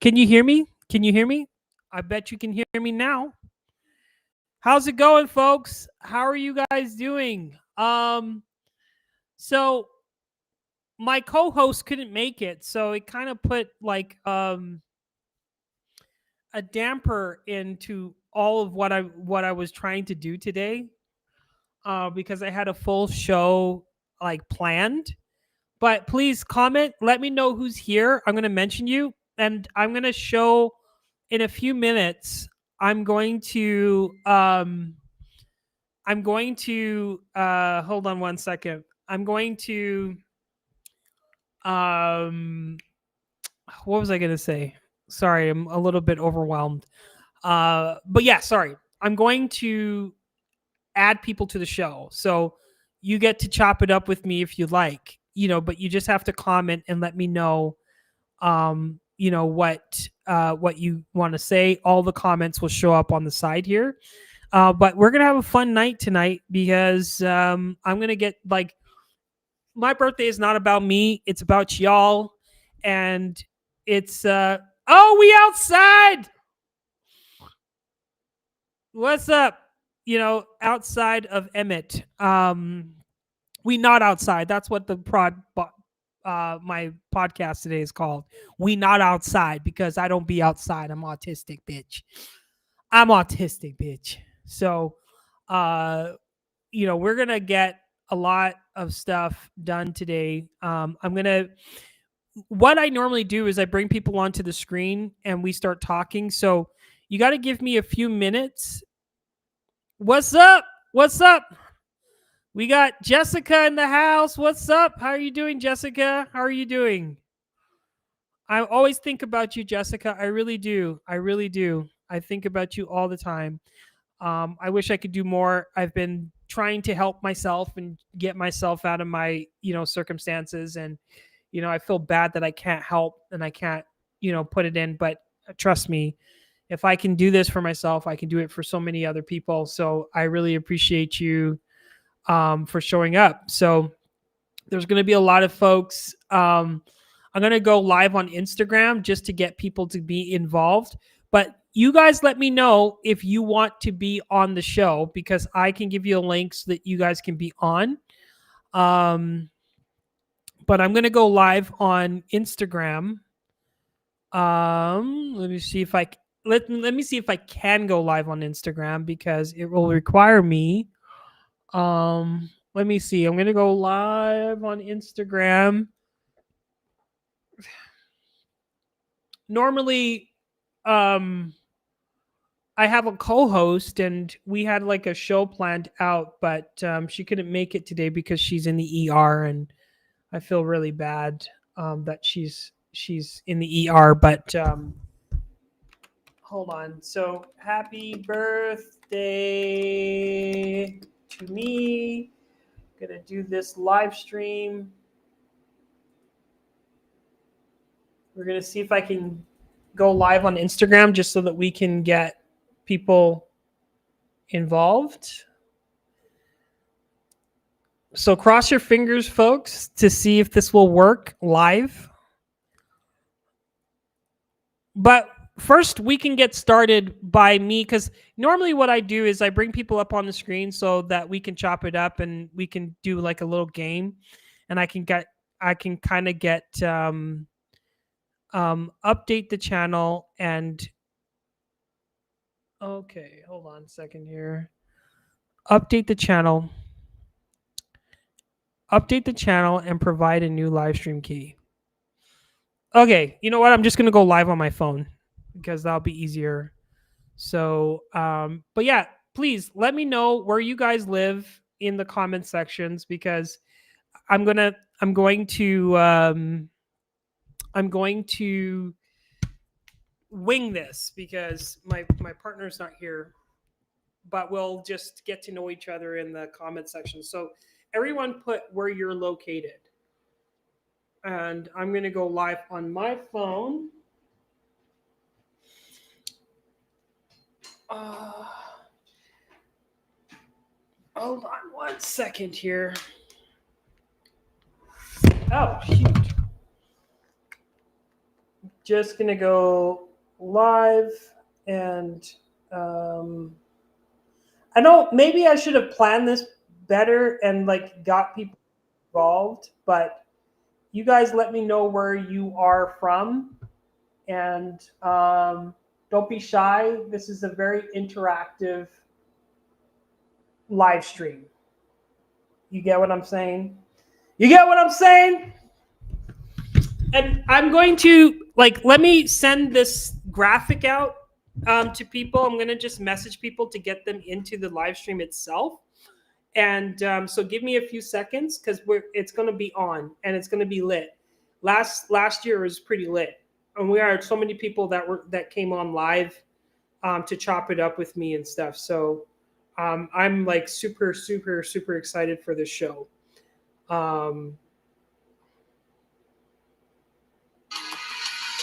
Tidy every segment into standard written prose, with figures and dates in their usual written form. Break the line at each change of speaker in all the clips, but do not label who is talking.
Can you hear me? Can you hear me? I bet you can hear me now. How's it going, folks? How are you guys doing? So my co-host couldn't make it, so it kind of put like a damper into all of what I was trying to do today. Because I had a full show like planned. But please comment, let me know who's here. I'm gonna mention you, and I'm gonna show in a few minutes. I'm going to hold on one second. I'm going to um what was I gonna say? Sorry, I'm a little bit overwhelmed. But yeah, sorry. I'm going to add people to the show. So you get to chop it up with me if you like, but you just have to comment and let me know what you want to say. All the comments will show up on the side here. But we're gonna have a fun night tonight because I'm gonna get like my birthday is not about me, it's about y'all. And it's oh, we outside. What's up? Outside of Emmett. We not outside. That's what my podcast today is called. We not outside because I don't be outside. I'm autistic, bitch. I'm autistic, bitch. So, we're gonna get a lot of stuff done today. What I normally do is I bring people onto the screen and we start talking. So you got to give me a few minutes. What's up? What's up? We got Jessica in the house. What's up? How are you doing, Jessica? How are you doing? I always think about you, Jessica. I really do. I really do. I think about you all the time. I wish I could do more. I've been trying to help myself and get myself out of my, circumstances. And, I feel bad that I can't help and I can't, put it in. But trust me, if I can do this for myself, I can do it for so many other people. So I really appreciate you for showing up. So there's going to be a lot of folks. I'm going to go live on Instagram just to get people to be involved. But you guys let me know if you want to be on the show because I can give you a link so that you guys can be on. But I'm going to go live on Instagram. Let me see if let me see if I can go live on Instagram because it will require me. Let me see. I'm gonna go live on Instagram. Normally, I have a co-host and we had like a show planned out, but she couldn't make it today because she's in the ER, and I feel really bad that she's in the ER. But hold on. So happy birthday to me. Gonna do this live stream. We're gonna see if I can go live on Instagram just so that we can get people involved. So cross your fingers, folks, to see if this will work live. But first, we can get started by me because normally what I do is I bring people up on the screen so that we can chop it up and we can do like a little game, and I can kind of get update the channel and okay, hold on a second here. Update the channel and provide a new live stream key. Okay, you know what? I'm just going to go live on my phone because that'll be easier. So, but yeah, please let me know where you guys live in the comment sections because I'm going to wing this because my partner's not here, but we'll just get to know each other in the comment section. So everyone put where you're located. And I'm going to go live on my phone. Hold on one second here. Oh, shoot. just gonna go live, and um, I know maybe I should have planned this better and like got people involved, but you guys let me know where you are from, and don't be shy. This is a very interactive live stream. You get what I'm saying? You get what I'm saying? And I'm going to let me send this graphic out to people. I'm going to just message people to get them into the live stream itself. And so give me a few seconds, because it's going to be on and it's going to be lit. Last year was pretty lit, and we had so many people that came on live to chop it up with me and stuff. So I'm like super, super, super excited for this show.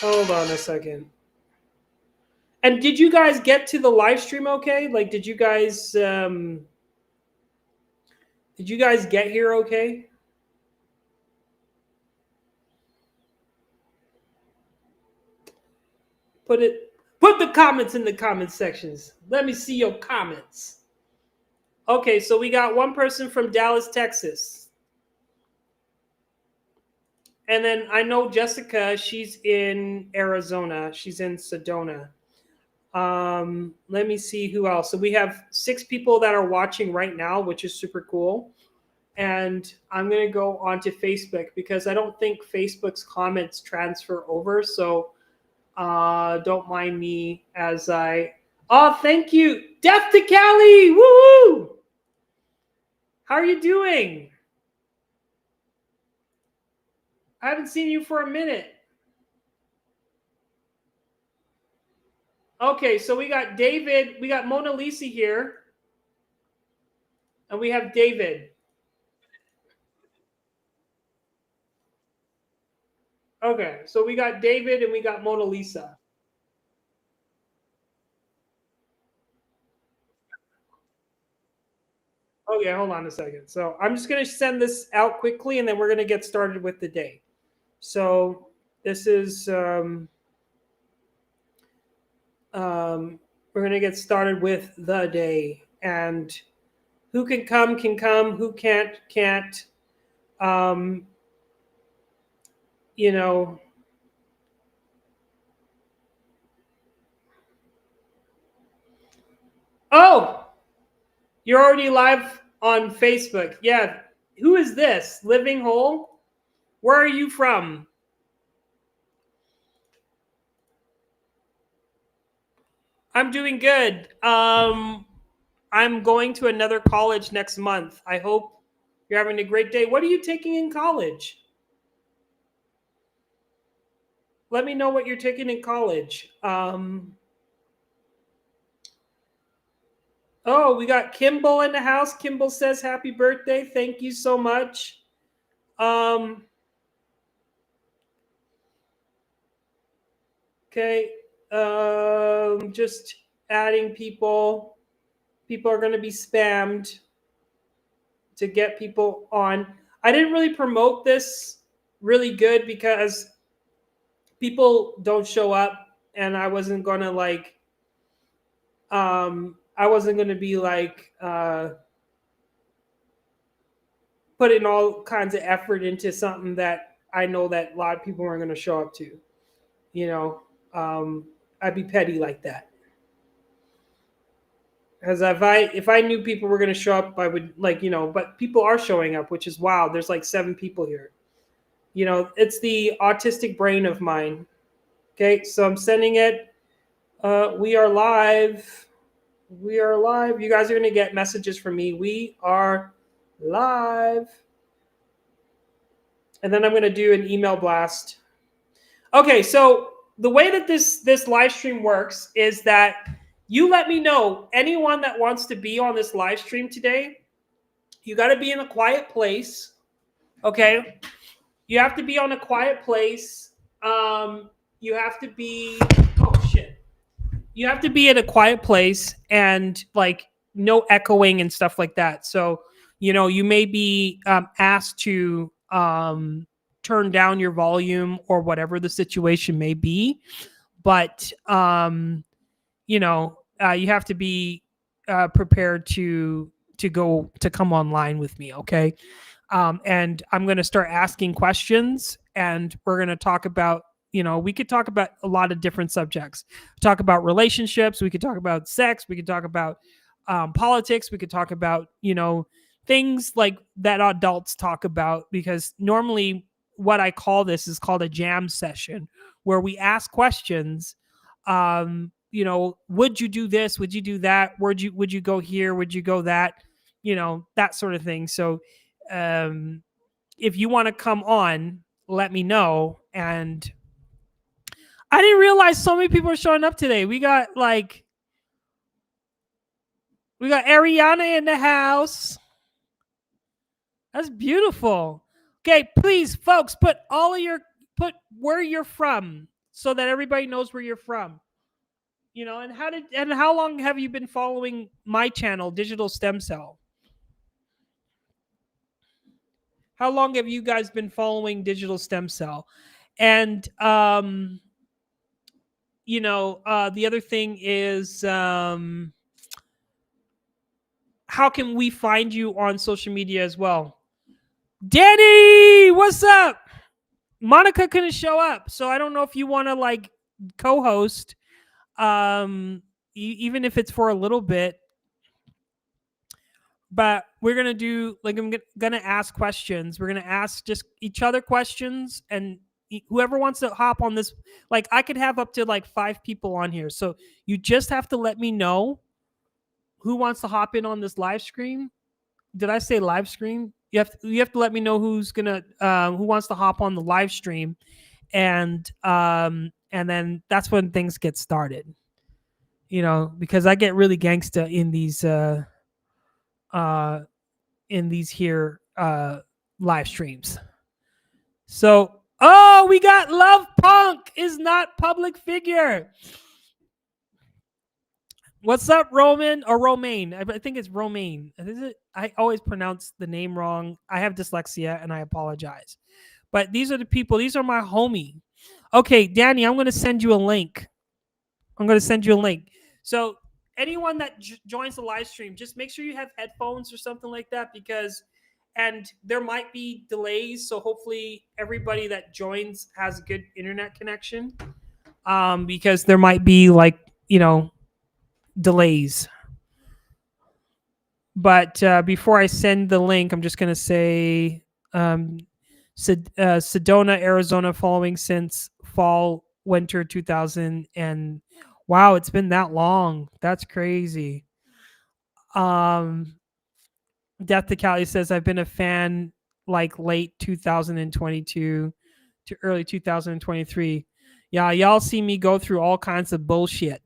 Hold on a second. And did you guys get to the live stream okay? Like, did you guys get here okay? Put the comments in the comment sections. Let me see your comments. Okay, so we got one person from Dallas, Texas. And then I know Jessica, she's in Arizona. She's in Sedona. Let me see who else. So we have 6 people that are watching right now, which is super cool. And I'm going to go onto Facebook, because I don't think Facebook's comments transfer over. So don't mind me as oh, thank you. Death to Cali. Woo! How are you doing? I haven't seen you for a minute. Okay, so we got David. We got Mona Lisa here. And we have David. Okay, so we got David and we got Mona Lisa. Okay, hold on a second. So I'm just going to send this out quickly, and then we're going to get started with the day. So this is we're going to get started with the day, and who can come, who can't. You know, oh, you're already live on Facebook. Yeah. Who is this? Living Whole? Where are you from? I'm doing good. I'm going to another college next month. I hope you're having a great day. What are you taking in college? Let me know what you're taking in college. Oh, we got Kimball in the house. Kimball says happy birthday. Thank you so much. Okay. Just adding people. People are going to be spammed to get people on. I didn't really promote this really good, because people don't show up, and I wasn't going to I wasn't going to be putting all kinds of effort into something that I know that a lot of people aren't going to show up to. You know, I'd be petty like that. Because if I knew people were going to show up, I would but people are showing up, which is wild. There's like 7 people here. It's the autistic brain of mine. Okay, so I'm sending it. We are live. We are live. You guys are going to get messages from me. We are live. And then I'm going to do an email blast. Okay, so the way that this live stream works is that you let me know, anyone that wants to be on this live stream today. You got to be in a quiet place. Okay, you have to be on a quiet place. You have to be you have to be in a quiet place, and no echoing and stuff like that. So you may be asked to turn down your volume or whatever the situation may be. But, you have to be prepared to come online with me. Okay. And I'm going to start asking questions, and we're going to talk about, we could talk about a lot of different subjects. Talk about relationships. We could talk about sex. We could talk about politics. We could talk about, things like that adults talk about, because normally what I call this is called a jam session, where we ask questions. Would you do this? Would you do that? Would you go here? Would you go that? That sort of thing. So, if you want to come on, let me know. And I didn't realize so many people are showing up today. We got Ariana in the house. That's beautiful. Okay, please, folks, put where you're from, so that everybody knows where you're from. And how long have you been following my channel, Digital Stem Cell? How long have you guys been following Digital Stem Cell? And the other thing is, how can we find you on social media as well? Danny, what's up? Monica couldn't show up, so I don't know if you want to co-host, even if it's for a little bit. But we're gonna do I'm gonna ask questions. We're gonna ask just each other questions, and whoever wants to hop on this, I could have up to 5 people on here. So you just have to let me know who wants to hop in on this live stream. Did I say live stream? You have to let me know who's gonna who wants to hop on the live stream, and then that's when things get started. Because I get really gangsta in these here live streams. So, we got Love Punk is not public figure. What's up, Roman or Romaine? I think it's Romaine. I always pronounce the name wrong. I have dyslexia and I apologize. But these are the people. These are my homie. Okay, Danny, I'm going to send you a link. So anyone that joins the live stream, just make sure you have headphones or something like that, and there might be delays. So hopefully everybody that joins has a good internet connection, because there might be delays. But before I send the link, I'm just going to say Sedona, Arizona, following since fall, winter 2000. And wow, it's been that long. That's crazy. Death to Cali says, I've been a fan late 2022 to early 2023. Yeah, y'all see me go through all kinds of bullshit.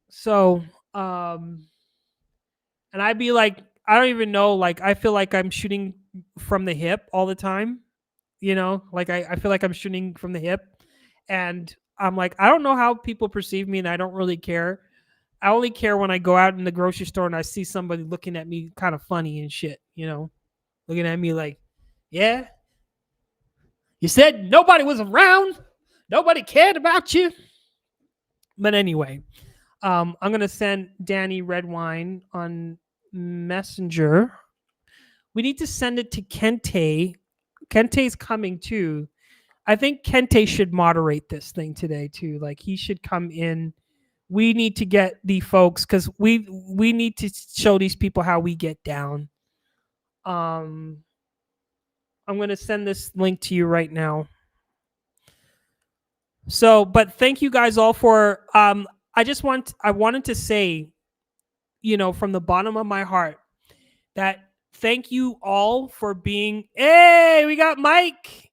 So, and I'd be I don't even know, I feel like I'm shooting from the hip all the time. I feel like I'm shooting from the hip, and I'm I don't know how people perceive me, and I don't really care. I only care when I go out in the grocery store and I see somebody looking at me kind of funny and shit, looking at me yeah, you said nobody was around, nobody cared about you. But anyway, I'm going to send Danny red wine on Messenger. We need to send it to Kente. Kente's coming too. I think Kente should moderate this thing today too. He should come in. We need to get the folks, because we need to show these people how we get down. I'm going to send this link to you right now. So, but thank you guys all for, I wanted to say, from the bottom of my heart, that thank you all for being, hey, we got Mikey,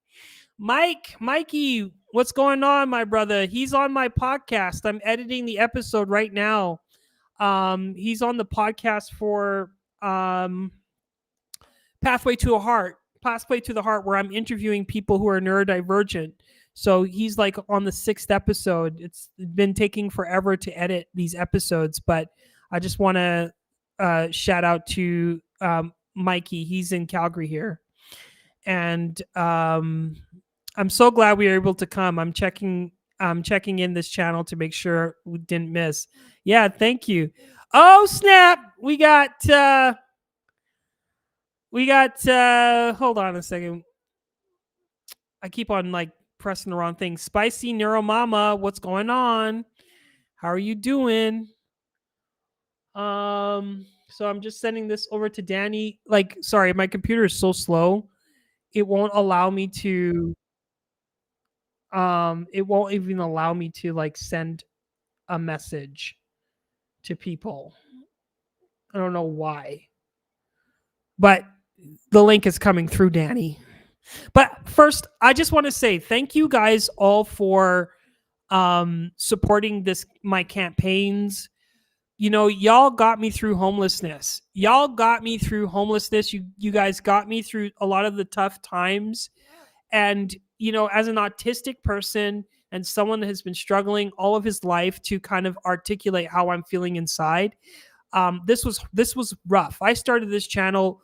what's going on, my brother? He's on my podcast. I'm editing the episode right now. He's on the podcast for Pathway to the Heart, where I'm interviewing people who are neurodivergent. So he's on the 6th episode. It's been taking forever to edit these episodes, but I just want to shout out to Mikey. He's in Calgary here. and I'm so glad we were able to come. I'm checking in this channel to make sure we didn't miss. Yeah, thank you. Oh snap! We got hold on a second. I keep on like pressing the wrong thing. Spicy Neuro Mama, what's going on? How are you doing? So I'm just sending this over to Danny. Like, sorry, my computer is so slow. It won't allow me to it won't even allow me to like send a message to people. I don't know why. But the link is coming through, Danny. But first, I just want to say thank you guys all for supporting my campaigns. Y'all got me through homelessness. You guys got me through a lot of the tough times. And as an autistic person and someone that has been struggling all of his life to kind of articulate how I'm feeling inside, this was rough. I started this channel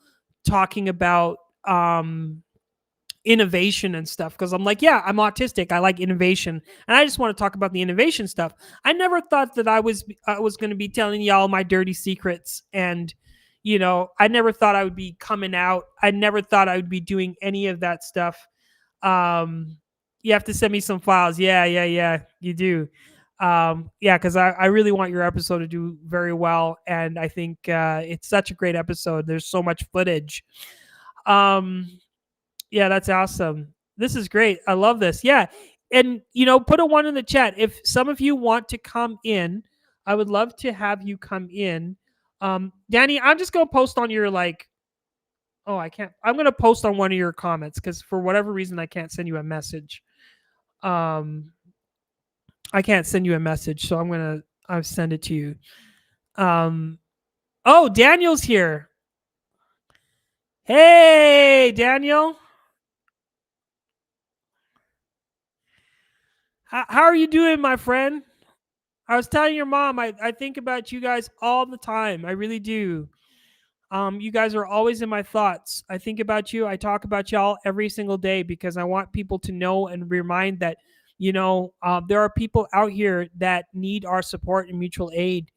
talking about innovation and stuff because I'm like, yeah, I'm autistic. I like innovation, and I just want to talk about the innovation stuff. I never thought that I was going to be telling y'all my dirty secrets, and I never thought I would be coming out. I never thought I would be doing any of that stuff. You have to send me some files. Yeah, you do. Yeah, because I really want your episode to do very well, and I think it's such a great episode. There's so much footage. Yeah, that's awesome. This is great. I love this. Yeah. And, put a 1 in the chat. If some of you want to come in, I would love to have you come in. Danny, I'm just going to post on your I can't. I'm going to post on one of your comments because for whatever reason, I can't send you a message. I can't send you a message. So I'll send it to you. Oh, Daniel's here. Hey, Daniel. How are you doing, my friend? I was telling your mom, I think about you guys all the time. I really do. You guys are always in my thoughts. I think about you. I talk about y'all every single day because I want people to know and remind that, there are people out here that need our support and mutual aid.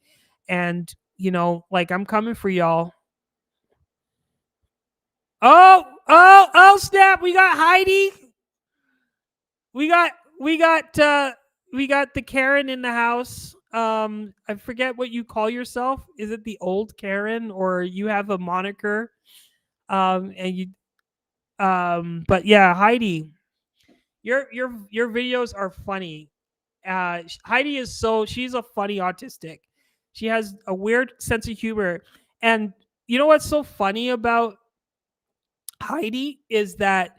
And, I'm coming for y'all. Oh, snap. We got Heidi. We got we got the Karen in the house. I forget what you call yourself. Is it the old Karen or you have a moniker? And you but yeah, Heidi, your videos are funny. Heidi she's a funny autistic. She has a weird sense of humor. And you know what's so funny about Heidi is that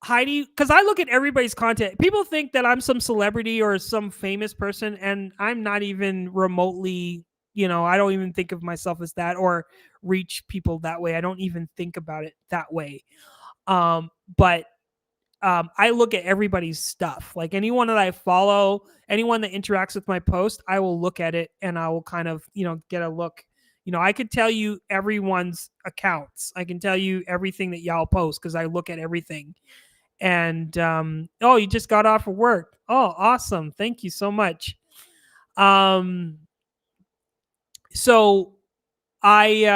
Heidi, because I look at everybody's content. People think that I'm some celebrity or some famous person, and I'm not even remotely, I don't even think of myself as that or reach people that way. I don't even think about it that way. But I look at everybody's stuff. Like anyone that I follow, anyone that interacts with my post, I will look at it and I will kind of, get a look. I could tell you everyone's accounts. I can tell you everything that y'all post because I look at everything. And you just got off of work. Oh, awesome. Thank you so much. So Heidi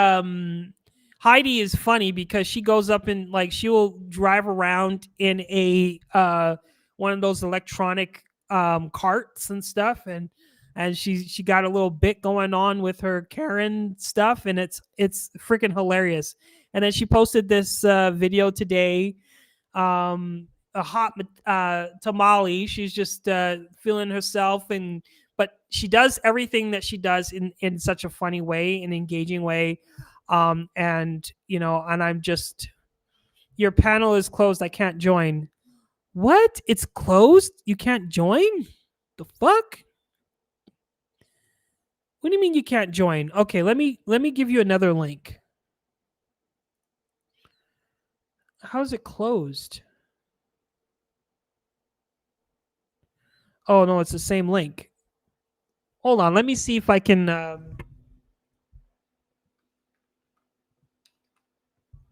is funny because she goes up and she will drive around in a one of those electronic carts and stuff, and she got a little bit going on with her Karen stuff, and it's freaking hilarious. And then she posted this video today, a hot tamale. She's just feeling herself, but she does everything that she does in such a funny way, an engaging way. And I'm just, your panel is closed. I can't join. What? It's closed? You can't join? The fuck? What do you mean you can't join? Okay, let me give you another link. How is it closed? Oh no, it's the same link. Hold on, let me see if I can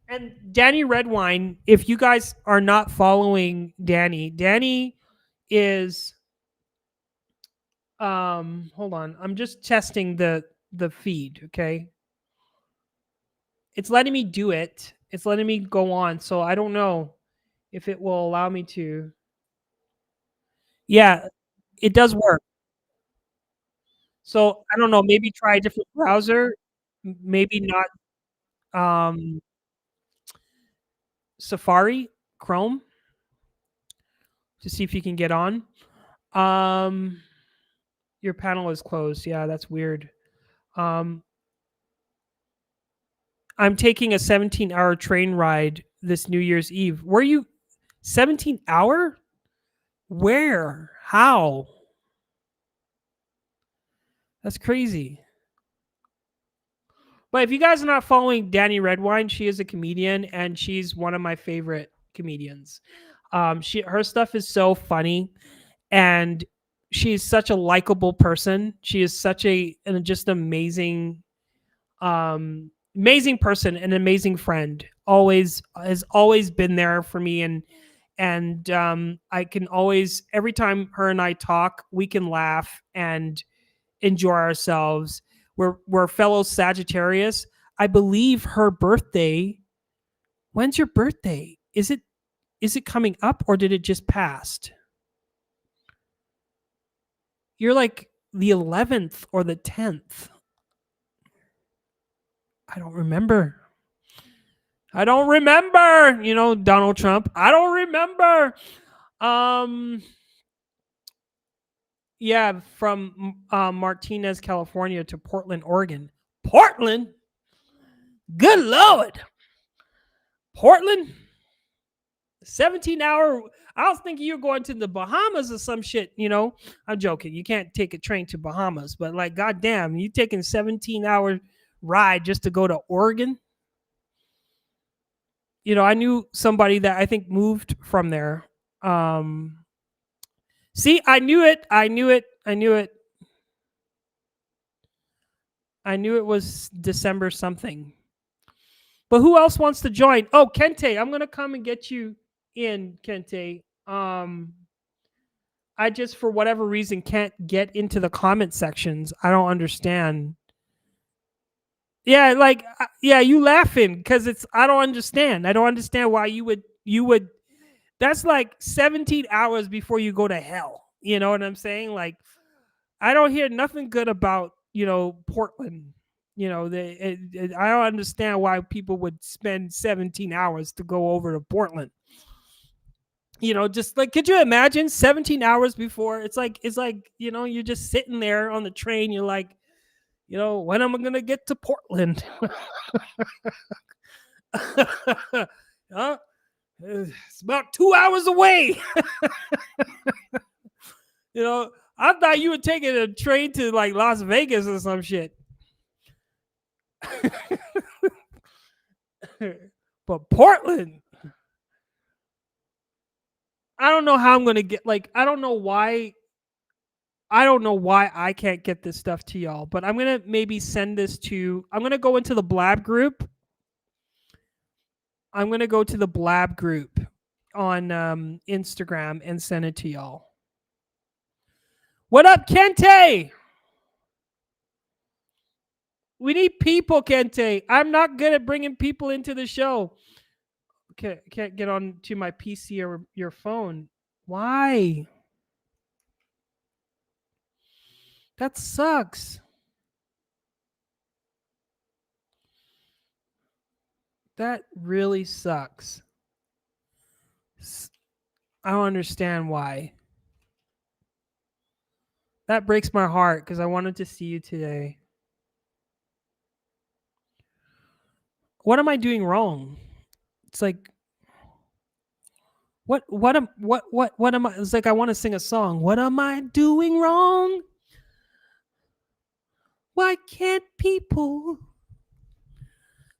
And Danny Redwine, if you guys are not following Danny is hold on. I'm just testing the feed, okay? It's letting me do it. It's letting me go on, so I don't know if it will allow me to. Yeah, it does work. So I don't know, maybe try a different browser, maybe not um Safari, Chrome, to see if you can get on. Um your panel is closed. Yeah, that's weird. Um I'm taking a 17-hour train ride this New Year's Eve. Were you 17-hour? Where? How? That's crazy. But if you guys are not following Danny Redwine, she is a comedian and she's one of my favorite comedians. Her stuff is so funny and she's such a likable person. She is such a just amazing person, an amazing friend. Always has always been there for me, and I can always, every time her and I talk, we can laugh and enjoy ourselves. We're fellow Sagittarius. I believe her birthday. When's your birthday? Is it coming up or did it just pass? You're like the 11th or the 10th. I don't remember. I don't remember. Donald Trump. I don't remember. Um yeah, from Martinez, California to Portland, Oregon. Portland? Good lord. Portland? 17-hour. I was thinking you're going to the Bahamas or some shit. I'm joking. You can't take a train to Bahamas, but like, goddamn, you taking 17-hour ride just to go to Oregon? I knew somebody that I think moved from there. Um, see, I knew it. I knew it. I knew it. I knew it was December something. But who else wants to join? Oh, Kente, I'm gonna come and get you in, Kente. I just, for whatever reason, can't get into the comment sections. I don't understand. Yeah, like, yeah, you laughing because I don't understand. I don't understand why you would. That's like 17 hours before you go to hell. You know what I'm saying? Like, I don't hear nothing good about Portland. I don't understand why people would spend 17 hours to go over to Portland. Just like, could you imagine 17 hours before? It's like you're just sitting there on the train. You're like, when am I gonna get to Portland? Huh? It's about 2 hours away. I thought you were taking a train to like Las Vegas or some shit. But Portland, I don't know how I'm gonna get. Like, I don't know why. I don't know why I can't get this stuff to y'all. But I'm gonna maybe send this to. I'm gonna go into the Blab group. I'm gonna go to the Blab group on Instagram and send it to y'all. What up, Kente? We need people, Kente. I'm not good at bringing people into the show. Okay, I can't get on to my PC or your phone. Why? That sucks. That really sucks. I don't understand why. That breaks my heart because I wanted to see you today. What am I doing wrong? It's like, what am I? It's like I want to sing a song. What am I doing wrong? Why can't people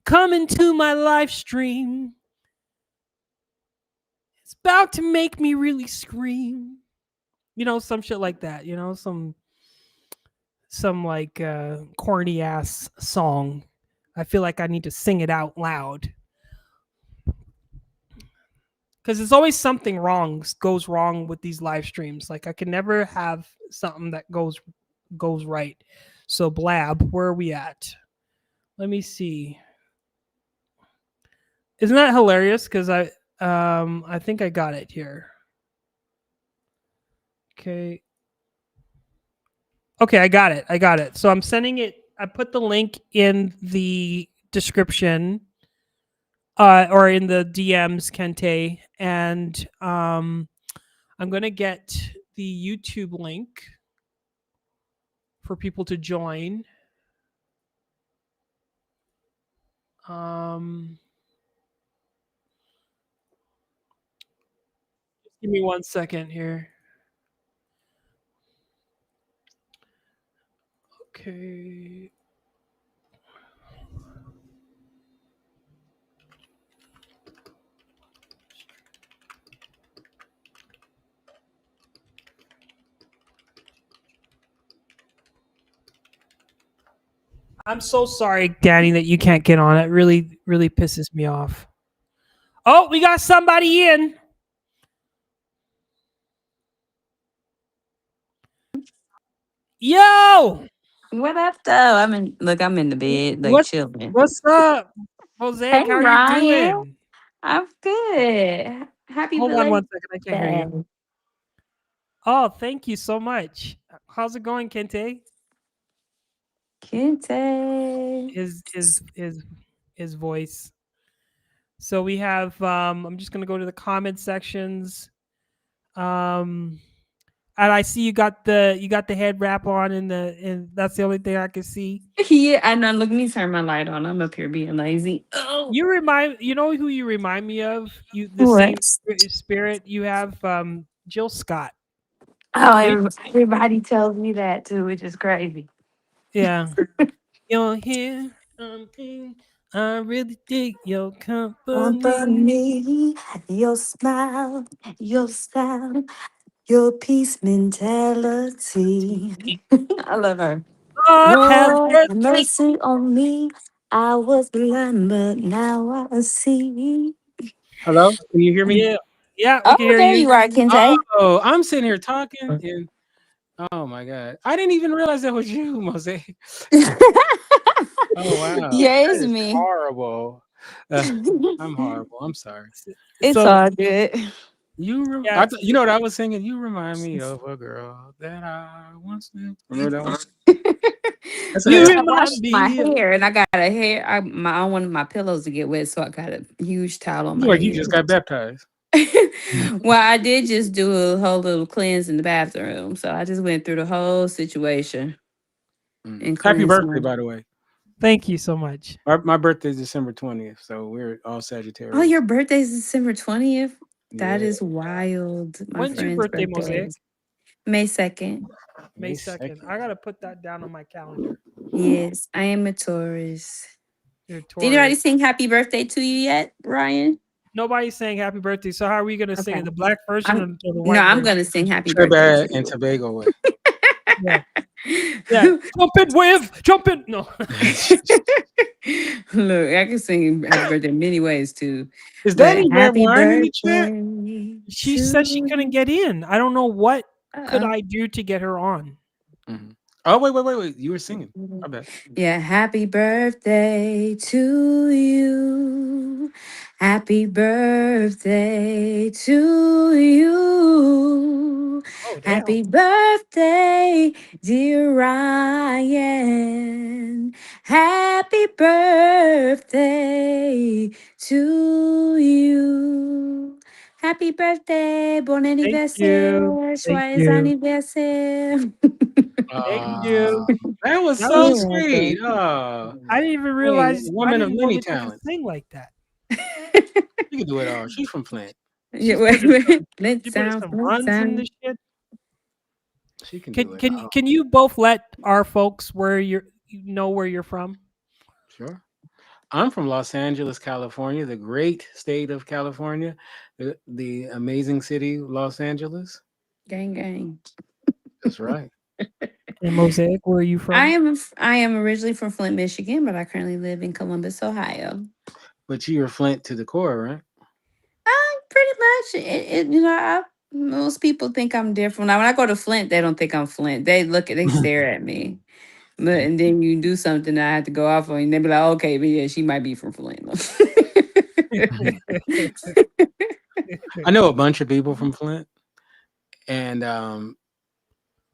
come into my live stream? It's about to make me really scream. Some shit like that. Some like corny ass song. I feel like I need to sing it out loud. because it's always something goes wrong with these live streams. Like I can never have something that goes right. So Blab, where are we at? Let me see. Isn't that hilarious? Because I think I got it here. Okay. Okay, I got it. I got it. So I'm sending it. I put the link in the description, or in the DMs, Kente, and I'm gonna get the YouTube link for people to join. Just give me 1 second here. Okay. I'm so sorry, Danny, that you can't get on. It really, really pisses me off. Oh, we got somebody in. Yo,
What up, though? I'm in the bed, like
what
chilling.
what's up,
Hey,
Mosaic? How are you
Ryan.
doing?
I'm good. Happy
Hold on
belated
1 second. I can't hear
day.
you. Oh, thank you so much. How's it going, Kente?
Kente.
His voice. So we have. I'm just gonna go to the comment sections. And I see you got the head wrap on, and that's the only thing I can see.
Yeah, I know. Look, me turn my light on. I'm up here being lazy. Oh,
You know who you remind me of? You the
what?
same spirit you have, Jill Scott.
Oh,
Maybe,
everybody tells me that too, which is crazy.
yeah. You're here, I really dig your company.
Company, your smile, your style, your peace mentality. I love her.
Lord have
Lord, have
mercy.
mercy on me. I was blind, but now I see.
Hello, can you hear me?
Yeah, yeah, we can
Oh,
hear
there
you.
you are, Kente.
Oh, I'm sitting here talking, and oh my god, I didn't even realize that was you, Mosaic. Oh wow,
Yeah,
that
it's
is
me.
horrible. I'm horrible. I'm sorry.
It's
So
all good.
yeah,
You know what I was singing? You remind me of a girl that I once knew. Remember that one? That's
you
Look,
a
I
remind
washed my
me.
hair and I got a hair. I don't want my pillows to get wet, so I got a huge towel on
it's
my
like you
head.
just got baptized.
Well, I did just do a whole little cleanse in the bathroom, so I just went through the whole situation and
Happy
cleansed
birthday,
my.
by the way.
Thank you so much.
My birthday is December 20th, so we're all
Oh,
Sagittarius.
your birthday's December 20th. That
Yeah,
is wild. My
When's your
friend's
birthday,
birthday
Mosaic?
is May 2nd.
May
May
2nd.
2nd.
I gotta put that down on my calendar.
Yes, I am a Taurus.
You're
Did anybody
Taurus.
sing happy birthday to you yet, Ryan?
Nobody's saying happy birthday. So how are we gonna sing
Okay.
it? The black version or
I'm
the
no,
white
I'm
version?
gonna sing happy birthday
Trinidad
to
and
you.
Tobago way.
Yeah. Yeah. Jump in, wave. Jump in. No.
Look, I can sing happy birthday many ways too.
Is
But
Danny Red
happy
Wine in the chat?
birthday
She said she couldn't
to
get in. I don't know what could
uh
I do to get her on.
Mhm. Oh wait! You were singing. I bet.
Yeah, happy birthday to you. Happy birthday to you.
Oh damn.
Happy birthday, dear Ryan. Happy birthday to you. Happy birthday, bon
Thank you.
anniversaire,
Thank
joyeux
you.
anniversaire.
Thank you.
That was
That
so
was
You're
sweet.
welcome.
I didn't even
Hey,
realize I
woman of
didn't know
many
that you could
talents.
sing like that.
She can do it all. She's from Flint.
Yeah,
She's
wait,
putting
wait.
some
Let's
she putting
sound,
some
let's
runs in
sound.
this shit.
She can do
Can
it
can
all.
can you both let our folks where you know where you're from?
Sure. I'm from Los Angeles, California, the great state of California, the amazing city of Los Angeles.
Gang, gang.
That's right.
And Mosaic, where are you from?
I am originally from Flint, Michigan, but I currently live in Columbus, Ohio.
But you're Flint to the core, right?
pretty much. Most people think I'm different. Now, when I go to Flint, they don't think I'm Flint. They stare at me. But and then you do something that I have to go off on, and they be like, okay, but yeah, she might be from Flint.
I know a bunch of people from Flint, and I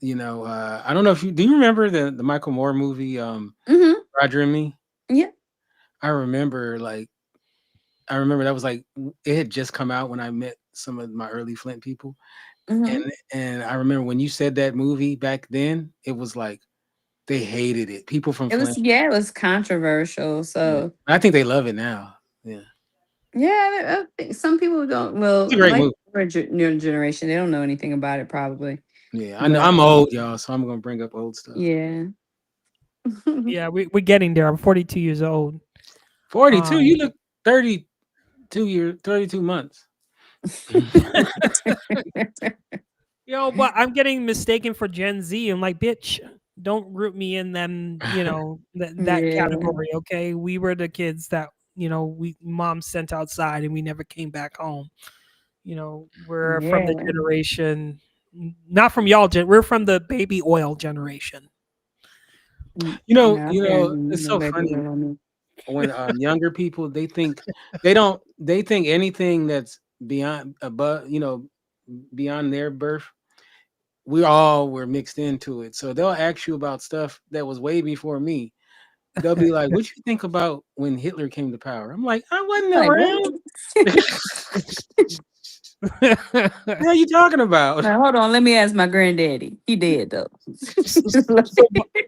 don't know if you remember the Michael Moore movie,
Hmm.
Roger and Me.
Yeah.
I remember that was like it had just come out when I met some of my early Flint people,
Hmm.
and I remember when you said that movie back then, it was like they hated it. People from Flint,
It was controversial.
yeah.
So
I think they love it now. Yeah,
yeah, I think some people don't.
it's a
Well,
great
like
movie.
new generation, they don't know anything about it probably.
Yeah, I know
But
I'm old, y'all, so I'm gonna bring up old stuff.
yeah.
Yeah, we're getting there. I'm 42 years old.
42,
Um,
you look 32 months.
but I'm getting mistaken for Gen Z. I'm like, bitch, don't group me in them, that
Yeah.
category, okay? We were the kids that, we mom sent outside and we never came back home. We're from the
Yeah.
generation, not from y'all, we're from the baby oil generation.
Yeah, apparently
It's
no
so
baby
funny
oil on me.
when younger people they think anything that's beyond above, beyond their birth, we all were mixed into it. So they'll ask you about stuff that was way before me. They'll be like, "What you think about when Hitler came to power?" I'm like, "I wasn't
Like what?
around." What are you talking about?
Now, hold on, let me ask my granddaddy. He dead though.
So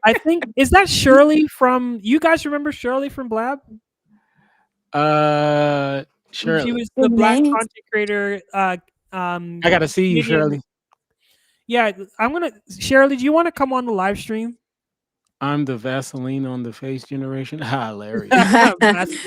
I think, is that Shirley from, you guys remember Shirley from Blab? She
Shirley,
was
Good
the black
name.
content creator,
I gotta see you,
comedian.
Shirley.
Yeah, Shirley, do you want to come on the live stream?
I'm the Vaseline on the face generation. Hilarious.
Vaseline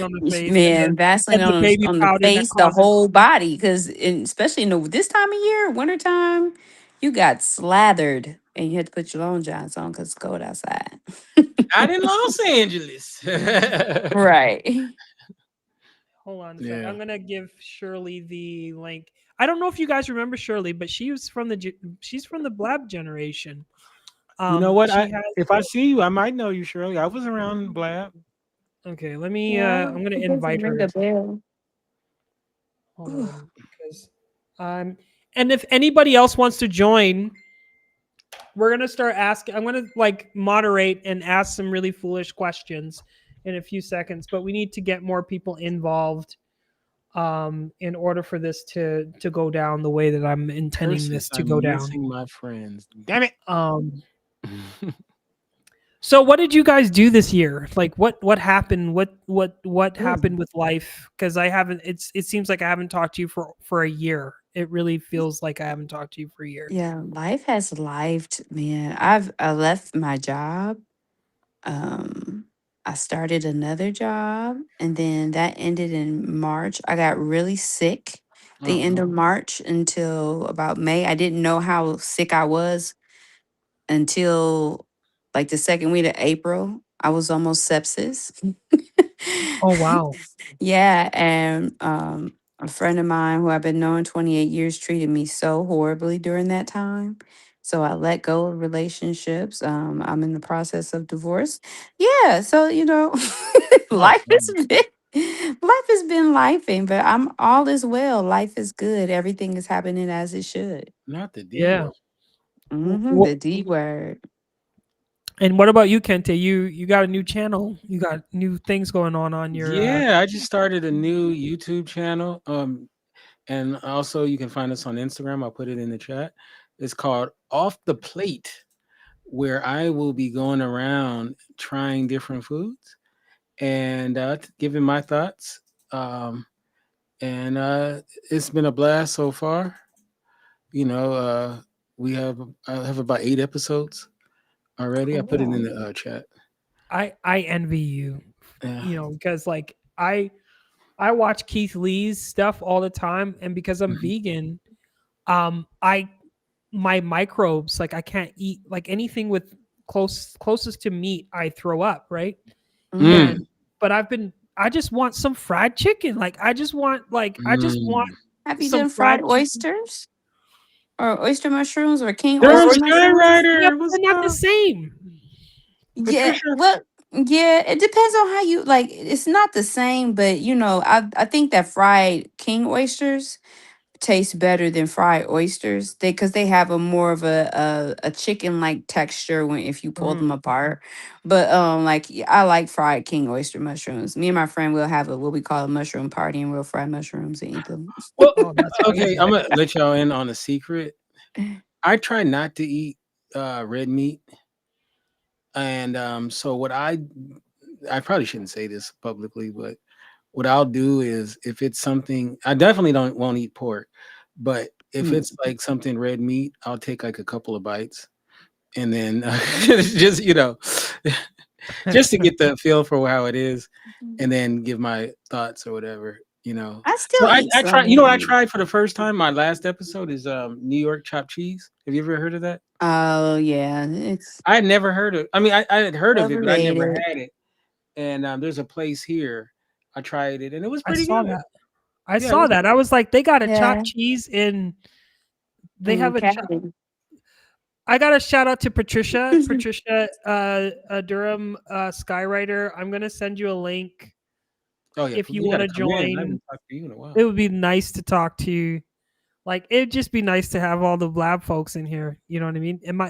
on the face
Man, Vaseline
and the baby
on the
powder that
face, the
causes.
whole body, because especially in this time of year, wintertime, you got slathered and you had to put your long johns on because it's cold outside.
Not in Los Angeles.
Right.
Hold on a sec.
Yeah.
I'm gonna give Shirley the link. I don't know if you guys remember Shirley, but she's from the Blab generation.
You know what?
She has.
If I see you, I might know you, Shirley. I was around Blab.
Okay, let me.
Yeah,
I'm gonna
it doesn't
invite
ring
her.
a bell.
Hold on, because and if anybody else wants to join, we're gonna start asking. I'm gonna like moderate and ask some really foolish questions in a few seconds, but we need to get more people involved in order for this to go down the way that I'm intending this
Curses,
to go
I'm
down.
missing my friends. Damn it.
Um, so what did you guys do this year? Like what happened? What
Ooh.
happened with life? Because I haven't. It seems like I haven't talked to you for a year. It really feels like I haven't talked to you for a year.
Yeah, life has lived, man. I left my job. Um, I started another job, and then that ended in March. I got really sick the
Oh
end
no.
of March until about May. I didn't know how sick I was until like the second week of April. I was almost sepsis.
Oh wow.
Yeah, and a friend of mine who I've been knowing 28 years treated me so horribly during that time. So I let go of relationships. I'm in the process of divorce. Yeah, so
Oh,
life has been life has been lifing, but I'm all is well. Life is good. Everything is happening as it should.
not the D
Yeah.
word.
The D word.
And what about you, Kente? You got a new channel. You got new things going on your.
Yeah, I just started a new YouTube channel. And also you can find us on Instagram. I'll put it in the chat. It's called Off the Plate, where I will be going around trying different foods and giving my thoughts. And it's been a blast so far. You know, we have I have about 8 episodes already. I put it in
Cool.
the chat.
I envy you,
Yeah.
because like I watch Keith Lee's stuff all the time, and because I'm
Mhm.
vegan, I my microbes, like I can't eat like anything with closest to meat. I throw up, right?
Mm.
Mm,
And but I just want some fried chicken. Like I just want
mm.
Have you
some
done fried
chicken.
oysters or oyster mushrooms or king
Or
Durham
oyster mushrooms?
yeah,
Skyrider,
but
what's
they're not the
up,
same.
Yeah,
Patricia?
well, yeah, it depends on how you like. It's not the same, but I think that fried king oysters taste better than fried oysters. Because they have a more of a chicken like texture when if you pull them
Mm.
apart. But I like fried king oyster mushrooms. Me and my friend will have a what we call a mushroom party, and we'll fry mushrooms and eat them.
Well,
Oh, that's
okay,
crazy.
I'm gonna let y'all in on a secret. I try not to eat red meat, and so I probably shouldn't say this publicly, but what I'll do is if it's something I definitely don't won't eat pork, but if
Mm.
it's like something red meat, I'll take like a couple of bites and then just just to get the feel for how it is, and then give my thoughts or whatever.
I
So
still
I,
eat
I
some
try. You know
red
what I
meat.
tried for the first time? My last episode is New York chopped cheese. Have you ever heard of that?
Oh yeah, it's
I had never heard of. I mean, I had heard of it, but I never
overrated.
had it. And there's a place here. I tried it, and it was
I
pretty
saw
good.
that. I
Yeah, it
saw
was.
that. I was like, they got a chopped
Yeah,
cheese in. They
and
have a.
cabin.
I got a shout out to Patricia. Patricia Durham Skywriter. I'm gonna send you a link
Oh yeah,
if you
you got
want
to
to
come in. I
join.
haven't talked to you in a while.
It would be nice to talk to you. Like it'd just be nice to have all the lab folks in here. You know what I mean? Am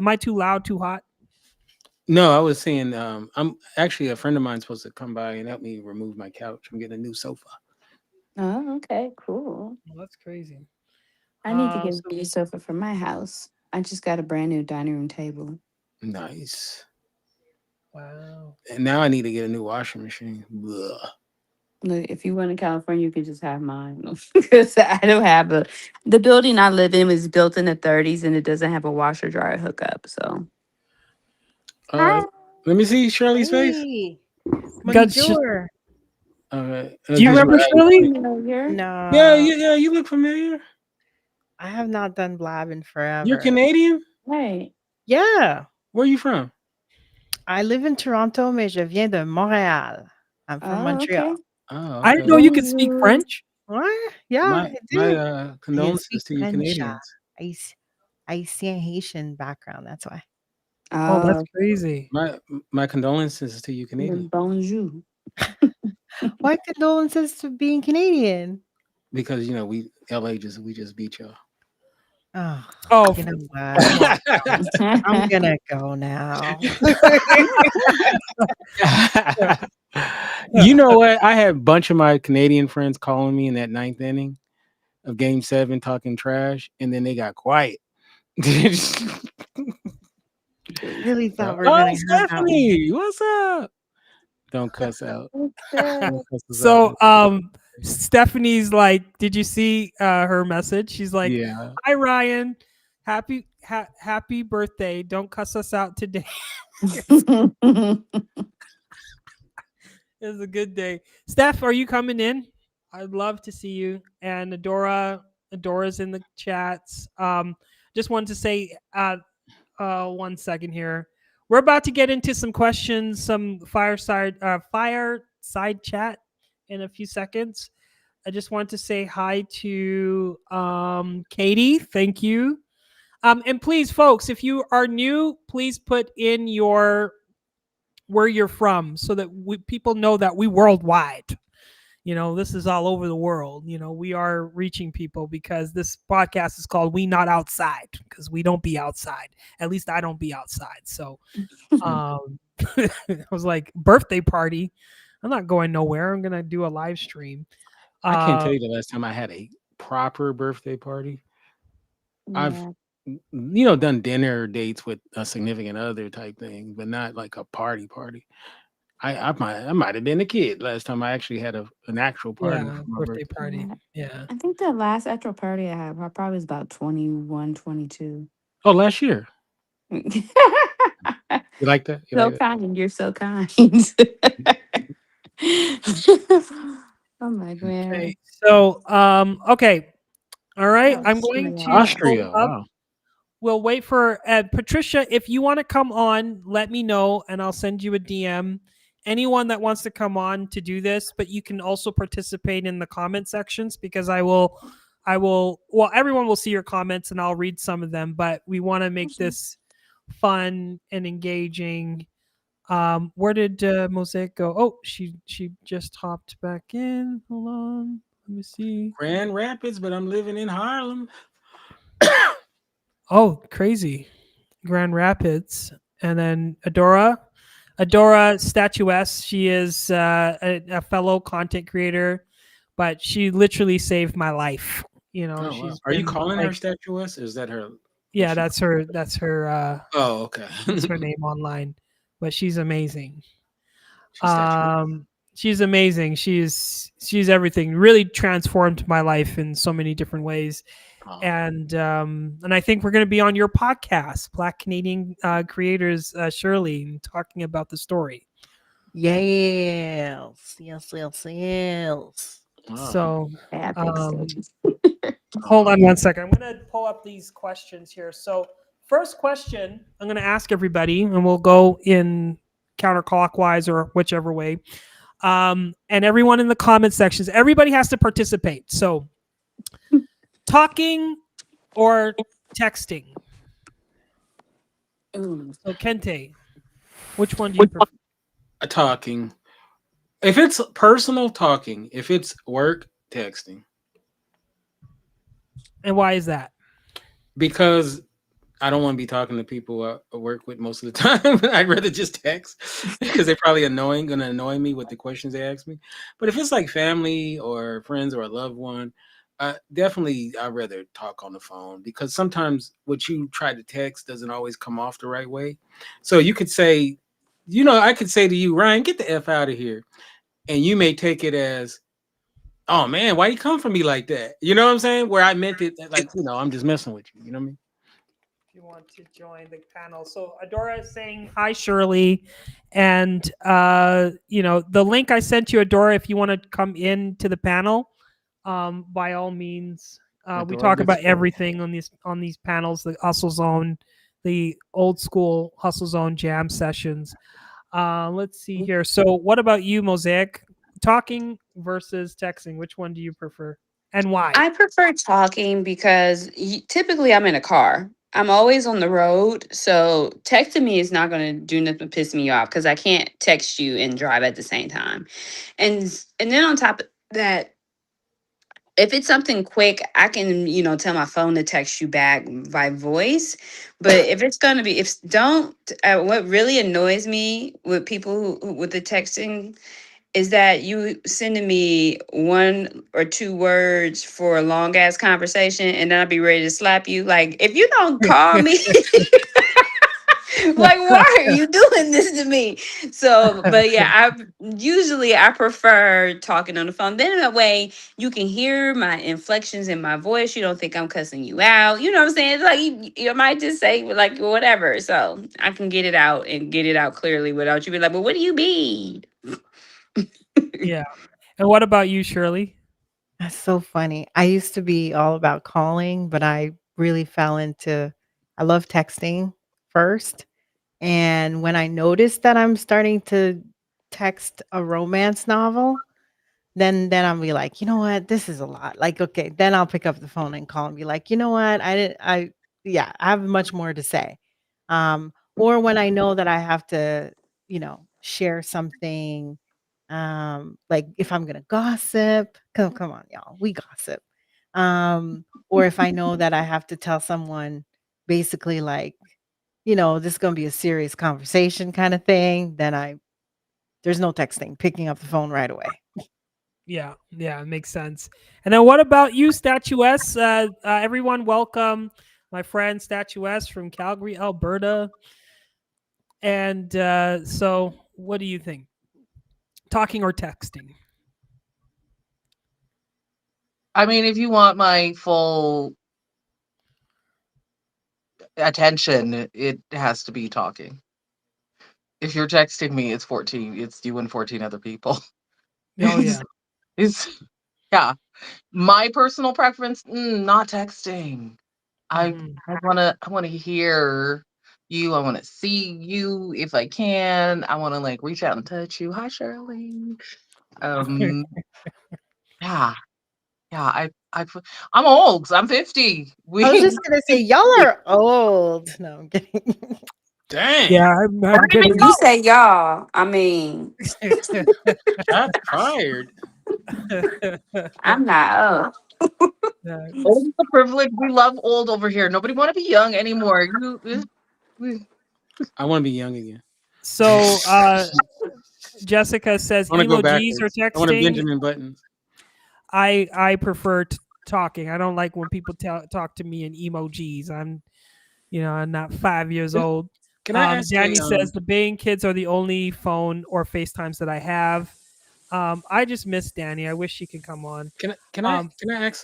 I too loud, too hot?
No, I was saying, I'm actually a friend of mine supposed to come by and help me remove my couch. I'm getting a new sofa.
Oh, okay, cool.
Well, that's crazy.
I need to get
So
a new sofa for my house. I just got a brand new dining room table.
Nice.
wow.
And now I need to get a new washing machine. Blah.
Look, if you want in California, you can just have mine because I don't have a. The building I live in was built in the 30s and it doesn't have a washer dryer hookup. So,
Uh,
hi.
let me see Shirley's face.
Hey,
God,
bonjour.
All right.
do you
Because
You
remember
look
Shirley?
familiar.
yeah,
No,
yeah, you look familiar.
I have not done blab in
You're
forever.
Canadian.
Right.
Yeah,
Where are you from?
I live in Toronto, mais je viens de Montréal. I'm from
Oh,
Montreal.
okay.
Oh,
I didn't
okay.
know you could speak
Bonjour.
French.
What? Yeah,
My
I
my
do. I can
condolences
speak
to you
French.
Canadians.
Haïtien Haitian background. That's why.
Oh, that's
Oh,
crazy.
My condolences to you Canadians
bonjour.
Why condolences to being Canadian?
because we LA we just beat y'all.
Oh,
Oh,
you know what?
come on.
I'm gonna go now.
You know what? I had a bunch of my Canadian friends calling me in that ninth inning of Game 7 talking trash, and then they got quiet.
Really thought we were
Oh,
gonna have that one.
Stephanie, what's up? Don't cuss out.
Okay.
Don't cuss us out.
So, Stephanie's like, did you see her message? She's like,
Yeah.
"Hi Ryan, happy birthday! Don't cuss us out today. It's a good day." Steph, are you coming in? I'd love to see you. And Adora's in the chats. Just wanted to say, 1 second here. We're about to get into some questions, some fireside chat in a few seconds. I just want to say hi to Katie. Thank you. And please, folks, if you are new, please put in where you're from so that people know that we worldwide. This is all over the world. We are reaching people because this podcast is called We Not Outside because we don't be outside. At least I don't be outside. So I was like, birthday party. I'm not going nowhere. I'm going to do a live stream.
I can't tell you the last time I had a proper birthday party. I've
Yeah.
done dinner dates with a significant other type thing, but not like a party. I might have been a kid last time I actually had an actual party
Yeah,
for my
birthday
birthday.
party.
Yeah.
Yeah.
I think the last actual party I had probably was about 21, 22.
Oh, last year.
You
You like that? You
so
like that?
kind. You're so kind. Oh my
Okay.
god.
So, okay. All right. I'm going to
Austria.
pull
Austria.
up.
Wow.
We'll wait for Patricia. If you want to come on, let me know and I'll send you a DM. Anyone that wants to come on to do this, but you can also participate in the comment sections because I will everyone will see your comments and I'll read some of them, but we want to make this fun and engaging. Where did Mosaic go? Oh, she just hopped back in. Hold on. Let me see.
Grand Rapids, but I'm living in Harlem.
Oh, crazy. Grand Rapids. And then Adora Statuess. She is a fellow content creator, but she literally saved my life. You know,
Oh, wow.
she's
Are you
been
calling her
like,
statuess? Is that her?
yeah,
Is she-
that's her. That's her.
Oh, okay.
That's her name online. But she's amazing.
She's statuesque.
She's amazing. She's everything. Really transformed my life in so many different ways.
Oh,
And I think we're going to be on your podcast, Black Canadian creators, Shirley, talking about the story.
Yes, yes, yes, yes.
wow.
So
Epic
um,
stuff.
hold on one second. I'm going to pull up these questions here. So first question, I'm going to ask everybody, and we'll go in counterclockwise or whichever way. And everyone in the comment sections, everybody has to participate. So talking or texting.
Ooh.
So Kente, which one do you prefer?
Talking. If it's personal, talking. If it's work, texting.
And why is that?
Because I don't want to be talking to people I work with most of the time. I'd rather just text because they're probably gonna annoy me with the questions they ask me. But if it's like family or friends or a loved one, definitely I'd rather talk on the phone because sometimes what you try to text doesn't always come off the right way. So you could say, I could say to you, Ryan, get the F out of here. And you may take it as, oh man, why you come for me like that? You know what I'm saying? Where I meant it like, I'm just messing with you. You know what I mean?
If you want to join the panel. So Adora is saying hi, Shirley. And the link I sent you, Adora, if you want to come into the panel, by all means. We
Adora,
talk
good
about
stuff.
everything on these panels, the Hustle Zone, the old school Hustle Zone jam sessions. Let's see here. So what about you, Mosaic? Talking versus texting, which one do you prefer and why?
I prefer talking because typically I'm in a car. I'm always on the road. So texting me is not going to do nothing but piss me off because I can't text you and drive at the same time. And then on top of that, if it's something quick, I can, tell my phone to text you back by voice. But if it's going to be, if don't, what really annoys me with people with the texting is that you sending me one or two words for a long ass conversation and then I'll be ready to slap you. Like, if you don't call me, like, why are you doing this to me? So, but yeah, I prefer talking on the phone. Then in a way you can hear my inflections in my voice. You don't think I'm cussing you out. You know what I'm saying? It's like you might just say like whatever. So I can get it out and get it out clearly without you being like, well, what do you mean?
Yeah. And what about you, Shirley?
That's so funny. I used to be all about calling, but I really fell into I love texting first. And when I noticed that I'm starting to text a romance novel, then I'll be like, "You know what? This is a lot." Like, okay, then I'll pick up the phone and call and be like, "You know what? I have much more to say." Or when I know that I have to, share something, like if I'm gonna gossip, come on, y'all, we gossip. Or if I know that I have to tell someone basically like, this is gonna be a serious conversation kind of thing, then there's no texting, picking up the phone right away.
Yeah, it makes sense. And then what about you, Statuess? Everyone, welcome my friend Statuess from Calgary, Alberta. And so, what do you think? Talking or texting?
I mean, if you want my full attention, it has to be talking. If you're texting me, it's you and 14 other people.
Oh yeah.
It's yeah. My personal preference, not texting. I
Mhm.
I wanna hear you. I wanna see you if I can. I wanna like reach out and touch you. Hi, Shirley. Um, yeah. Yeah, I'm old. I'm 50.
I was
We
just gonna say, y'all are old. No, I'm kidding.
Dang.
Yeah, I'm
already
When
getting.
you say y'all, I mean,
Shots fired.
I'm not up.
Yeah.
old is a privilege. We love old over here. Nobody want to be young anymore.
I want to be young again.
So Jessica says
I want to go
emojis are
backwards. I want to
texting.
Benjamin Buttons.
I prefer talking. I don't like when people talk to me in emojis. I'm not 5 years
Can,
old.
can I ask
Danny
a
says the Baying kids are the only phone or FaceTimes that I have. I just miss Danny. I wish she could come on.
can I ask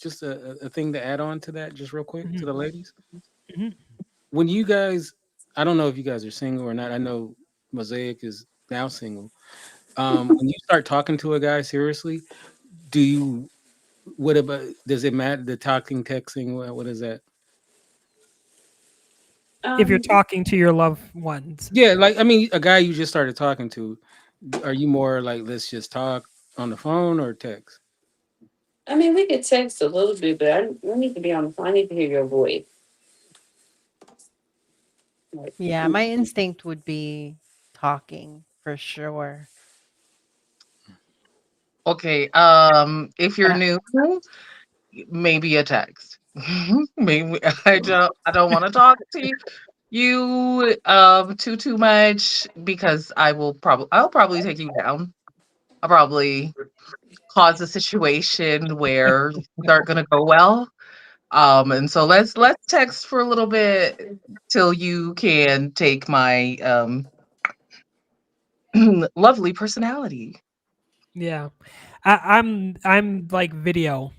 just a thing to add on to that just real quick to
Mhm,
the ladies?
mhm.
When you guys, I don't know if you guys are single or not. I know Mosaic is now single. When you start talking to a guy seriously, do you what about does it matter the talking texting? What is that?
If you're
Um,
talking to your loved ones,
Yeah, like I mean, a guy you just started talking to, are you more like let's just talk on the phone or text?
I mean, we could text a little bit, but I need to be on the phone. I need to hear your voice. Like,
Yeah, my instinct would be talking for sure.
Okay. If you're
but
new, maybe a text. Maybe I don't want to talk to you too much because I'll probably take you down. I'll probably cause a situation where things aren't gonna go well. And so let's text for a little bit till you can take my lovely personality.
yeah, I'm like video.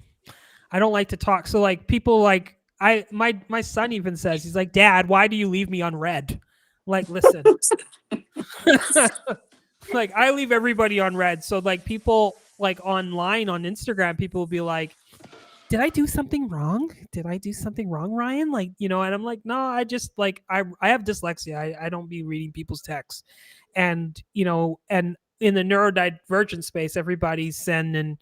I don't like to talk. So like people like my son even says he's like, Dad, why do you leave me on red? Like, listen, like I leave everybody on red. So like people like online on Instagram, people will be like, did I do something wrong? Did I do something wrong, Ryan? Like, and I'm like, no, I just like I have dyslexia. I don't be reading people's texts. And, and in the neurodivergent space, everybody's sending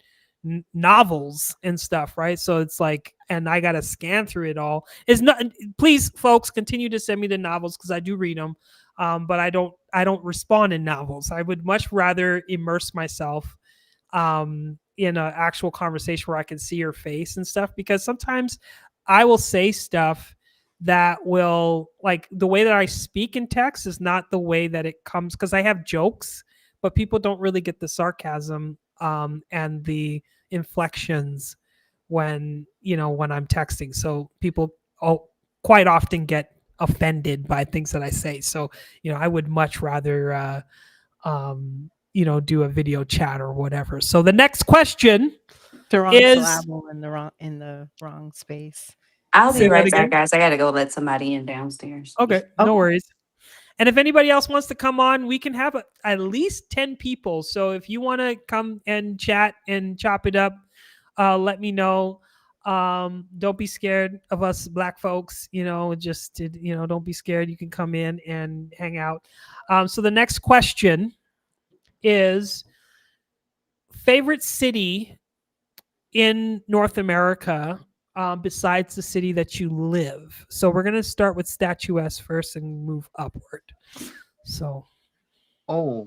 novels and stuff, right? So it's like, and I gotta scan through it all. It's not please folks continue to send me the novels because I do read them. But I don't respond in novels. I would much rather immerse myself in an actual conversation where I can see her face and stuff, because sometimes I will say stuff that will, like, the way that I speak in text is not the way that it comes, because I have jokes, but people don't really get the sarcasm and the inflections when I'm texting. So people quite often get offended by things that I say. So I would much rather do a video chat or whatever. So the next question
The wrong
is,
syllable in the wrong space.
I'll
say
be
that
right back,
again.
guys. I gotta go let somebody in downstairs.
Okay, no
Okay.
worries. And if anybody else wants to come on, we can have at least 10 people. So if you want to come and chat and chop it up, let me know. Don't be scared of us black folks, don't be scared. You can come in and hang out. So the next question is, favorite city in North America, besides the city that you live. So we're going to start with statuesque first and move upward. So
Oh,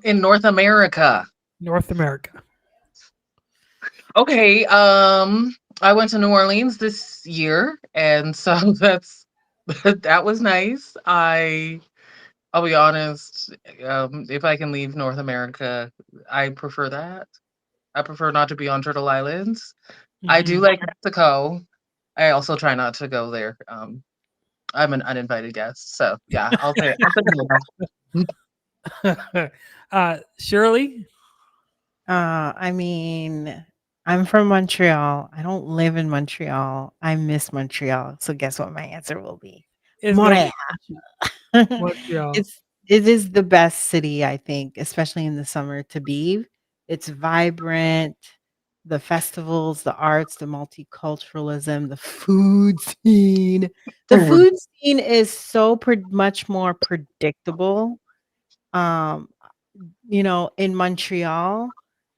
in North America.
North America.
Okay, I went to New Orleans this year, and so that was nice. I'll be honest, if I can leave North America, I prefer that. I prefer not to be on Turtle Islands. I do
Mhm.
like Mexico. I also try not to go there. I'm an uninvited guest, so yeah, I'll say no.
Shirley,
I mean, I'm from Montreal. I don't live in Montreal. I miss Montreal. So guess what my answer will be?
is going to
Montreal.
be Montreal.
It is the best city, I think, especially in the summer to be. It's vibrant, the festivals, the arts, the multiculturalism, the food scene. The food scene is so much more predictable. Um, in Montreal,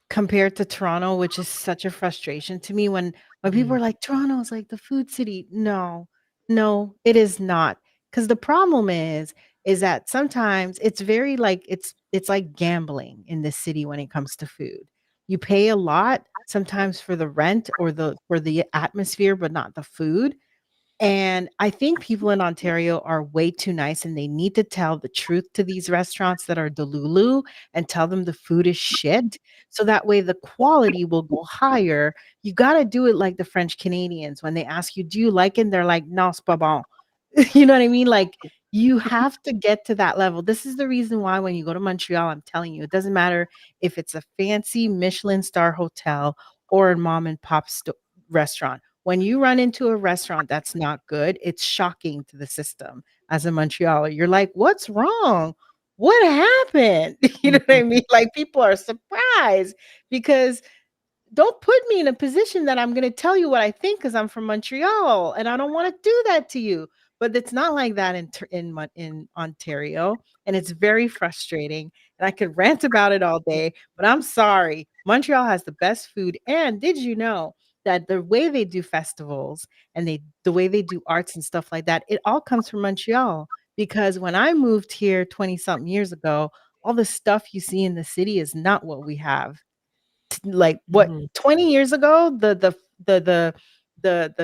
compared to Toronto, which is such a frustration to me when people
Mhm.
are like, Toronto is like the food city. No, no, it is not. Because the problem is that sometimes it's very like it's like gambling in this city when it comes to food. You pay a lot sometimes for the rent or the for the atmosphere, but not the food. And I think people in Ontario are way too nice and they need to tell the truth to these restaurants that are Delulu and tell them the food is shit. So that way the quality will go higher. You got to do it like the French Canadians when they ask you, do you like it? And they're like, non, c'est pas bon. You know what I mean? Like you have to get to that level. This is the reason why when you go to Montreal, I'm telling you, it doesn't matter if it's a fancy Michelin star hotel or a mom and pop restaurant. When you run into a restaurant that's not good, it's shocking to the system as a Montrealer. You're like, "What's wrong? What happened?" You know what I mean? Like people are surprised because don't put me in a position that I'm going to tell you what I think because I'm from Montreal and I don't want to do that to you. But it's not like that in Ontario, and it's very frustrating. And I could rant about it all day, but I'm sorry. Montreal has the best food. And did you know that the way they do festivals and the way they do arts and stuff like that, it all comes from Montreal. Because when I moved here 20 something years ago, all the stuff you see in the city is not what we have like what
Mhm.
20 years ago the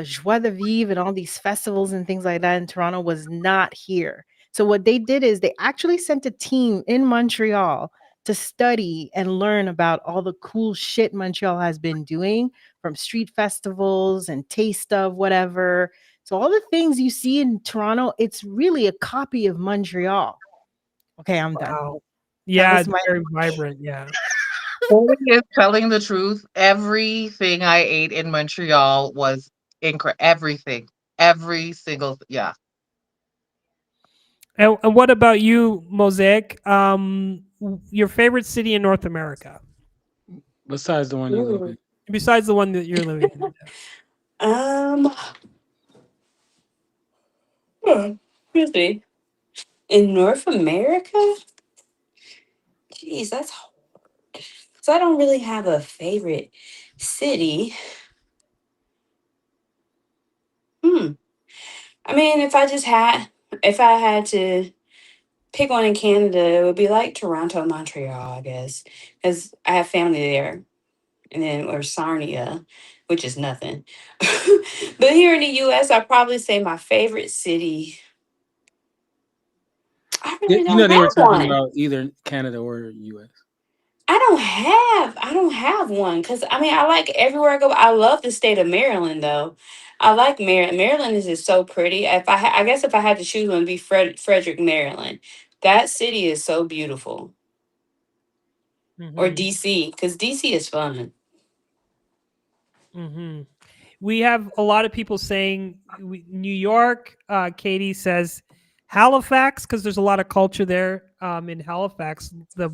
joie de vivre and all these festivals and things like that in Toronto was not here. So what they did is they actually sent a team in Montreal to study and learn about all the cool shit Montreal has been doing from street festivals and taste of whatever. So all the things you see in Toronto, it's really a copy of Montreal. Okay, I'm done.
Wow.
That
Yeah,
was
it's
my
very vibrant. Yeah.
Fully is telling the truth. Everything I ate in Montreal was everything. Every single yeah.
And what about you, Mosaic? Your favorite city in North America,
Besides the one you live
Ooh.
in.
besides the one that you're living in?
Um, excuse me. In North America? Jeez, that's hard. So I don't really have a favorite city. Hmm. I mean, if I had to pick one in Canada, it would be like Toronto, Montreal, I guess, because I have family there, and then or Sarnia, which is nothing. But here in the U.S., I'd probably say my favorite city. I really
You
don't
know, they were
have
talking
one.
about either Canada or US.
I don't have one because I mean I like everywhere I go. I love the state of Maryland though. I like Maryland. Maryland is just so pretty. I guess if I had to choose one, it'd be Frederick, Maryland. That city is so beautiful. Or
Hmm.
DC because DC is fun.
Hmm. We have a lot of people saying New York. Katie says Halifax because there's a lot of culture there in Halifax. The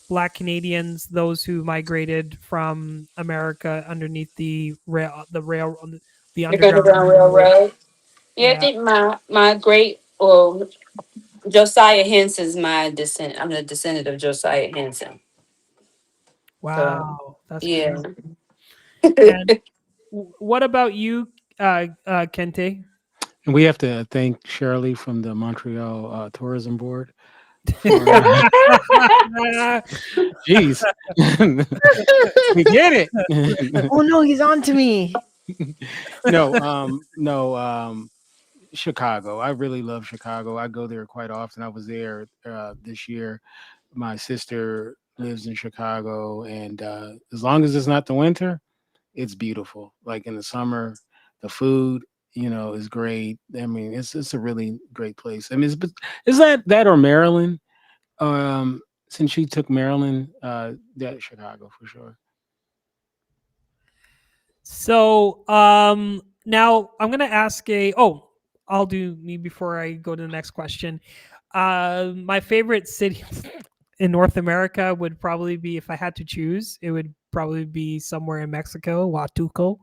Black Canadians, those who migrated from America underneath the
The
underground
Underground
railroad.
Railroad. Yeah, I
Yeah.
think my great Josiah Henson's my descent. I'm the descendant of Josiah Henson. So
Wow, that's
yeah.
crazy. And what about you, Kente?
And we have to thank Shirley from the Montreal Tourism Board for, geez, we get it.
oh no, he's on to me.
No, Chicago. I really love Chicago. I go there quite often. I was there this year. My sister lives in Chicago, and as long as it's not the winter, it's beautiful. Like in the summer, the food, is great. I mean, it's a really great place. I mean, is that or Maryland? Since she took Maryland, that Chicago for sure.
So now I'm gonna ask I'll do me before I go to the next question. My favorite city in North America would probably be, if I had to choose, it would probably be somewhere in Mexico, Huatuco.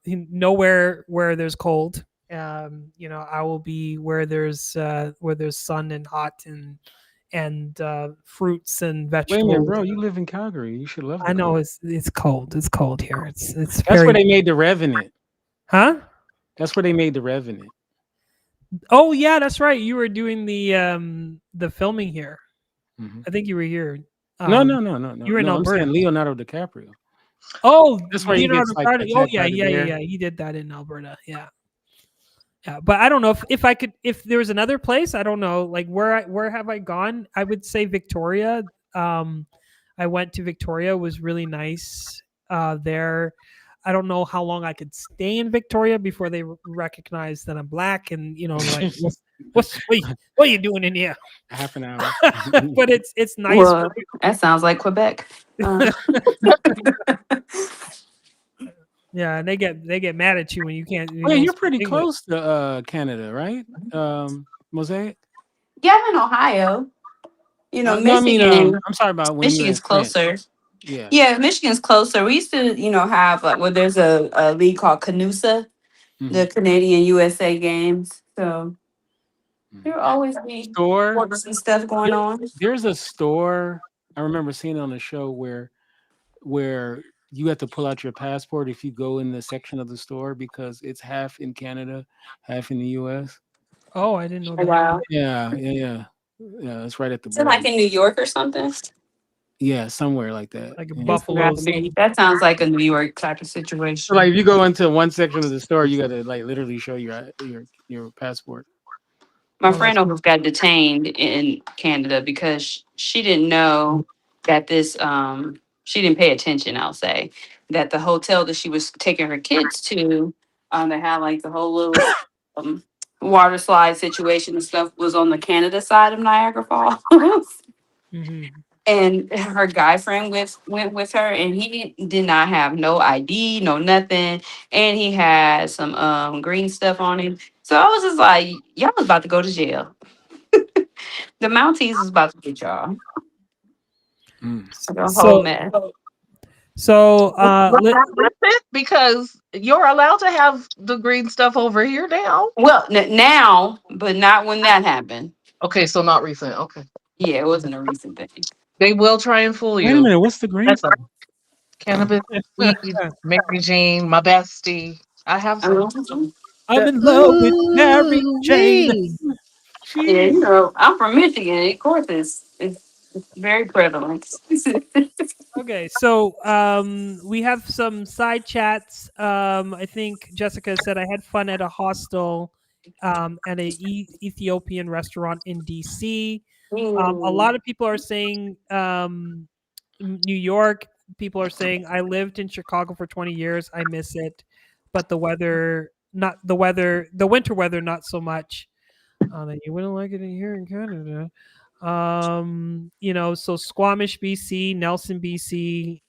Nowhere where there's cold. I will be where there's sun and hot, and fruits and
Wait a
vegetables.
minute, bro. You live in Calgary. You should love the
I know
cold.
it's cold. It's cold here. It's
That's
very
where they made The Revenant.
huh?
That's where they made The Revenant.
Oh yeah, that's right. You were doing the filming here.
Mhm.
I think you were here.
No,
Um,
no, no, no, no.
you were in
No, I'm
Alberta.
saying Leonardo DiCaprio.
Oh,
That's where he
Leonardo
gets like
DiCaprio. Oh
attacked
yeah,
by the
yeah, yeah,
bear.
yeah. He did that in Alberta. Yeah, yeah. But I don't know if I could if there was another place. I don't know. Like where have I gone? I would say Victoria. I went to Victoria. It was really nice there. I don't know how long I could stay in Victoria before they recognize that I'm black and like what are you doing in here?
Half an hour.
But it's nice.
Well, that sounds like Quebec.
Yeah, and they get mad at you when you can't.
Oh, yeah,
don't
you're
speak
pretty
English.
close to Canada, right? Mosaic.
Yeah, I'm in Ohio.
No, I mean,
Michigan.
I'm sorry about when you were in
Michigan's
France.
closer.
Yeah.
Yeah, Michigan's closer. We used to, have there's a league called Canusa,
Mhm.
the Canadian USA games. So
Mhm.
there'll always be
Store.
sports and stuff going on.
There's a store I remember seeing on the show where you have to pull out your passport if you go in the section of the store because it's half in Canada, half in the U.S.
Oh, I didn't know
Oh,
that.
wow.
Yeah. It's right at the
Is it like
border.
in New York or something?
Yeah, somewhere like that.
Like a
Yeah.
buffalo.
That sounds like a New York type of
So
situation.
like if you go into one section of the store, you got to like literally show your passport.
My
Oh,
friend almost got detained in Canada because she didn't know that she didn't pay attention, I'll say, that the hotel that she was taking her kids to, they had like the whole little um, water slide situation and stuff was on the Canada side of Niagara Falls.
Mhm.
And her guy friend went with her, and he did not have no ID, no nothing, and he had some green stuff on him. So I was just like, y'all was about to go to jail. The Mounties was about to get y'all.
Mm.
The whole
So
mess.
Rip it because you're allowed to have the green stuff over here now.
Well, now, but not when that happened.
Okay, so not recent. Okay,
Yeah, it wasn't a recent thing.
they will try and fool
Wait a
you.
minute, what's the green
That's
stuff?
cannabis, weed, Mary Jane, my bestie. I have some.
I'm in love with Mary Jane.
Ooh-wee.
Yeah,
Jeez.
I'm from Michigan. Of course, it's very prevalent.
Okay, so we have some side chats. I think Jessica said I had fun at a hostel at a Ethiopian restaurant in DC. A lot of people are saying New York. People are saying I lived in Chicago for 20 years. I miss it, but the winter weather, not so much. Then you wouldn't like it here in Canada. So Squamish, BC, Nelson, BC.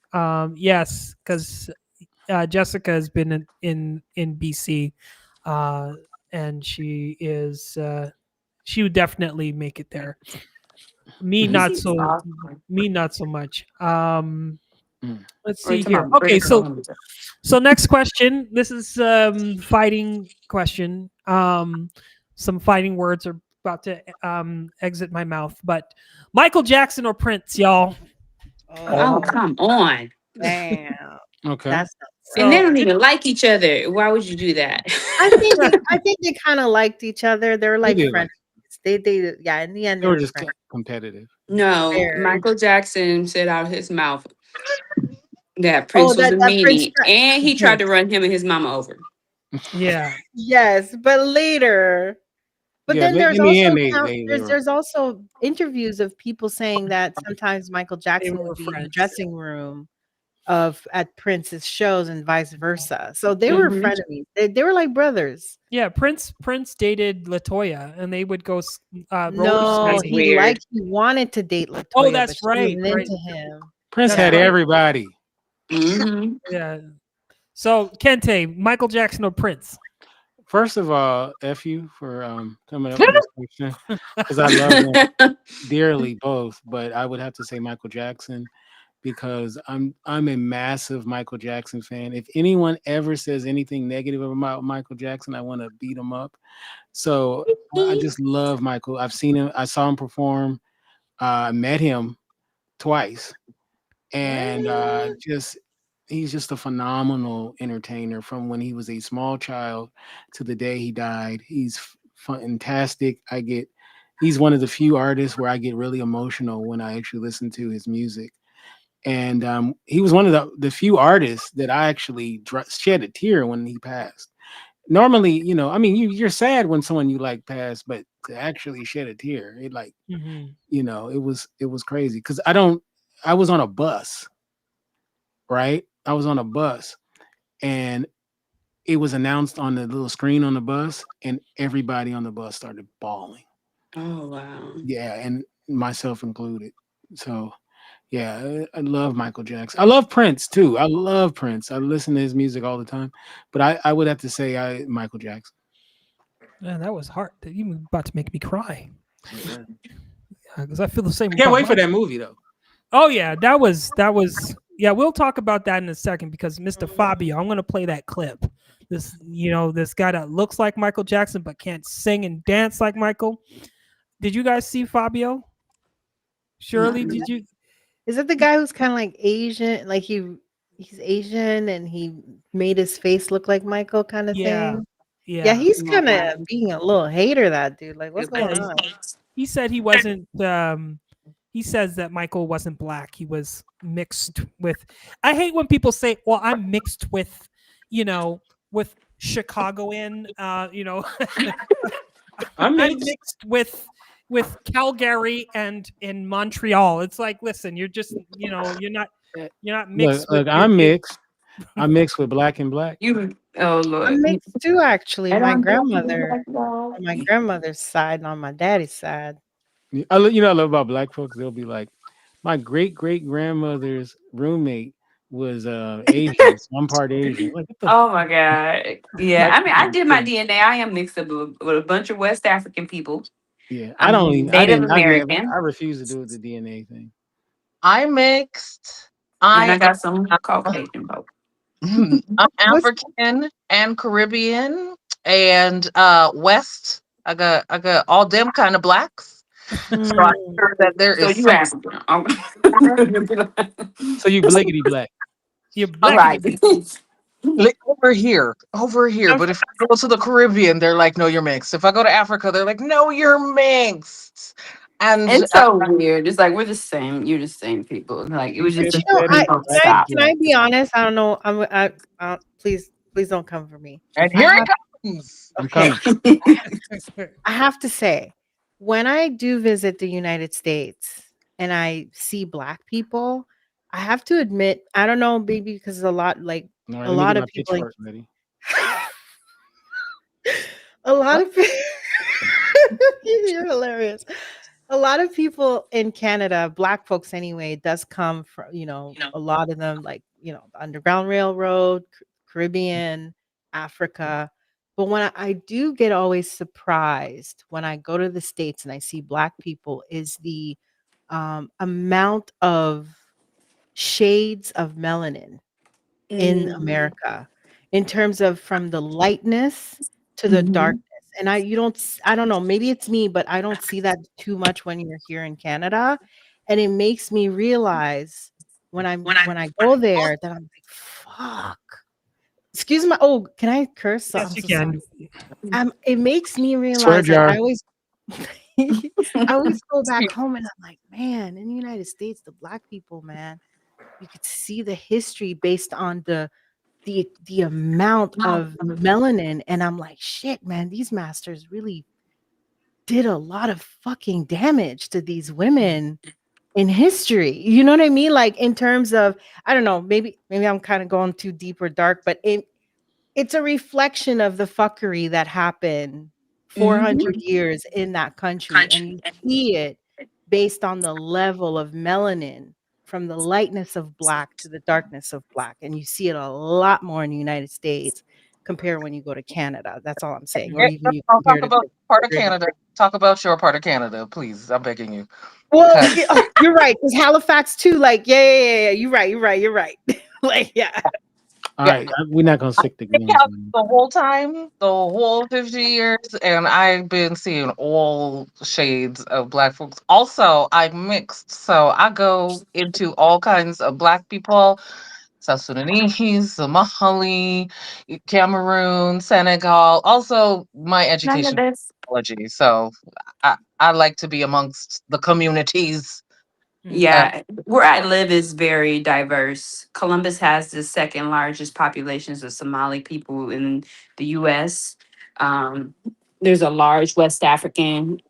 Yes, because Jessica has been in BC, and she would definitely make it there. Me not
BC's
so
awesome.
me not so much.
Mm.
Let's
We're
see
talking
here.
about
Okay,
British
so
Columbia.
next question. This is fighting question. Some fighting words are about to exit my mouth, but Michael Jackson or Prince, y'all.
Oh, come on.
Damn.
Okay.
That's
And they
So
don't even like each other. Why would you do that?
I think they kind of liked each other. They were
They
like
did
friends. They yeah, in the end
They
they
were
were
just
friends.
competitive.
No,
Very.
Michael Jackson said out his mouth that
Oh,
Prince was a
that Prince.
meanie, and he tried to run him and his mama over.
yeah,
Yes, but later. But
Yeah,
then
but
there's
in the
also
end, they were.
there's also interviews of people saying that sometimes Michael
they
Jackson
were
would be in the
friends.
dressing room at Prince's shows and vice versa. So they were
Mhm.
frenemies. They were like brothers.
Yeah, Prince dated Latoya, and they would go roller
No,
That's
skating.
weird.
he wanted to date Latoya,
Oh,
but
that's
she
right,
wasn't
right.
into him.
Prince
That's
had
right.
everybody.
Hmm.
Yeah. So Kente, Michael Jackson or Prince?
First of all, F you for coming up with this question because I love them dearly both, but I would have to say Michael Jackson because I'm a massive Michael Jackson fan. If anyone ever says anything negative about Michael Jackson, I want to beat him up. So I just love Michael. I've seen him. I saw him perform I met him twice, and
What?
he's just a phenomenal entertainer from when he was a small child to the day he died. He's fantastic. He's one of the few artists where I get really emotional when I actually listen to his music. And he was one of the few artists that I actually shed a tear when he passed. Normally, I mean, you're sad when someone you like passed, but to actually shed a tear, it like,
Mhm.
it was crazy because I was on a bus, right? I was on a bus, and it was announced on the little screen on the bus, and everybody on the bus started bawling.
Oh wow.
Yeah, and myself included. So, yeah, I love Michael Jackson. I love Prince too. I love Prince. I listen to his music all the time, but I would have to say Michael Jackson.
Man, that was hard. You about to make me cry.
Yeah.
Because I feel the same.
I can't
about
wait for
Michael.
that movie though.
Oh yeah, that was. Yeah, we'll talk about that in a second because Mr. Fabio, I'm gonna play that clip. This guy that looks like Michael Jackson but can't sing and dance like Michael. Did you guys see Fabio? Shirley,
Not
did you?
Is it the guy who's kind of like Asian? Like he's Asian and he made his face look like Michael kind of
Yeah,
thing? Yeah,
yeah.
he's kind of being a little hater, that dude. Like, what's going
Yeah,
on?
he said he wasn't. He says that Michael wasn't black. He was mixed with. I hate when people say, "Well, I'm mixed with," with Chicagoan.
I'm
I'm
mixed.
mixed with Calgary and in Montreal. It's like, listen, you're just, you're not mixed with.
Look, I'm mixed. I'm mixed with black and black.
Oh
I'm
Lord.
mixed too, actually.
And
My
I'm
grandmother,
black, y'all.
on my grandmother's side and on my daddy's side.
I love about black folks. They'll be like, my great great grandmother's roommate was Asian, so I'm part Asian. Like, what the
Oh my God. Yeah.
like,
I mean, I did my DNA. I am mixed up with a bunch of West African people.
yeah, I don't
I'm
even. I
Native
didn't. I never.
American.
I refuse to do the DNA thing.
I'm mixed.
And
I
I got some
am
Caucasian folk.
I'm
What's
African and Caribbean and West. I got all them kind of blacks. So I'm
mm,
sure that there
So
is
you
some
African.
So you blickety black.
You're
All
black.
right.
over here.
I'm
But if I go to the Caribbean, they're like, no, you're mixed. If I go to Africa, they're like, no, you're mixed. And
It's so weird. It's like we're the same. You're the same people. Like it
You
was just
just
the
said it.
people
Black is
stop.
can I
black.
be honest? I don't know. Please don't come for me.
and
I
here it
have
comes.
I'm
Okay.
coming.
I have to say, when I do visit the United States and I see black people, I have to admit, I don't know, maybe because
All right,
a
let me get
lot
my
of people
pitchfork ready.
a lot of people you're hilarious. A lot of people in Canada, black folks anyway, does come from, a lot of them like, the Underground Railroad, Caribbean, Africa. But when I do get always surprised when I go to the States and I see black people is the amount of shades of melanin in
Mhm.
America in terms of from the lightness to the
Mhm.
darkness. And I don't know, maybe it's me, but I don't see that too much when you're here in Canada. And it makes me realize when I go there that I'm like, fuck. Excuse my can I curse? So
Yes,
I'm
you
so sorry.
can.
It makes me
Swear
realize like
jar.
I always I always go back home and I'm like, man, in the United States, the black people, man, you could see the history based on the amount of melanin, and I'm like, "Shit, man, these masters really did a lot of fucking damage to these women in history." You know what I mean? Like, in terms of I don't know, maybe I'm kinda going too deep or dark, but it's a reflection of the fuckery that happened 400
Mhm.
years in that country, and you see it based on the level of melanin from the lightness of black to the darkness of black, and you see it a lot more in the United States compared when you go to Canada. That's all I'm saying, or
Yeah,
even you
I'll talk
compare to
about part of
Caribbean.
Canada. Talk about your part of Canada, please. I'm begging you.
Well,
'Cause
you're right. Because Halifax too. Like, yeah. You're right. Like, yeah.
All
Yeah,
right, we're not gonna
I
stick to
been
greens.
Catholic the whole time, the whole 50 years, and I've been seeing all shades of black folks. Also, I'm mixed, so I go into all kinds of black people. South Sudanese, Somali, Cameroon, Senegal. Also, my
None of
education
this.
biology, so I like to be amongst the communities.
Mhm.
Uh,
Yeah, where I live is very diverse. Columbus has the second largest populations of Somali people in the U.S. Um, there's a large West African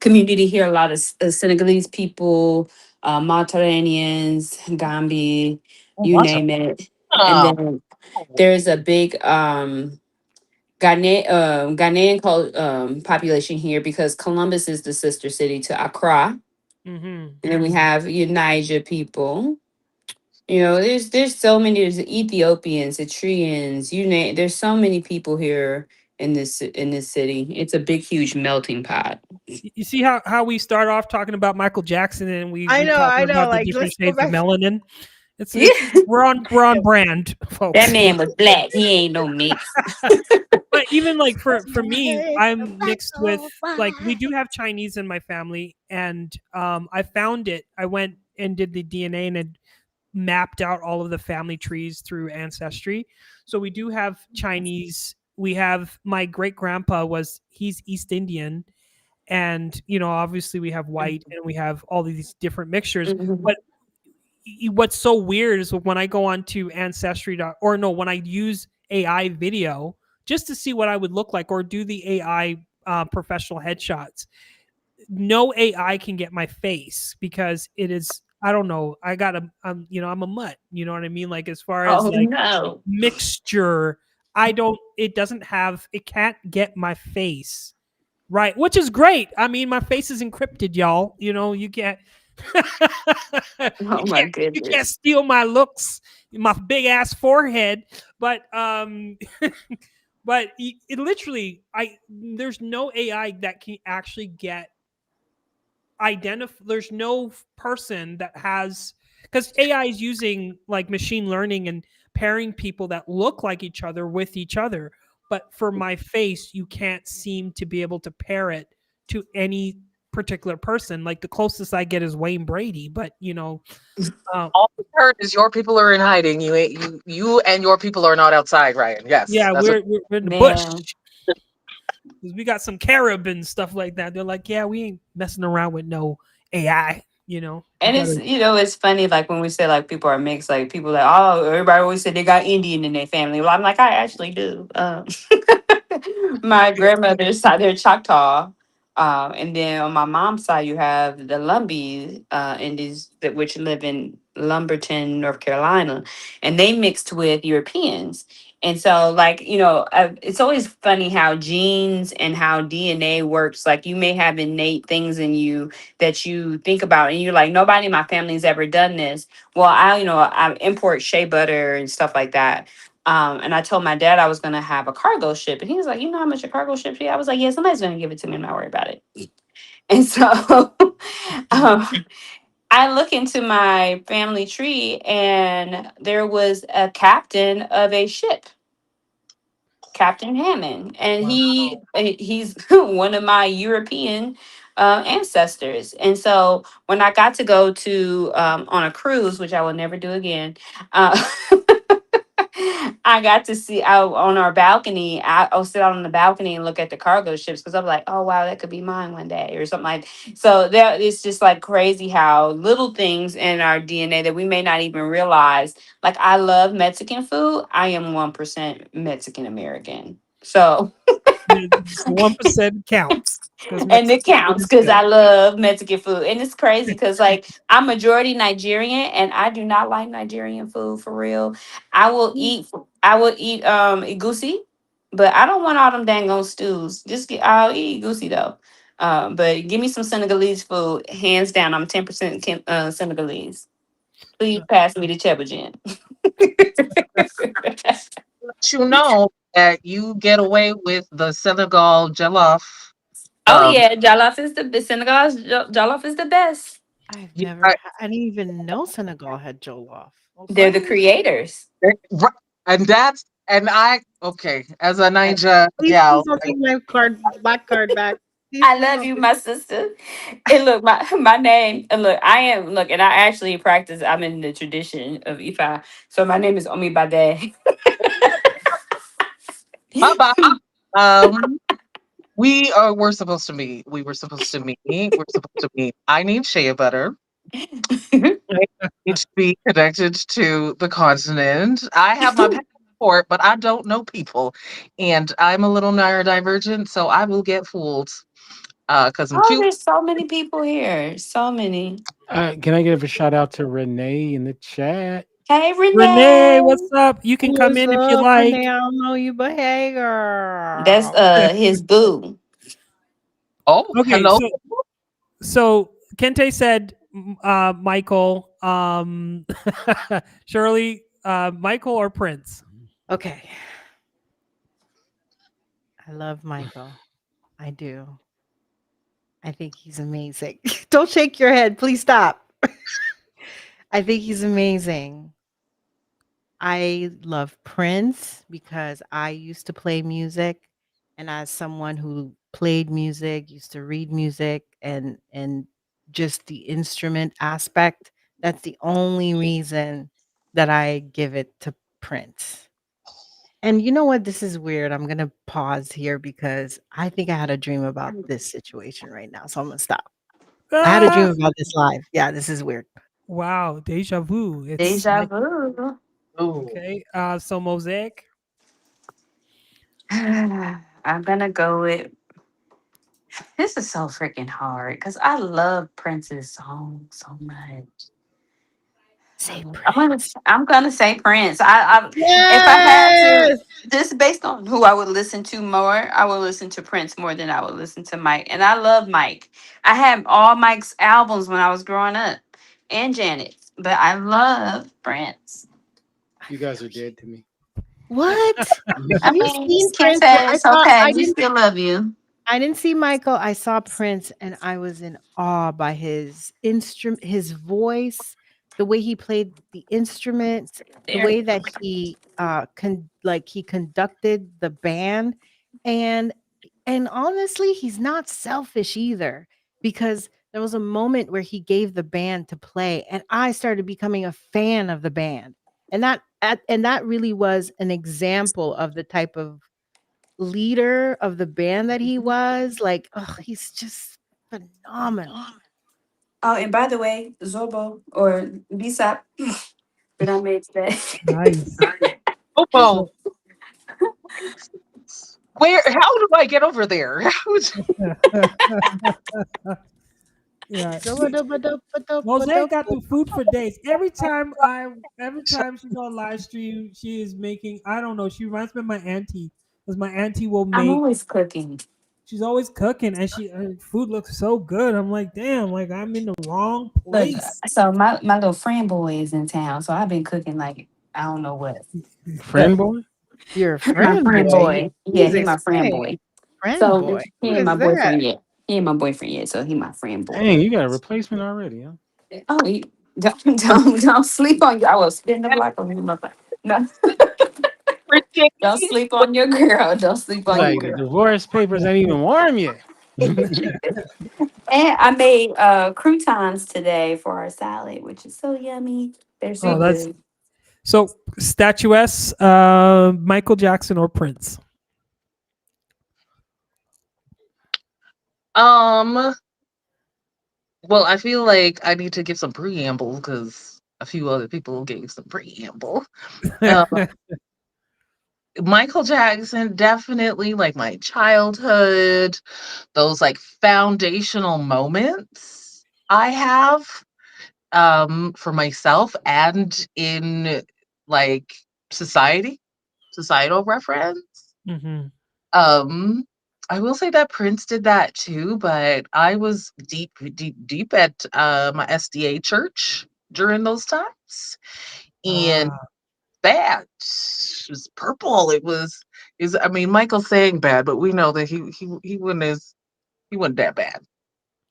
community here, a lot of Senegalese people, Mauritanians, Gambi,
oh,
you
watch
name it. And
out.
then there's a big Ghanaian population here because Columbus is the sister city to Accra.
Mhm.
And then we have Niger people. You know, there's so many. There's Ethiopians, Eritreans. You name. There's so many people here in this city. It's a big, huge melting pot.
You see how we start off talking about Michael Jackson and we
I
talking
know.
about the
Like,
different
let's go
shades of
back.
melanin.
Yeah,
It's we're on
Yeah.
brand,
that
folks.
man was black. He ain't no mix.
But even like
That's
for me,
why the
I'm
black
mixed with
don't
like we
fly.
do have Chinese in my family, and I found it. I went and did the DNA and had mapped out all of the family trees through ancestry. So we do have Chinese. We have my great grandpa he's East Indian, and obviously we have white and we have all these different mixtures.
Mhm.
But what's so weird is when I go on to ancestry or no, when I use AI video just to see what I would look like or do the AI professional headshots, no AI can get my face because it is, I don't know, I'm a mutt, you know what I mean, like as far as
Oh
like
no.
mixture, it can't get my face right, which is great. I mean, my face is encrypted, y'all. You can't
Oh
you
my
can't you can't
goodness.
steal my looks, my big ass forehead. But but it literally, I there's no AI that can actually get identify. There's no person that has, because AI is using like machine learning and pairing people that look like each other with each other. But for my face, you can't seem to be able to pair it to any particular person. Like the closest I get is Wayne Brady, but uh,
All I heard is your people are in hiding. You and your people are not outside, Ryan. Yes,
yeah,
that's what.
we're in the bush.
Man.
'Cause we got some Carib and stuff like that. They're like, yeah, we ain't messing around with no AI. We
And it's
gotta.
it's funny like when we say like people are mixed, like people like, oh, everybody always say they got Indian in their family. Well, I'm like, I actually do. My grandmother's side, they're Choctaw. And then on my mom's side, you have the Lumbee Indies that which live in Lumberton, North Carolina, and they mixed with Europeans. And so, like, it's always funny how genes and how DNA works. Like, you may have innate things in you that you think about, and you're like, nobody in my family's ever done this. Well, I import shea butter and stuff like that. And I told my dad I was gonna have a cargo ship, and he was like, "You know how much a cargo ship is?" I was like, "Yeah, somebody's gonna give it to me. I'm not worried about it." And so, um, I look into my family tree, and there was a captain of a ship, Captain Hammond, and
Wow.
he's one of my European ancestors. And so when I got to go to on a cruise, which I will never do again, uh, I got to see out on our balcony. I'll sit out on the balcony and look at the cargo ships because I'm like, oh wow, that could be mine one day or something like. So that it's just like crazy how little things in our DNA that we may not even realize. Like I love Mexican food. I am 1% Mexican American. So
The 1% counts because
and it
Mexican food
counts
is
because
good.
I love Mexican food. And it's crazy because like I'm majority Nigerian and I do not like Nigerian food for real. I will eat egusi, but I don't want all them dang on stews. I'll eat egusi though. But give me some Senegalese food, hands down. I'm 10% Senegalese. Please pass me the Chebagin.
Let you know that you get away with the Senegal jollof.
Oh
Um,
yeah, Senegal's jollof is the best.
I've
you,
never. I didn't even know Senegal had jollof.
They're the
Okay.
creators.
right, and I okay, as a
I
Niger
please
gal.
don't take my black card back. Please,
I
please
love
don't
you,
take.
my sister. And look, my name. And look, I am look, and I actually practice. I'm in the tradition of Ifa, so my name is Omi Bade.
Bye bye. Um, we're supposed to meet. We were supposed to meet. We're supposed to meet. I need shea butter. I need to be connected to the continent. I have my passport, but I don't know people, and I'm a little neurodivergent, so I will get fooled. Cause I'm
Oh,
cute.
there's so many people here. So many.
Can I give a shout out to Renee in the chat?
Hey,
Renee,
Renee.
what's up? You can come
What's
in if you
up, Renee?
like.
I don't know you, but hey,
That's
girl.
his boo.
Oh,
Okay,
hello.
so Kente said Michael, Shirley, Michael or Prince.
Okay. I love Michael. I do. I think he's amazing. Don't shake your head. Please stop. I think he's amazing. I love Prince because I used to play music, and as someone who played music, used to read music, and just the instrument aspect, that's the only reason that I give it to Prince. And you know what? This is weird. I'm gonna pause here because I think I had a dream about this situation right now. So I'm gonna stop. I had a
Ah,
dream about this live. Yeah, this is weird.
wow, deja vu. It's
Deja
like
vu.
Ooh.
okay. So Mosaic.
I'm gonna go with this is so freaking hard because I love Prince's song so much.
Say Prince.
I'm gonna say Prince. If I had to,
Yes.
just based on who I would listen to more, I would listen to Prince more than I would listen to Mike. And I love Mike. I had all Mike's albums when I was growing up, and Janet's. But I love Prince.
I
You guys are
feel
dead to me.
What?
I
Have you
mean,
seen
can't
Prince?
say
I
it's
saw
okay. We still love you.
I didn't see Michael. I saw Prince and I was in awe by his instrument, his voice, the way he played the instruments, the
There.
way that he he conducted the band, and honestly, he's not selfish either, because there was a moment where he gave the band to play and I started becoming a fan of the band. And that really was an example of the type of leader of the band that he was. Like, oh, he's just phenomenal.
Oh, and by the way, Zorbo or Bisap that I made today.
Nice.
Football.
So
Where? How do I get over there?
yeah. Mosaic got the food for days. Every time she's on live stream, she is making. I don't know. She reminds me of my auntie, because my auntie will
I'm
make.
always cooking.
She's always cooking, and her food looks so good. I'm like, damn, like I'm in the wrong
Look,
place.
so my little friend boy is in town, so I've been cooking like I don't know what.
Friend boy?
Your
My
friend
friend
boy.
boy, yeah,
Please
he my friend
explain.
boy.
Friend
So
boy.
he
Who
ain't my
is that?
boyfriend yet. He ain't my boyfriend yet, so he my friend boy.
Dang, you got a replacement already, huh?
Oh, don't sleep on you. I will spin the block on you, mother. No, don't sleep on your girl. Don't sleep on your
Like the
girl.
divorce papers ain't even warm yet.
And I made croutons today for our salad, which is so yummy. They're so
Oh, that's
good.
so statuesque. Michael Jackson or Prince?
um. Well, I feel like I need to give some preamble because a few other people gave some preamble. Uh, Michael Jackson, definitely like my childhood, those like foundational moments I have for myself and in like society, societal reference.
hmm
Um, I will say that Prince did that too, but I was deep at my SDA church during those times, and
Ah,
that was purple. It was is I mean Michael's saying bad, but we know that he wasn't that bad.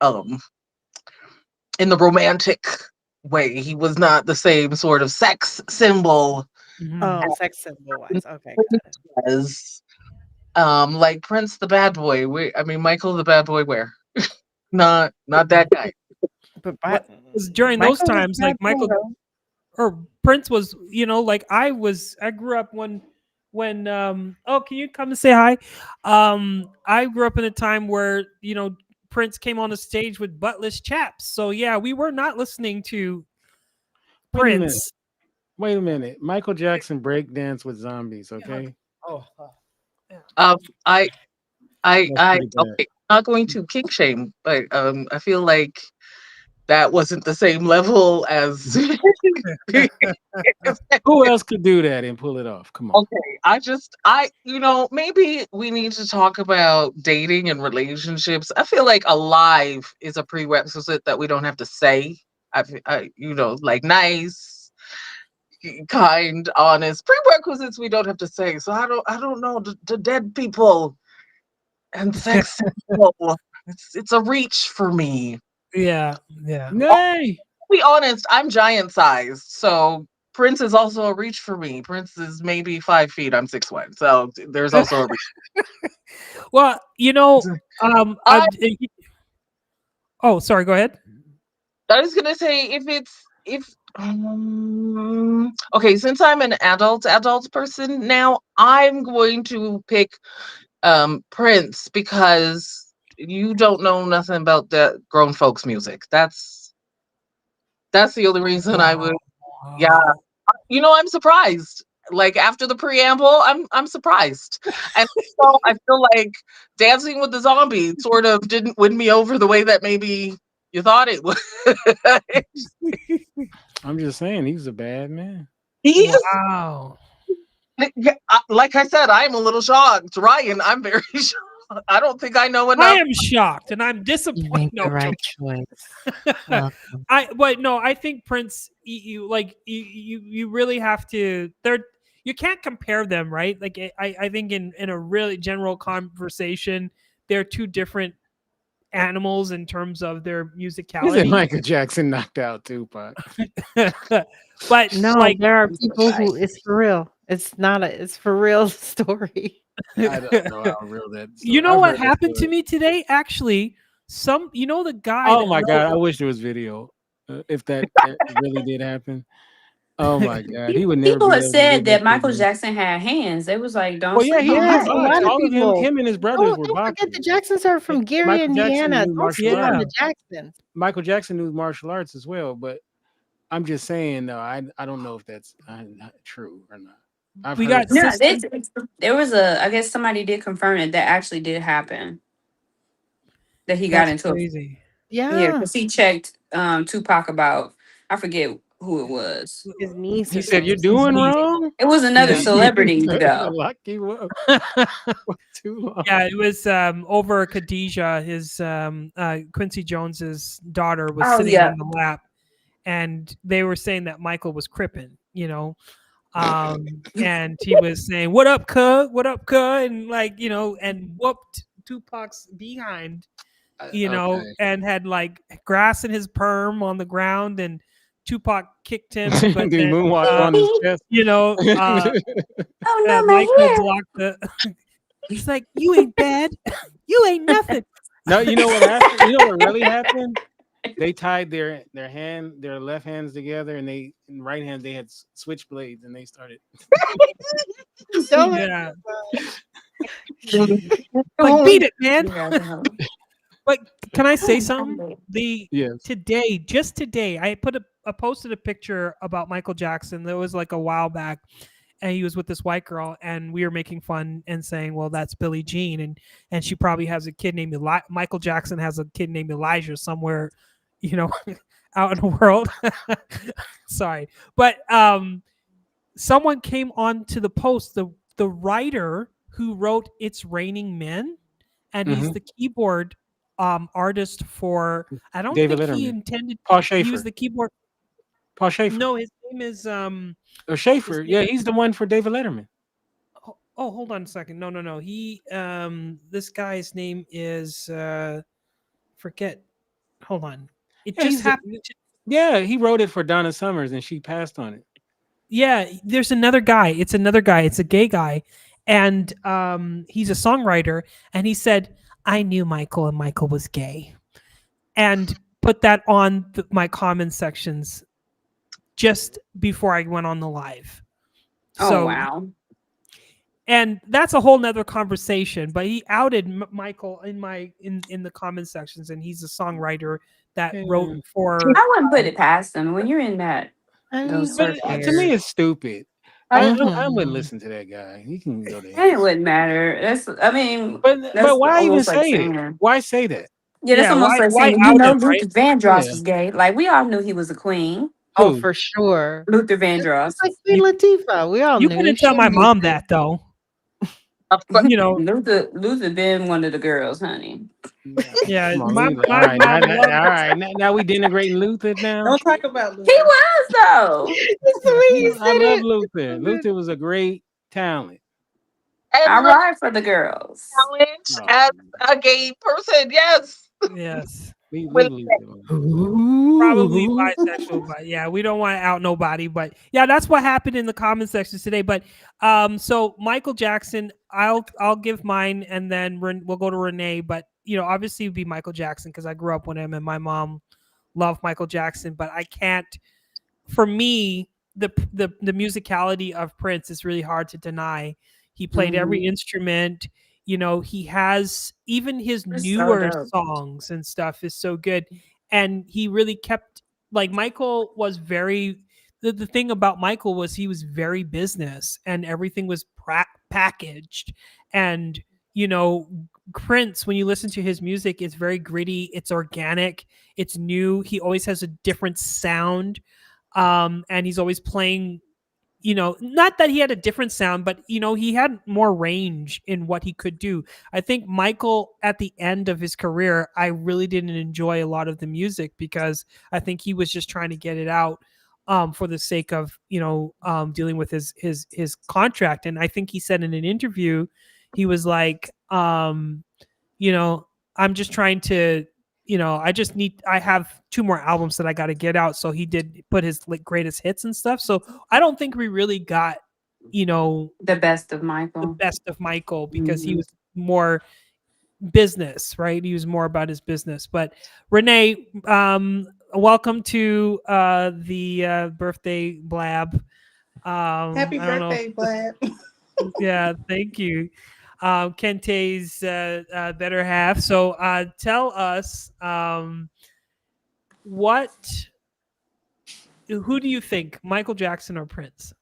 Um, in the romantic way, he was not the same sort of sex symbol
Mhm.
Oh, sex symbol wise. Okay, got it.
As like Prince the bad boy. I mean Michael the bad boy where? Not that guy.
But
What was during those
Michael's a
times,
bad
like
boy,
Michael
though.
or Prince was, like I grew up when oh, can you come and say hi? I grew up in a time where, Prince came on the stage with buttless chaps. So yeah, we were not listening to
Wait a minute.
Prince.
Wait a minute. Michael Jackson breakdance with zombies. Okay,
Oh,
I
that's pretty bad.
okay, I'm not going to kink shame, but I feel like that wasn't the same level as
Who else could do that and pull it off? Come on.
okay, maybe we need to talk about dating and relationships. I feel like alive is a prerequisite that we don't have to say. Like nice, kind, honest prerequisites we don't have to say. So I don't know the dead people and sex symbol. It's a reach for me.
yeah, yeah.
Nay.
Be honest, I'm giant sized, so Prince is also a reach for me. Prince is maybe 5 feet. I'm 6'1", so there's also a reach.
Well,
I
oh, sorry, go ahead.
I was gonna say if okay, since I'm an adult person now, I'm going to pick Prince because you don't know nothing about the grown folks music. That's the only reason I would. Yeah,
Wow.
I'm surprised. Like after the preamble, I'm surprised, and so I feel like Dancing with the Zombie sort of didn't win me over the way that maybe you thought it would.
I'm just saying he's a bad man.
He is,
Wow.
like I said, I'm a little shocked, Ryan. I'm very shocked. I don't think I know
I
enough.
am shocked and I'm
You
disappointed.
make
No,
the
I'm
right
joking.
choice. Welcome.
I think Prince, you really have to. You can't compare them, right? Like I think in a really general conversation, they're two different animals in terms of their
He said
musicality.
Michael Jackson knocked out Tupac.
But
No,
like,
there are
I'm so
people who
sorry.
it's for real. It's not a it's for real story.
I don't know how real that
you
story.
know
I've
what
heard that
happened to
story.
me today? Actually, the guy
Oh
that
my
wrote.
god! I wish there was video. If that really did happen. Oh my god, he would never
People
be
have
able to
said
live up
that
to his
Michael
name.
Jackson had hands. They was like, don't
Well, yeah,
sleep
he
on
he
Yes, a
boxed.
lot
Michael.
of
All of
people.
him and his brothers were
Don't forget the
boxers.
Jacksons are from Gary,
Michael Jackson
Indiana.
knew
Don't
martial
sleep on
Yeah.
the
arts.
Jacksons.
Michael Jackson knew martial arts as well, but I'm just saying, no, I don't know if that's not true or not. I've
We
heard
got
that.
No,
Sister.
there was I guess somebody did confirm it. That actually did happen. That he got
That's
into it.
crazy.
Yeah,
Yeah,
because he checked Tupac about, I forget who it was.
his niece
He
or
said you're
something.
His
doing
niece.
wrong.
It was another
Yeah.
celebrity though.
Lock you up for too long.
Yeah, it was over Khadijah. His Quincy Jones's daughter was
Oh
sitting
yeah.
on the lap, and they were saying that Michael was crippin', and he was saying, "What up, cuz? What up, cuz?" And and whooped Tupac's behind,
Okay.
and had like grass in his perm on the ground, and Tupac kicked him, but
Did he
then
moonwalk on his chest?
you know, uh,
Oh no,
Michael
my
blocked the. He's like, "You ain't bad. You ain't nothing."
No, you know what happened? You know what really happened? They tied their left hands together, and in right hand they had switchblades, and they started.
Don't
Yeah, like beat it, man.
hair.
But can I say something?
Yes.
Just today, I posted a picture about Michael Jackson. That was like a while back, and he was with this white girl, and we were making fun and saying, "Well, that's Billie Jean, and she probably has a kid named Michael Jackson has a kid named Elijah somewhere, you know, out in the world." Sorry, but someone came on to the post. The writer who wrote "It's Raining Men," and he's
Hmm.
the keyboard artist for. I don't
David
think he
Letterman.
intended.
Paul
He was
Schaefer.
the keyboard.
Paul Schaefer.
No, his name is
Or
his
Schaefer.
name.
Yeah, he's the one for David Letterman.
Oh, hold on a second. No. He this guy's name is forget. Hold on. It
Yeah,
just happened.
yeah, he wrote it for Donna Summers, and she passed on it.
Yeah, there's another guy. It's another guy. It's a gay guy, and he's a songwriter. And he said, "I knew Michael, and Michael was gay," and put that on my comment sections just before I went on the live.
Oh,
So,
wow.
and that's a whole nother conversation. But he outed Michael in the comment sections, and he's a songwriter that wrote for.
I wouldn't put it past them when you're in that.
I mean,
Those
But
circles.
to me, it's stupid. I wouldn't listen to that guy. He can go
And
there.
it wouldn't matter. I mean,
But
that's
why even
almost like
say it?
saying,
Why say that?
yeah, that's
Yeah,
almost like
why
saying,
out him,
Luther
right?
Vandross
Yeah.
was gay. Like, we all knew he was a queen.
Oh,
Who?
for sure.
Luther Vandross.
It's like Queen Latifah. We all
You
knew.
couldn't tell
She
my
was
mom
gay.
that though.
But
You know,
Luther been one of the girls, honey.
yeah.
Come on,
My
Luther. All right,
mom loved
all right. Now we denigrating Luther now.
Don't talk about
He
Luther.
was, though.
It's the way you
I
said
love
it.
Luther. Luther was a great talent.
I
and
ride for the girls.
challenge
Oh,
as a gay person, yes.
Yes.
leave
Will-
Luther
Probably
alone.
bisexual, but yeah, we don't want to out nobody. But yeah, that's what happened in the comment sections today. But so Michael Jackson, I'll give mine, and then we'll go to Renee. But you know, obviously, it'd be Michael Jackson because I grew up with him, and my mom loved Michael Jackson. But I can't. For me, the musicality of Prince is really hard to deny. He played every instrument. You know, he has even his
That's so
newer
dope.
songs and stuff is so good. And he really kept, like, Michael was very, the thing about Michael was he was very business, and everything was packaged. And, you know, Prince, when you listen to his music, it's very gritty, it's organic, it's new. He always has a different sound. And he's always playing, you know, not that he had a different sound, but you know, he had more range in what he could do. I think Michael, at the end of his career, I really didn't enjoy a lot of the music because I think he was just trying to get it out for the sake of, you know, dealing with his contract. And I think he said in an interview, he was like, you know, I'm just trying to, you know, I have 2 more albums that I got to get out. So he did put his like greatest hits and stuff. So I don't think we really got, you know,
The best of
the
Michael.
best of Michael because he was more business, right? He was more about his business. But Renee, welcome to the birthday blab.
Happy
I don't know.
birthday, Vlad.
Yeah, thank you. Kente's better half. So tell us who do you think, Michael Jackson or Prince?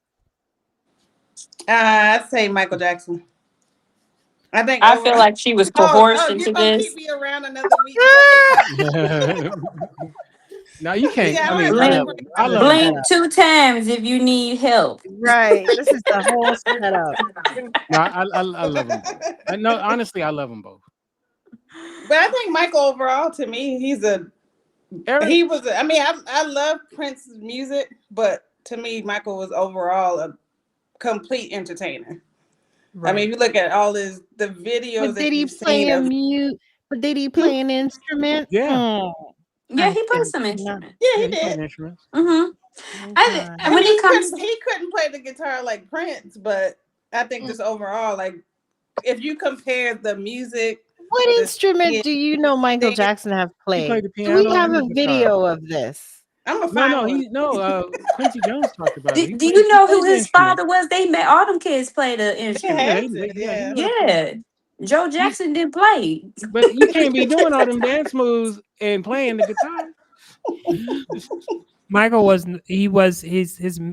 I say Michael Jackson. I think
I feel like she was coerced
you're
into
gonna
this.
keep me around another week.
No, you can't.
Yeah,
I mean,
Blink,
I love
blink 2 times if you need help.
Right. This is the whole setup.
No, I love them both. No, honestly, I love them both.
But I think Michael overall, to me, he was. I mean, I love Prince's music, but to me, Michael was overall a complete entertainer.
Right.
I mean, if you look at all the videos
But
that
did he
you've
play
seen
a
of,
mute? But did he play an instrument?
Yeah.
Oh,
Yeah, he played
think
some
not.
instruments.
yeah, he
Yeah, he played
did.
instruments.
Mm-hmm.
Okay.
And
When
he
it comes,
couldn't play the guitar like Prince, but I think just overall, like if you compare the music,
What
the
instrument
singing,
do you know Michael
singing,
Jackson have
He played
played?
the
Do we
piano
have
and
a
the guitar.
video of this?
I'm gonna find one.
Quincy Jones talked about it.
do you know who
played the
his
instrument.
father was? They met all them kids played an
They
instrument.
had
he
to,
loved
Yeah, Joe Jackson didn't play.
But you can't be doing all them dance moves and playing the guitar.
Michael his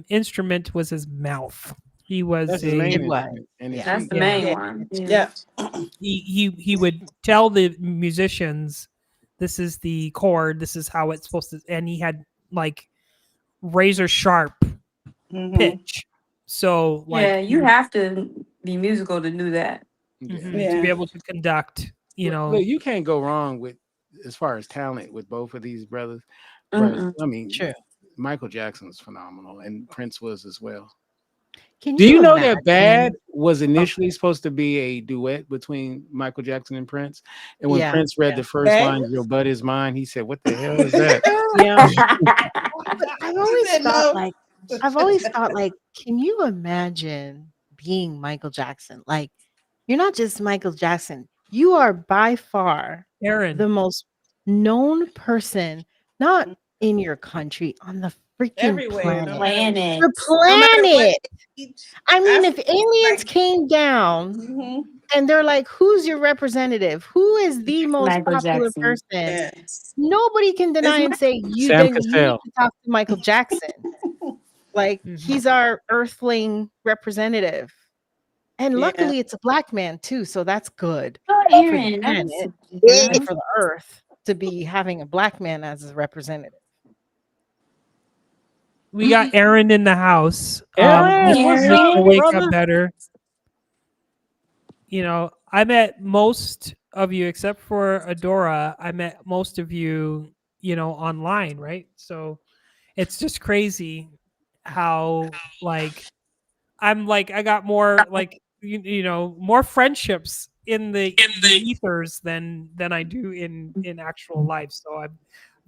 instrument was his mouth. He was
That's his main
It was.
instrument. And his
That's
feet.
the
Yeah.
main
Yeah.
one.
Yeah.
He would tell the musicians, this is the chord, this is how it's supposed to, and he had like razor sharp
Mhm.
pitch. So like
Yeah, you have to be musical to do that.
Yeah.
to be
Yeah.
able to conduct, you know.
Look, you can't go wrong with as far as talent with both of these brothers. But
Mm-mm.
I mean,
Sure.
Michael Jackson's phenomenal, and Prince was as well.
Can
Do you know
imagine?
that "Bad" was initially supposed to be a duet between Michael Jackson and Prince? And when
Yeah,
Prince read the first
Bad?
line, "Your butt is mine," he said, "What the hell is that?"
Yeah. But I've always
said
thought
no.
like I've always thought, like, can you imagine being Michael Jackson? Like, you're not just Michael Jackson. You are by far
Aaron.
the most known person, not in your country, on the freaking
Everywhere,
planet.
Planet.
The
no matter what
planet.
age,
I mean, if
African,
aliens
like,
came down
mhm,
and they're like, who's your representative? Who is the most
Michael
popular
Jackson.
person?
yes.
Nobody can deny and say
Sam
you need
Cassell.
to talk to Michael Jackson. Like,
Mhm.
he's our earthling representative. And
Yeah.
luckily it's a black man too, so that's good
Oh,
for the
Aaron, that was
planet
Yeah.
and for the earth to be having a black man as a representative.
We got Aaron in the house.
Aaron, what's
Aaron.
up,
Mr. Wake Up
brother?
Better. You know, I met most of you except for Adora. I met most of you, you know, online, right? So it's just crazy how like I got more like you know more friendships in the ethers than I do in actual life. So I'm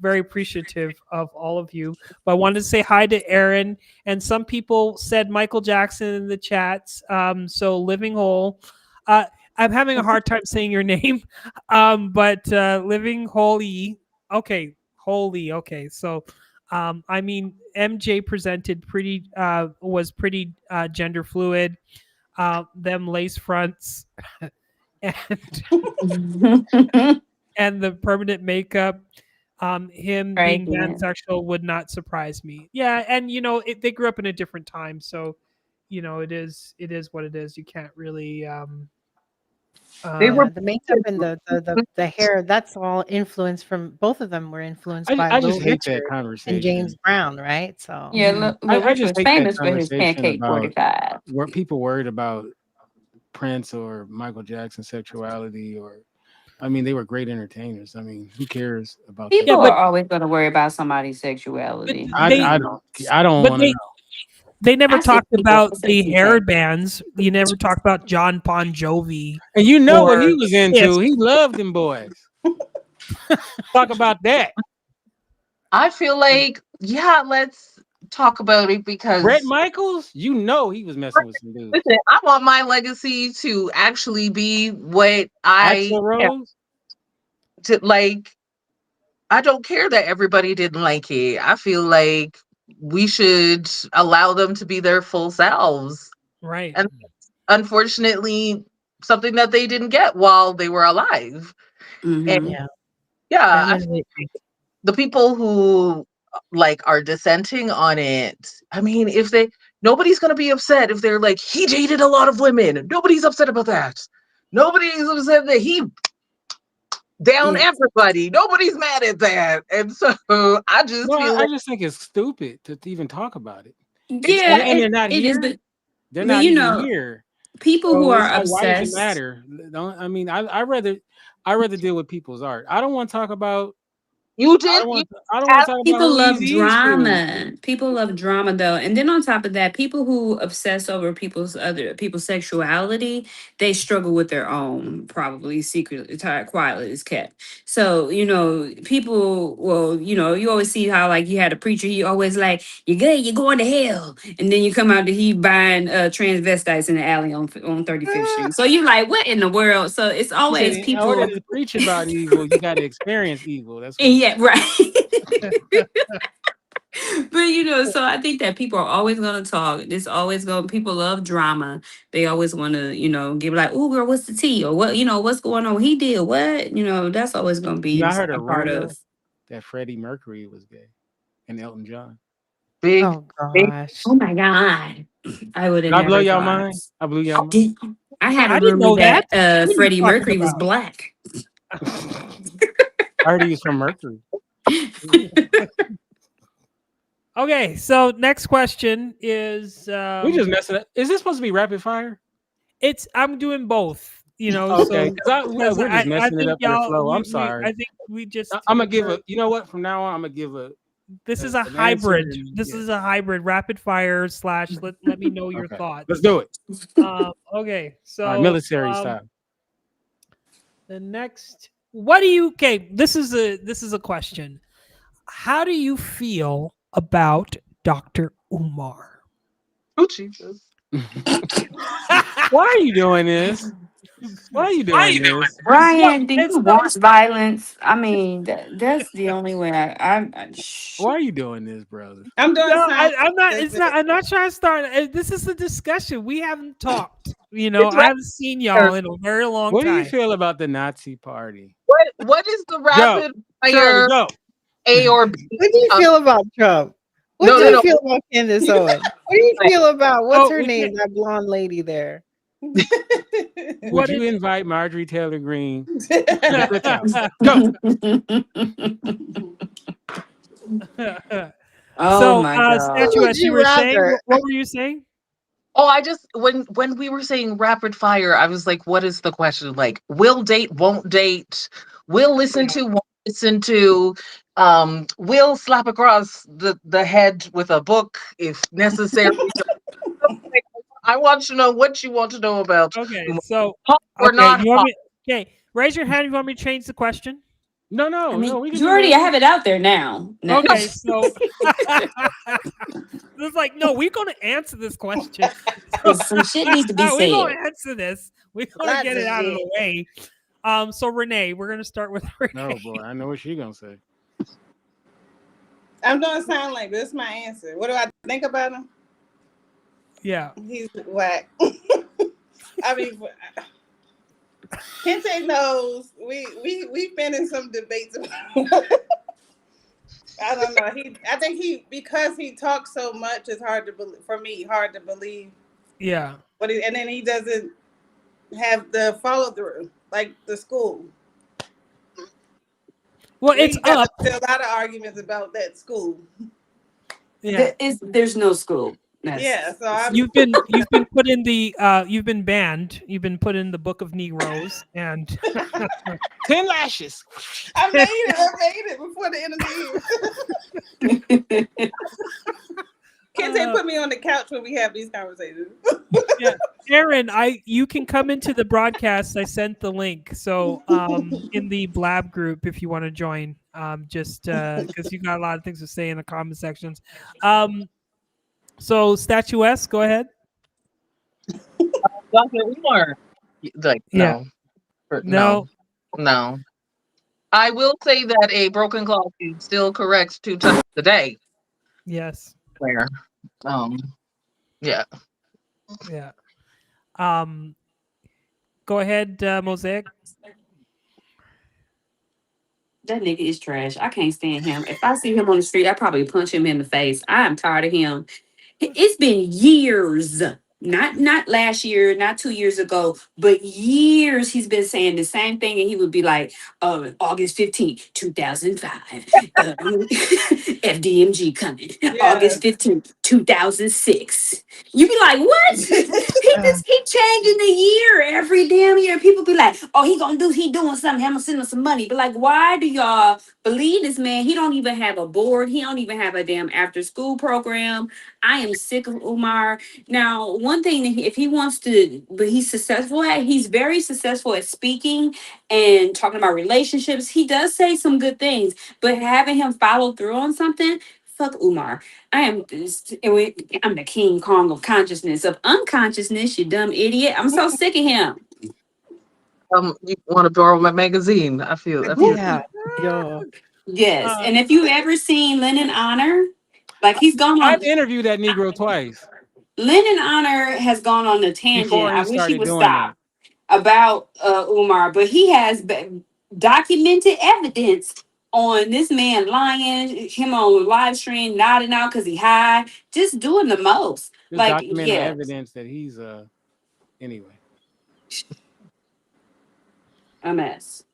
very appreciative of all of you. But I wanted to say hi to Aaron, and some people said Michael Jackson in the chats. So Living Whole. I'm having a hard time saying your name, but Living Holy. Okay, Holy. Okay, so I mean, MJ presented pretty was pretty gender fluid. Them lace fronts and and the permanent makeup. Him being
Pregnant.
pansexual would not surprise me. Yeah, and you know they grew up in a different time, so you know it is what it is. You can't really.
They were
Yeah, the makeup and the hair, that's all influenced from both of them were influenced by
I just
Little
hate that
Richard and James
conversation.
Brown, right? So
Yeah,
Mhm.
Lil
I
Rich
just
was
hate that
famous for his
conversation
pancake
about
45.
where people worried about Prince or Michael Jackson's sexuality, or I mean, they were great entertainers. I mean, who cares about that?
Yeah,
People
but
are always going to worry about somebody's sexuality.
they
I don't
but
want to know.
they never
I see
talked
people. I
about
say
the hair
people.
bands. You never talked about John Bon Jovi
And you know what he
or
was into. He loved them boys. Talk about that.
I feel like, yeah, let's talk about it
Bret
because
Michaels, you know he was messing with some dudes.
listen, I want my legacy to actually be what I
Axl
have
Rose,
to like. I don't care that everybody didn't like it. I feel like we should allow them to be their full selves.
right.
And unfortunately, something that they didn't get while they were alive. And
Mm-hmm.
yeah,
yeah, I feel
femininity.
like the people who like are dissenting on it, I mean, if they nobody's gonna be upset if they're like, he dated a lot of women. Nobody's upset about that. Nobody's upset that he down
Yeah.
everybody. Nobody's mad at that. And so I just
no,
feel
I
like
just think it's stupid to even talk about it.
it's
Yeah,
And they're not
it is,
here. They're
but
not
you
even
know,
here.
people who
So
are
it's like, why does it
obsessed.
matter? Don't I mean I rather deal with people's art. I don't want to talk about
you did you
I don't want
have
to talk about
People
who
love
Eazy-E's feelings
drama. People love drama though. And then on top of that, people who obsess over people's sexuality, they struggle with their own, probably secretly, quietly is kept. So, people well, you always see how like you had a preacher, he always like, you're good, you're going to hell. And then you come out to he buying transvestites in the alley on 35th Street. So you like, what in the world? So it's
He said,
always
in order
people.
to preach about evil, you got to experience evil. That's what
And
he
yeah,
said.
right. But so I think that people are always gonna talk. It's always going. People love drama. They always want to, give like, "Oh, girl, what's the tea?" Or what, what's going on? He did what? That's always gonna
You know,
be
I heard a
a part
rumor
of.
that Freddie Mercury was gay and Elton John.
big,
Oh
big
gosh.
Oh my god, I would have
Did I blow
never
y'all
thought.
mind? I blew y'all mind.
Did I had a
I didn't
rumor
know that.
that
What are you
Freddie
talking
Mercury was
about?
black.
I heard he was from Mercury.
Okay, so next question is
We just messing up. Is this supposed to be rapid fire?
it's I'm doing both, you know,
Okay,
so
because we're just
I
messing it
think
up for the
y'all
flow. I'm
we
sorry.
I think we just
I'm gonna give a. You know what? From now on, I'm gonna give
this is a
an answer.
hybrid.
And,
This is a hybrid rapid fire / let me know your
okay,
thoughts.
let's do it.
Okay,
All right,
so
military style.
the next what do you okay, this is a question. How do you feel about Dr. Umar.
Oh, Jesus.
Why are you doing this? Why are you doing this?
Brian, do
it's
you
not-
want violence? I mean, that's the only way
Why are you doing this, brother?
I'm doing
No,
sign
I'm not. It's
language.
not. I'm not trying to start. This is a discussion. We haven't talked.
It's
I haven't seen y'all in a very long
What do you
time.
feel about the Nazi party?
What is the
Go,
rapid
Shirley,
fire
go.
A or B?
What do you feel about Trump? What
No,
do
no,
you
no.
feel about Candace Owens? What do you
Like,
feel about what's
Oh,
her
we
name?
can't-
That blonde lady there.
Would
What
you
is-
invite Marjorie Taylor Greene to the cookhouse? Go.
Oh
So,
my God.
statuette, you
you
were saying.
rather?
What were you saying?
Oh, I just when we were saying rapid fire, I was like, what is the question? Like, will date, won't date, will listen to, won't listen to, will slap across the head with a book if necessary. I want to know what you want to know about
Okay. So,
hot or
okay,
not
you want
hot.
me? Okay, raise your hand. You want me to change the question?
No,
I
no,
mean,
we can
you
do
already
that.
have it out there now.
Okay, so it's like, no, we're going to answer this question.
Some shit needs to be
We're going
said.
to answer this. We're going to
Lots
get it
of
out of the
shit.
way. So Renee, we're going to start with Renee.
Oh boy, I know what she's gonna say.
I'm doing sign language. That's my answer. What do I think about him?
Yeah.
He's whack. I mean, Kente knows we've been in some debates about. I don't know. I think because he talks so much, it's hard to believe for me. Hard to believe.
Yeah.
And then he doesn't have the follow through like the school.
Well, it's
We got
up.
a lot of arguments about that school.
Yeah.
There's no school.
Yeah, so I'm
You've been put in the you've been banned. You've been put in the book of Negroes, and
10 lashes.
I made it before the end of the year. Kente put me on the couch when we have these conversations.
yeah, Aaron, you can come into the broadcast. I sent the link, so in the Blab group if you want to join, just because you got a lot of things to say in the comment sections. So statuesque, go ahead.
Dr. Umar. Like,
Yeah.
no. I will say that a broken clock is still correct 2 times a day.
Yes.
Where, yeah.
Yeah. Go ahead, Mosaic.
That nigga is trash. I can't stand him. If I see him on the street, I probably punch him in the face. I am tired of him. It's been years, not last year, not 2 years ago, but years he's been saying the same thing, and he would be like, August 15th, 2005, FDMG coming, August 15th, 2006. You be like, what? He just keep changing the year every damn year. People be like, oh, he doing something, I'm gonna send him some money. But like, why do y'all believe this man? He don't even have a board. He don't even have a damn after school program. I am sick of Umar. Now, one thing that if he wants to, but he's very successful at speaking and talking about relationships. He does say some good things, but having him follow through on something, fuck Umar. I'm the King Kong of consciousness, of unconsciousness, you dumb idiot. I'm so sick of him.
You want to borrow my magazine? I feel.
Yeah. Yo.
Yes. And if you've ever seen Lennon Honor, like he's gone on.
I've interviewed that Negro twice
Lennon Honor has gone on a tangent.
before he
I wish he
started
would
doing
stop about Umar, but he has documented evidence on this man lying, him on live stream, nodding out because he high, just doing the most.
There's
Like,
documented
yeah.
evidence that he's anyway.
A mess.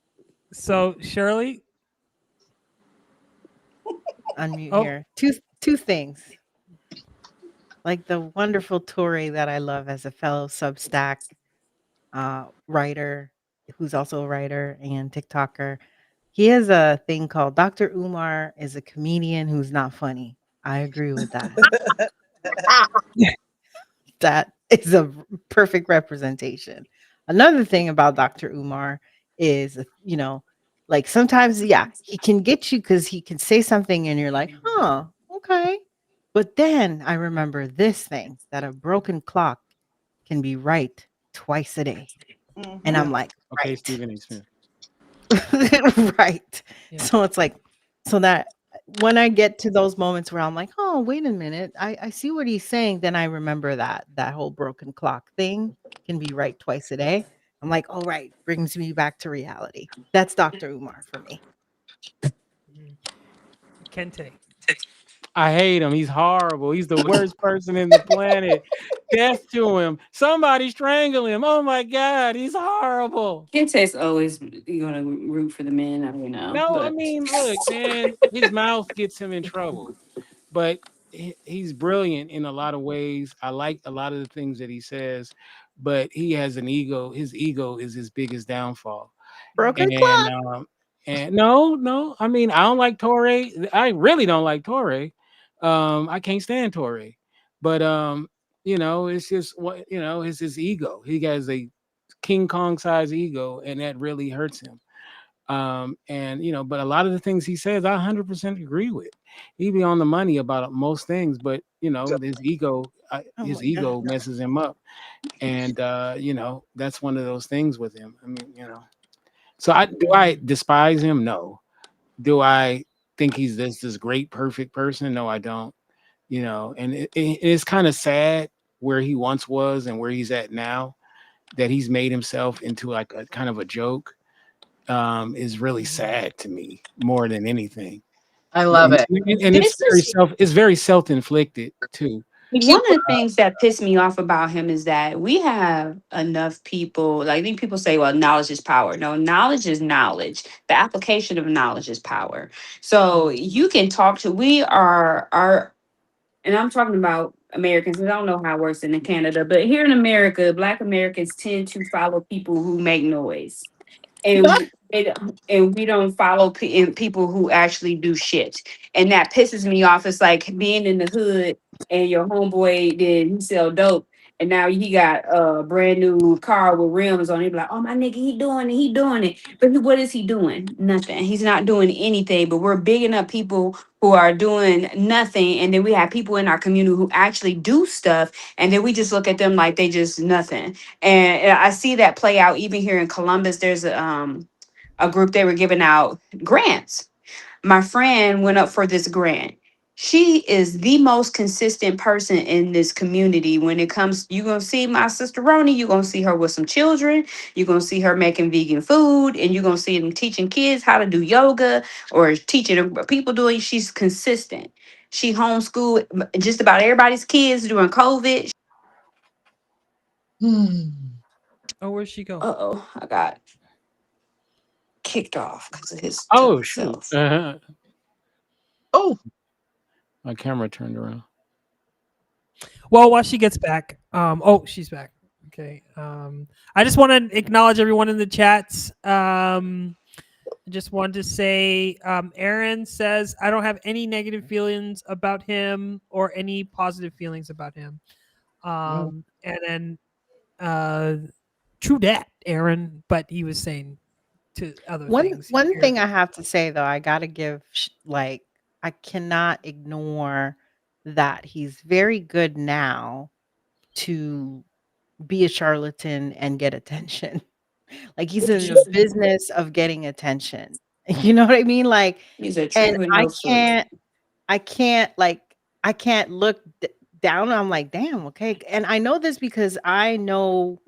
So Shirley,
Unmute
Oh.
here. Two things. Like the wonderful Tori that I love as a fellow Substack writer, who's also a writer and TikToker. He has a thing called Dr. Umar is a comedian who's not funny. I agree with that. That is a perfect representation. Another thing about Dr. Umar is, like sometimes, yeah, he can get you because he can say something and you're like, huh, okay. But then I remember this thing that a broken clock can be right twice a day. And
Mhm.
I'm like,
Okay,
right.
Stephen A. Smith.
Right.
Yeah.
So it's like, so that when I get to those moments where I'm like, oh, wait a minute, I see what he's saying, then I remember that whole broken clock thing can be right twice a day. I'm like, oh, right, brings me back to reality. That's Dr. Umar for me.
Mhm. Kente.
I hate him. He's horrible. He's the worst person in the planet. Death to him. Somebody strangle him. Oh my God, he's horrible.
Kinte's always gonna root for the men, I don't know.
No, I
But
mean, look, man, his mouth gets him in trouble, but he's brilliant in a lot of ways. I like a lot of the things that he says, but he has an ego. His ego is his biggest downfall.
Broken
And
clock.
no, I mean, I don't like Torre. I really don't like Torre. I can't stand Torre. But it's just what it's his ego. He has a King Kong size ego, and that really hurts him. But a lot of the things he says, I 100% agree with. He be on the money about most things, but his ego,
Oh
his
my God.
ego messes him up, and that's one of those things with him. I mean, so do I despise him? No. Do I think he's this great, perfect person? No, I don't. And it's kind of sad where he once was and where he's at now, that he's made himself into like a kind of a joke. Is really sad to me more than anything.
I love it.
And
this is
it's very self-inflicted too.
one of the things that pissed me off about him is that we have enough people. Like I think people say, "Well, knowledge is power." No, knowledge is knowledge. The application of knowledge is power. So you can talk to. We are our, and I'm talking about Americans. I don't know how it works in Canada, but here in America, Black Americans tend to follow people who make noise. And we don't follow people who actually do shit, and that pisses me off. It's like being in the hood and your homeboy did he sell dope, and now he got a brand new car with rims on it. Be like, oh my nigga, he doing it. But what is he doing? Nothing. He's not doing anything. But we're bigging up people who are doing nothing, and then we have people in our community who actually do stuff, and then we just look at them like they just nothing. And I see that play out even here in Columbus. There's a group, they were giving out grants. My friend went up for this grant. She is the most consistent person in this community when it comes. You're gonna see my sister Roni, you're gonna see her with some children, you're gonna see her making vegan food, and you're gonna see them teaching kids how to do yoga or teaching people doing. She's consistent. She homeschooled just about everybody's kids during COVID.
Hmm.
Oh, where'd she go?
Uh-oh, I got kicked off because of his
Oh
tough
shoot.
self.
Oh,
My camera turned around.
Well, while she gets back, she's back. Okay. I just want to acknowledge everyone in the chats. I just wanted to say, Aaron says, I don't have any negative feelings about him or any positive feelings about him. And then, true that, Aaron, but he was saying to other
One
things.
one
here.
thing I have to say though, I gotta give like I cannot ignore that he's very good now to be a charlatan and get attention. Like he's in the business of getting attention. You know what I mean? Like,
He's a tree
and
with no fruit.
I can't look down. I'm like, damn, okay. And I know this because I know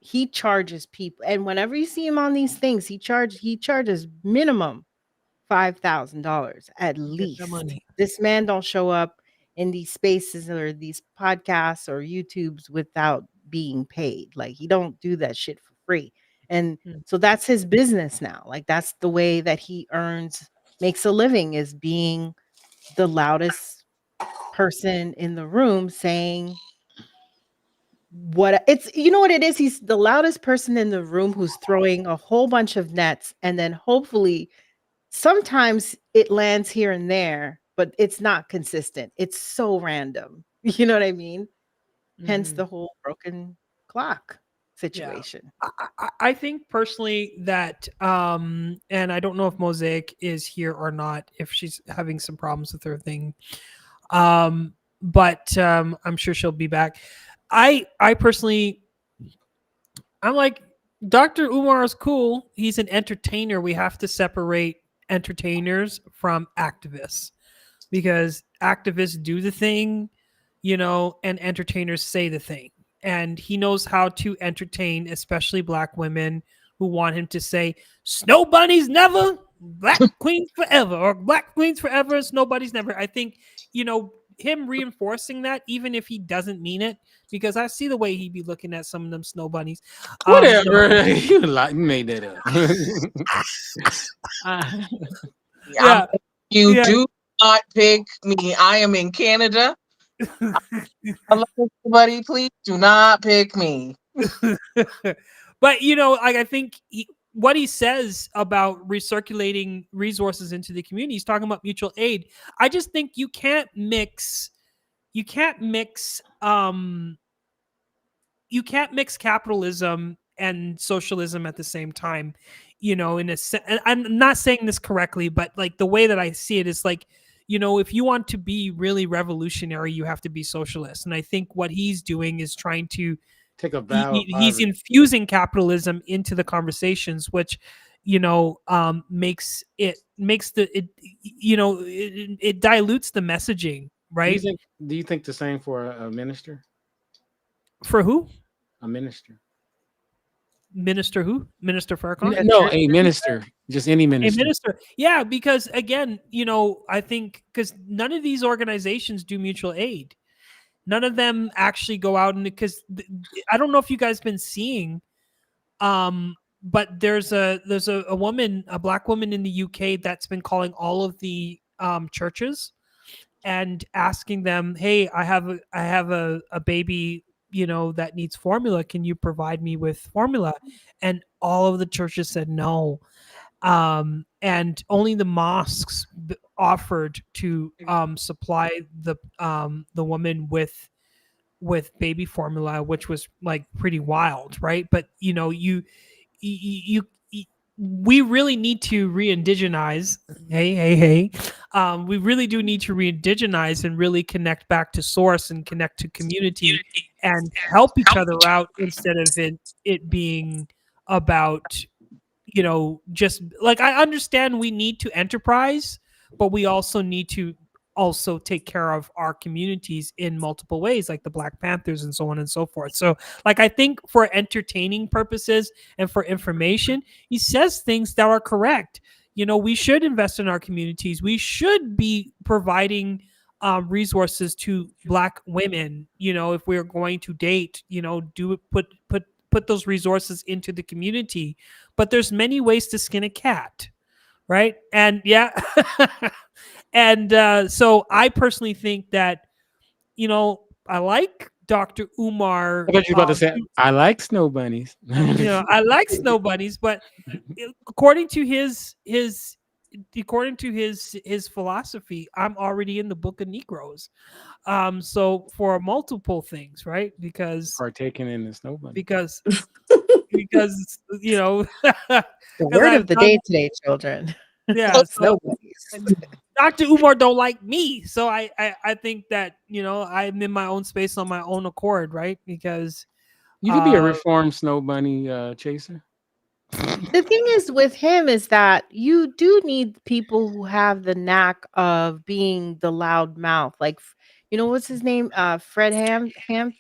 he charges people, and whenever you see him on these things, he charges minimum $5,000 at
Get the
least.
money.
This man don't show up in these spaces or these podcasts or YouTubes without being paid. Like he don't do that shit for free. And
Mm.
so that's his business now. Like that's the way that he makes a living, is being the loudest person in the room saying what it's, you know what it is, he's the loudest person in the room who's throwing a whole bunch of nets, and then hopefully sometimes it lands here and there, but it's not consistent. It's so random. You know what I mean? Hence
Mhm.
the whole broken clock
Yeah.
situation.
I think personally that, and I don't know if Mosaic is here or not, if she's having some problems with her thing. But I'm sure she'll be back. I personally, I'm like, Dr. Umar is cool. He's an entertainer. We have to separate entertainers from activists, because activists do the thing, and entertainers say the thing. And he knows how to entertain, especially Black women who want him to say, "Snow bunnies never, Black queens forever," or "Black queens forever, snow bunnies never." I think, him reinforcing that, even if he doesn't mean it, because I see the way he be looking at some of them snow bunnies.
Whatever. You made that up.
Yeah.
You
Yeah.
do not pick me. I am in Canada. I love everybody. Please do not pick me.
But I think what he says about recirculating resources into the community, he's talking about mutual aid. I just think you can't mix capitalism and socialism at the same time. In a sense, I'm not saying this correctly, but like the way that I see it is like, if you want to be really revolutionary, you have to be socialist. And I think what he's doing is trying to
take a vow.
He's infusing capitalism into the conversations, which makes it dilutes the messaging, right?
Do you think the same for a minister?
For who?
A minister.
Minister who? Minister Farrakhan?
No, a minister. Just any minister.
A minister. Yeah, because again, I think because none of these organizations do mutual aid. None of them actually go out, and because I don't know if you guys been seeing, but there's a woman, a Black woman in the UK that's been calling all of the churches and asking them, "Hey, I have a baby, that needs formula. Can you provide me with formula?" And all of the churches said no. And only the mosques offered to supply the woman with baby formula, which was like pretty wild, right? But you we really need to re-indigenize. Hey. We really do need to re-indigenize and really connect back to source and connect to community and help each other out, instead of it being about, just like, I understand we need to enterprise, but we also need to also take care of our communities in multiple ways, like the Black Panthers and so on and so forth. So like, I think for entertaining purposes and for information, he says things that are correct. We should invest in our communities. We should be providing resources to Black women. If we're going to date, put those resources into the community. But there's many ways to skin a cat, right? And yeah. And so I personally think that, I like Dr. Umar.
I thought you were about to say, I like snow bunnies.
I like snow bunnies, but according to his philosophy, I'm already in the book of Negroes. So for multiple things, right? Because
partaking in the snow bunny.
Because
The word of the day today, children.
Yeah,
Snow bunnies.
Dr. Umar don't like me, so I think that I'm in my own space on my own accord, right? Because
you could be a reformed snow bunny chaser.
The thing is with him is that you do need people who have the knack of being the loud mouth. Like, what's his name? Fred Hampton.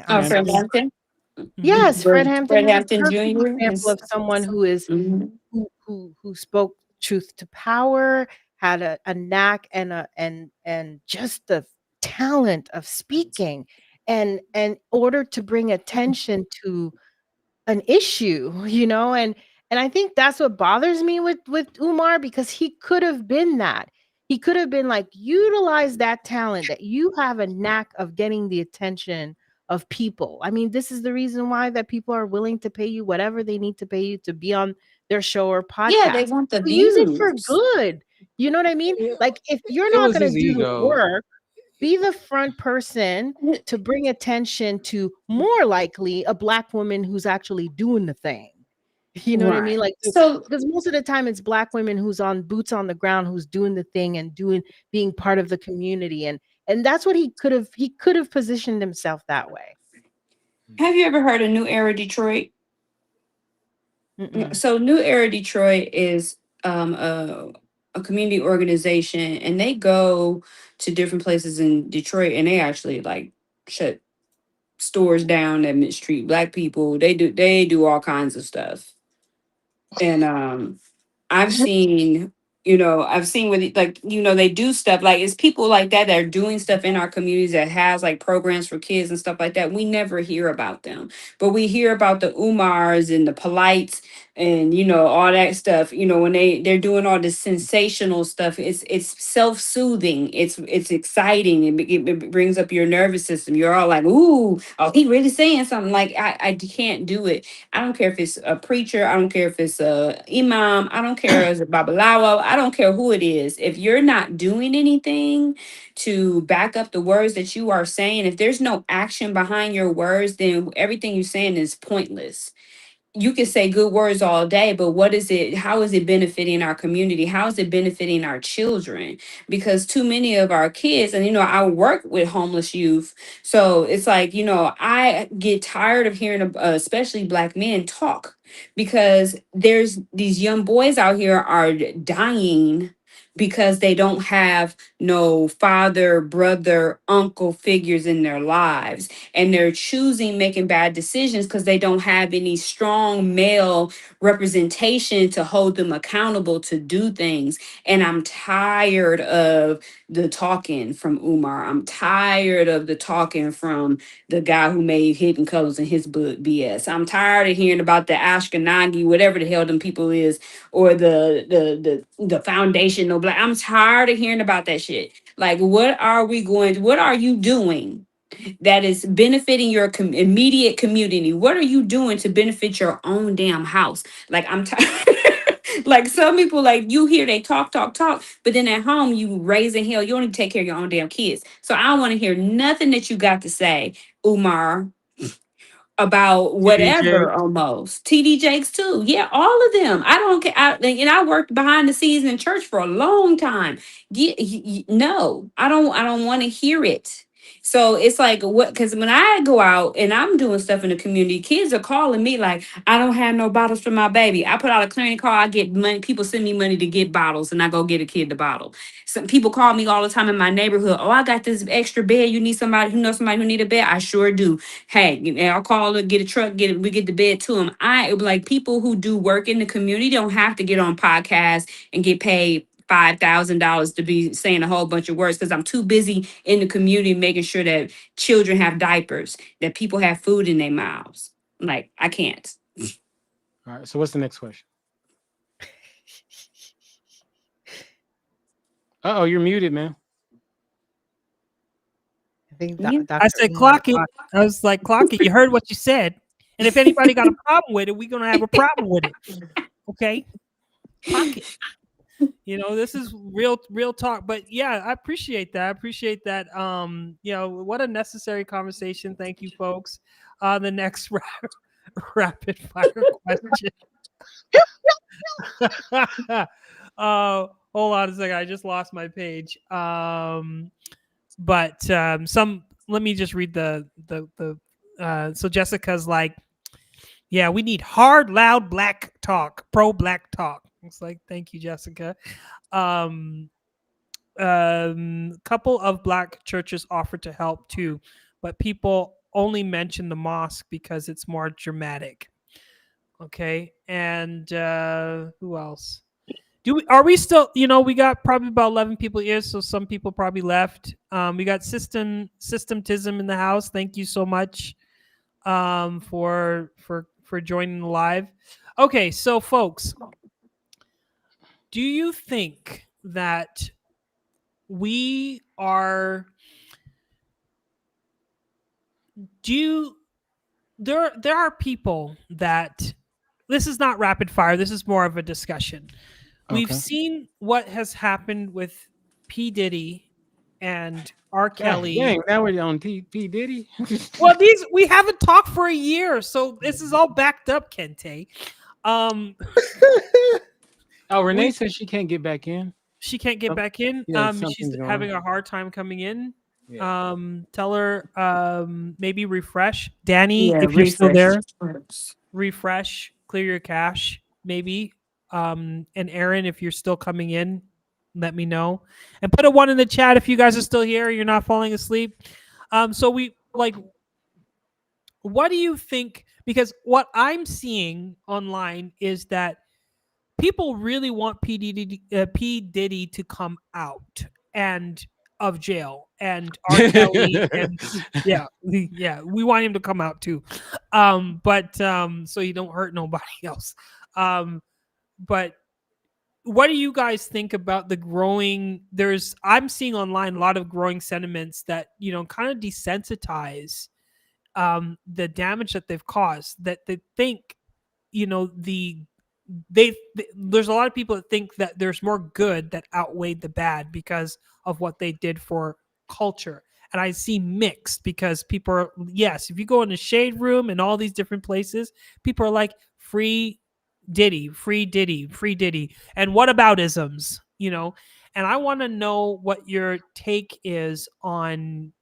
Fred Hampton.
Yes, Fred Hampton.
Fred
Is a
Hampton
perfect
Jr.
example of someone who is who spoke truth to power, had a knack and just the talent of speaking, and in order to bring attention to an issue, and I think that's what bothers me with Umar, because he could have been that. He could have been like, utilize that talent that you have a knack of getting the attention of people. I mean, this is the reason why that people are willing to pay you whatever they need to pay you to be on their show or podcast.
Yeah, they want the views.
Use it for good. You know what I mean? Like, if you're not going to do the work, be the front person to bring attention to, more likely, a Black woman who's actually doing the thing. You know what I mean? Like, so because most of the time it's Black women who's on boots on the ground, who's doing the thing and being part of the community And that's what he could have positioned himself that way.
Have you ever heard of New Era Detroit?
Mm-mm.
So New Era Detroit is a community organization, and they go to different places in Detroit, and they actually like shut stores down that mistreat Black people. They do all kinds of stuff. And I've seen, I've seen with like, they do stuff like it's people like that are doing stuff in our communities that has like programs for kids and stuff like that. We never hear about them, but we hear about the Umars and the Polites and all that stuff. When they're doing all this sensational stuff, it's self-soothing. It's exciting. It brings up your nervous system. You're all like, ooh, oh, he really saying something. Like I can't do it. I don't care if it's a preacher. I don't care if it's a imam. I don't care if it's a babalawo. I don't care who it is. If you're not doing anything to back up the words that you are saying, if there's no action behind your words, then everything you're saying is pointless. You can say good words all day, but what is it? How is it benefiting our community? How is it benefiting our children? Because too many of our kids, and I work with homeless youth, so it's like I get tired of hearing, especially Black men talk, because there's these young boys out here are dying because they don't have no father, brother, uncle figures in their lives, and they're choosing making bad decisions because they don't have any strong male representation to hold them accountable to do things. And I'm tired of the talking from Umar. I'm tired of the talking from the guy who made Hidden Colors in his book BS. I'm tired of hearing about the Ashkenazi, whatever the hell them people is, or the foundational Black. I'm tired of hearing about that shit. Like, what are you doing that is benefiting your immediate community? What are you doing to benefit your own damn house? Like, I'm tired. Like, some people, like, you hear they talk, but then at home you raising hell. You only take care of your own damn kids. So I don't want to hear nothing that you got to say, Umar, about
TD
whatever. Almost TD Jakes too. Yeah, all of them. I don't care. I worked behind the scenes in church for a long time. No, I don't want to hear it. So it's like, what? Because when I go out and I'm doing stuff in the community, kids are calling me like, I don't have no bottles for my baby. I put out a clearing call. I get money. People send me money to get bottles, and I go get a kid the bottle. Some people call me all the time in my neighborhood. Oh, I got this extra bed. You need somebody who knows somebody who need a bed? I sure do. Hey, I'll call it, get a truck, we get the bed to them. I like people who do work in the community don't have to get on podcasts and get paid $5,000 to be saying a whole bunch of words, because I'm too busy in the community making sure that children have diapers, that people have food in their mouths. Like, I can't.
All right. So what's the next question? Uh-oh, you're muted, man.
I think
Yeah.
I said, clock it. I was like, clock it. You heard what you said. And if anybody got a problem with it, we're going to have a problem with it. Okay? Clock it. This is real talk. But yeah, I appreciate that. What a necessary conversation. Thank you, folks. The next rapid fire question. Hold on a second. I just lost my page. But let me just read so Jessica's like, yeah, we need hard, loud Black talk, pro Black talk. It's like, thank you, Jessica. Couple of Black churches offer to help too, but people only mention the mosque because it's more dramatic. Okay. And who else? Are we still, we got probably about 11 people here, so some people probably left. We got Systemtism in the house. Thank you so much for joining the live. Okay, so folks, do you think that we are there are people that, this is not rapid fire, this is more of a discussion. We've seen what has happened with P. Diddy and R. Kelly.
Dang, now we're on P. Diddy.
Well, we haven't talked for a year, so this is all backed up, Kente.
Renee says she can't get back in.
She can't get back in.
Yeah,
She's having a hard time coming in.
Yeah.
Tell her maybe refresh. Danny,
Yeah,
if you're still
refresh.
there, refresh, clear your cache, maybe. And Aaron, if you're still coming in, let me know. And put a one in the chat if you guys are still here. You're not falling asleep. So we like. What do you think? Because what I'm seeing online is that people really want P Diddy to come out and of jail, and R. Kelly, and yeah, we want him to come out too, but so you don't hurt nobody else. But what do you guys think about the growing? I'm seeing online a lot of growing sentiments that kind of desensitize the damage that they've caused. That they think the there's a lot of people that think that there's more good that outweighed the bad because of what they did for culture. And I see mixed, because people are, yes, if you go in the shade room and all these different places, people are like, free Diddy, free Diddy, free Diddy. And what about isms? And I want to know what your take is on,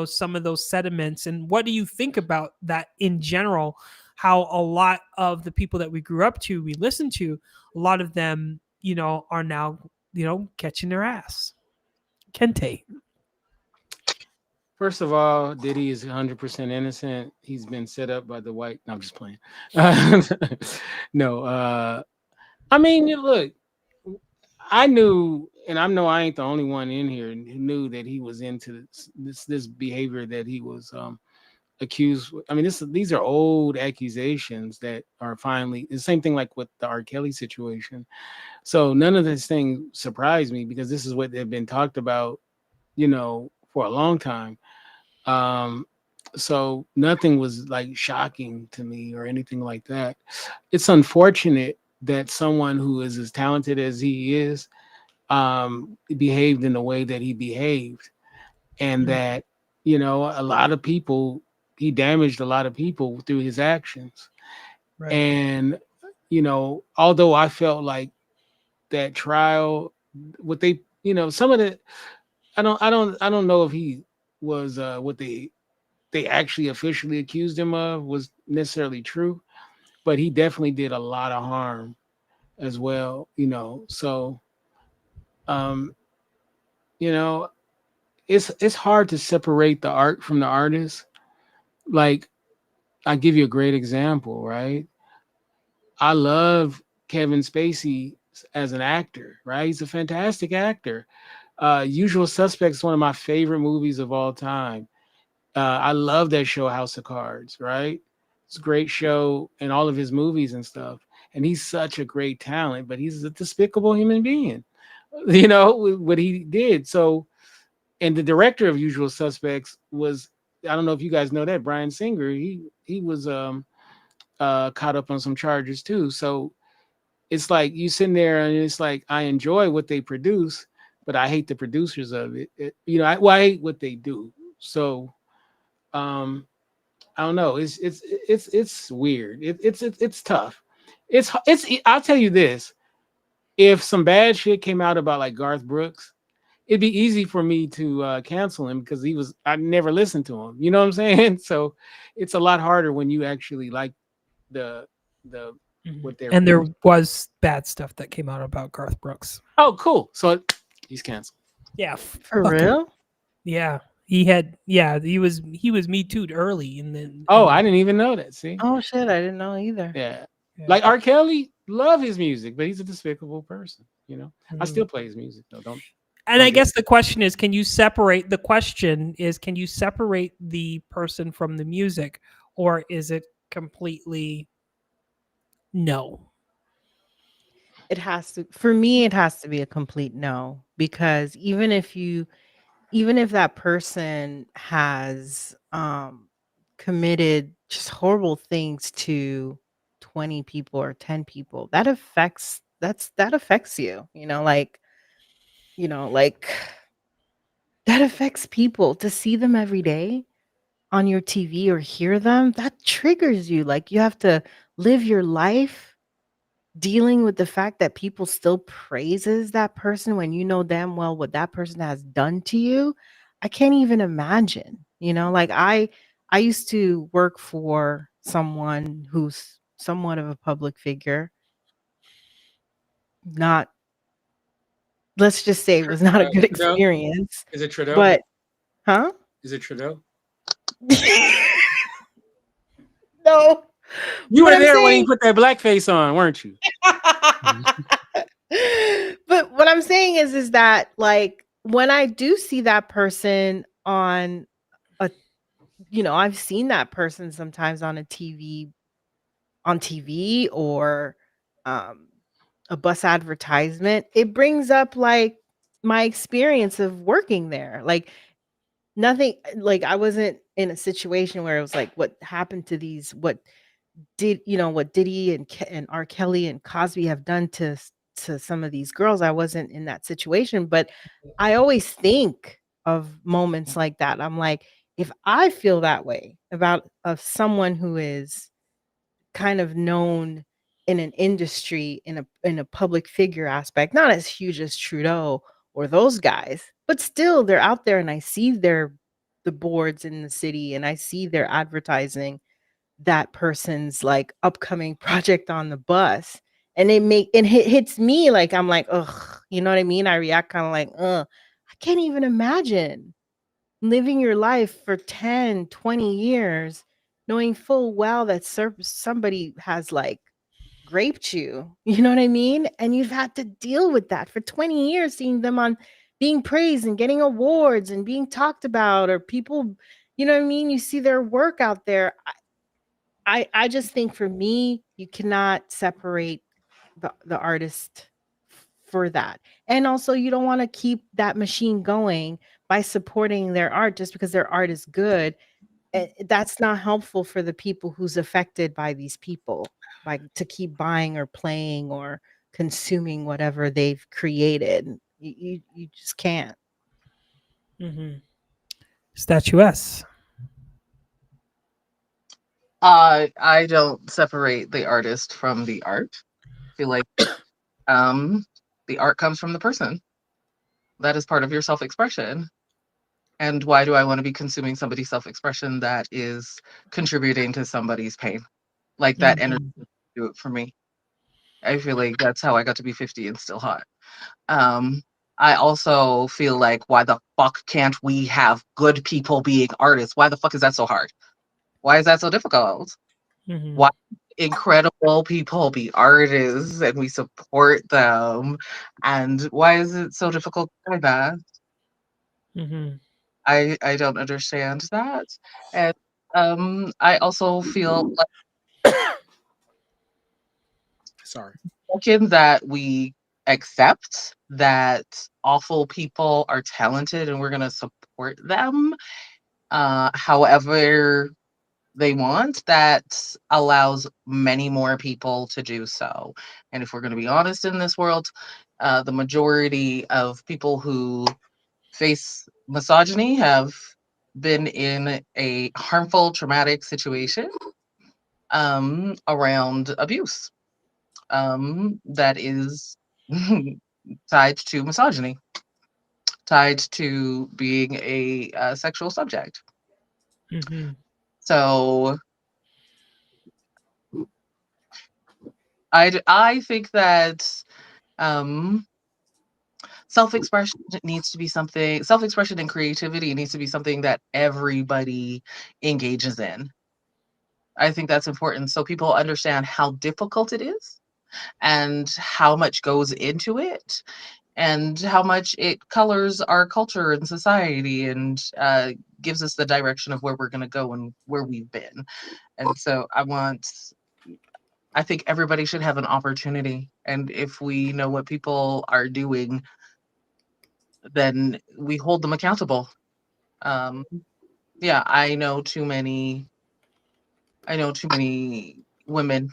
some of those sediments, and what do you think about that in general? How a lot of the people that we grew up to, we listened to, a lot of them, are now, catching their ass. Kente.
First of all, Diddy is 100% innocent. He's been set up by the white. No, I'm just playing. No, I mean, look, I knew, and I know I ain't the only one in here who knew that he was into this behavior that he was accused. I mean, these are old accusations that are finally the same thing like with the R. Kelly situation. So none of this thing surprised me, because this is what had been talked about, for a long time. So nothing was like shocking to me or anything like that. It's unfortunate that someone who is as talented as he is behaved in the way that he behaved, and that a lot of people, he damaged a lot of people through his actions.
Right.
And although I felt like that trial, what they some of the I don't know if he was what they actually officially accused him of was necessarily true, but he definitely did a lot of harm as well. So um you know it's hard to separate the art from the artist. Like, I give you a great example, right? I love Kevin Spacey as an actor, right? He's a fantastic actor. Usual Suspects is one of my favorite movies of all time. I love that show, House of Cards, right? It's a great show, and all of his movies and stuff. And he's such a great talent, but he's a despicable human being, what he did. So, and the director of Usual Suspects was, I don't know if you guys know that, Bryan Singer. He was caught up on some charges too. So it's like you sitting there and it's like, I enjoy what they produce, but I hate the producers of it. I hate what they do. So I don't know. It's weird. It's tough. It's I'll tell you this. If some bad shit came out about like Garth Brooks, it'd be easy for me to cancel him, because I never listened to him. You know what I'm saying? So it's a lot harder when you actually like the what they're
And there
producing.
was bad stuff that came out about Garth Brooks.
Oh, cool. So he's canceled.
Yeah.
For
fuck him.
real?
Yeah. He was Me Too'd early, and then
I didn't even know that. See?
Oh shit, I didn't know either.
Yeah.
Yeah.
Like R. Kelly, love his music, but he's a despicable person. I
Mhm.
still play his music though.
And I guess the question is, can you separate the person from the music, or is it completely no?
It has to, for me, it has to be a complete no, because even if that person has committed just horrible things to 20 people or 10 people, that affects you, like that affects people. To see them every day on your TV or hear them, that triggers you. Like, you have to live your life dealing with the fact that people still praises that person when you know damn well what that person has done to you. I can't even imagine, like I used to work for someone who's somewhat of a public figure, not let's just say it was not a good
Trudeau?
experience,
Is it Trudeau?
but huh?
Is it Trudeau?
No.
You
But
were
I'm
there when he
saying
put that blackface on, weren't you?
but what I'm saying is that like when I do see that person on a I've seen that person sometimes on TV or um a bus advertisement, it brings up like my experience of working there. Like nothing like I wasn't in a situation where it was like what happened to these what Diddy and R. Kelly and Cosby have done to some of these girls. I wasn't in that situation, but I always think of moments like that. I'm like, if I feel that way about of someone who is kind of known in an industry in a public figure aspect, not as huge as Trudeau or those guys, but still they're out there and I see the boards in the city and I see their advertising that person's like upcoming project on the bus and hits me like I'm like, ugh, you know what I mean? I react kind of like, I can't even imagine living your life for 10, 20 years knowing full well that somebody has like raped you. You know what I mean? And you've had to deal with that for 20 years, seeing them on being praised and getting awards and being talked about, or people, you know what I mean? You see their work out there. I just think for me, you cannot separate the artist for that. And also you don't want to keep that machine going by supporting their art just because their art is good. That's not helpful for the people who's affected by these people, by to keep buying or playing or consuming whatever they've created. You just can't.
Mm-hmm. Statuesque.
I don't separate the artist from the art. I feel like the art comes from the person. That is part of your self-expression. And why do I want to be consuming somebody's self-expression that is contributing to somebody's pain? Like that energy
Mm-hmm.
do it for me. I feel like that's how I got to be 50 and still hot. Um, I also feel like why the fuck can't we have good people being artists? Why the fuck is that so hard? Why is that so difficult?
Mm-hmm.
Why incredible people be artists and we support them? And why is it so difficult to find that?
Mm-hmm.
I don't understand that. And I also feel like
Sorry.
that we accept that awful people are talented and we're going to support them however they want. That allows many more people to do so. And if we're going to be honest in this world, the majority of people who face misogyny have been in a harmful, traumatic situation around abuse that is tied to misogyny, tied to being a sexual subject.
Mm-hmm.
So I think that um, self-expression needs to be something. Self-expression and creativity needs to be something that everybody engages in. I think that's important so people understand how difficult it is and how much goes into it and how much it colors our culture and society and gives us the direction of where we're going to go and where we've been. And so I think everybody should have an opportunity. And if we know what people are doing, then we hold them accountable. Um, yeah, I know too many women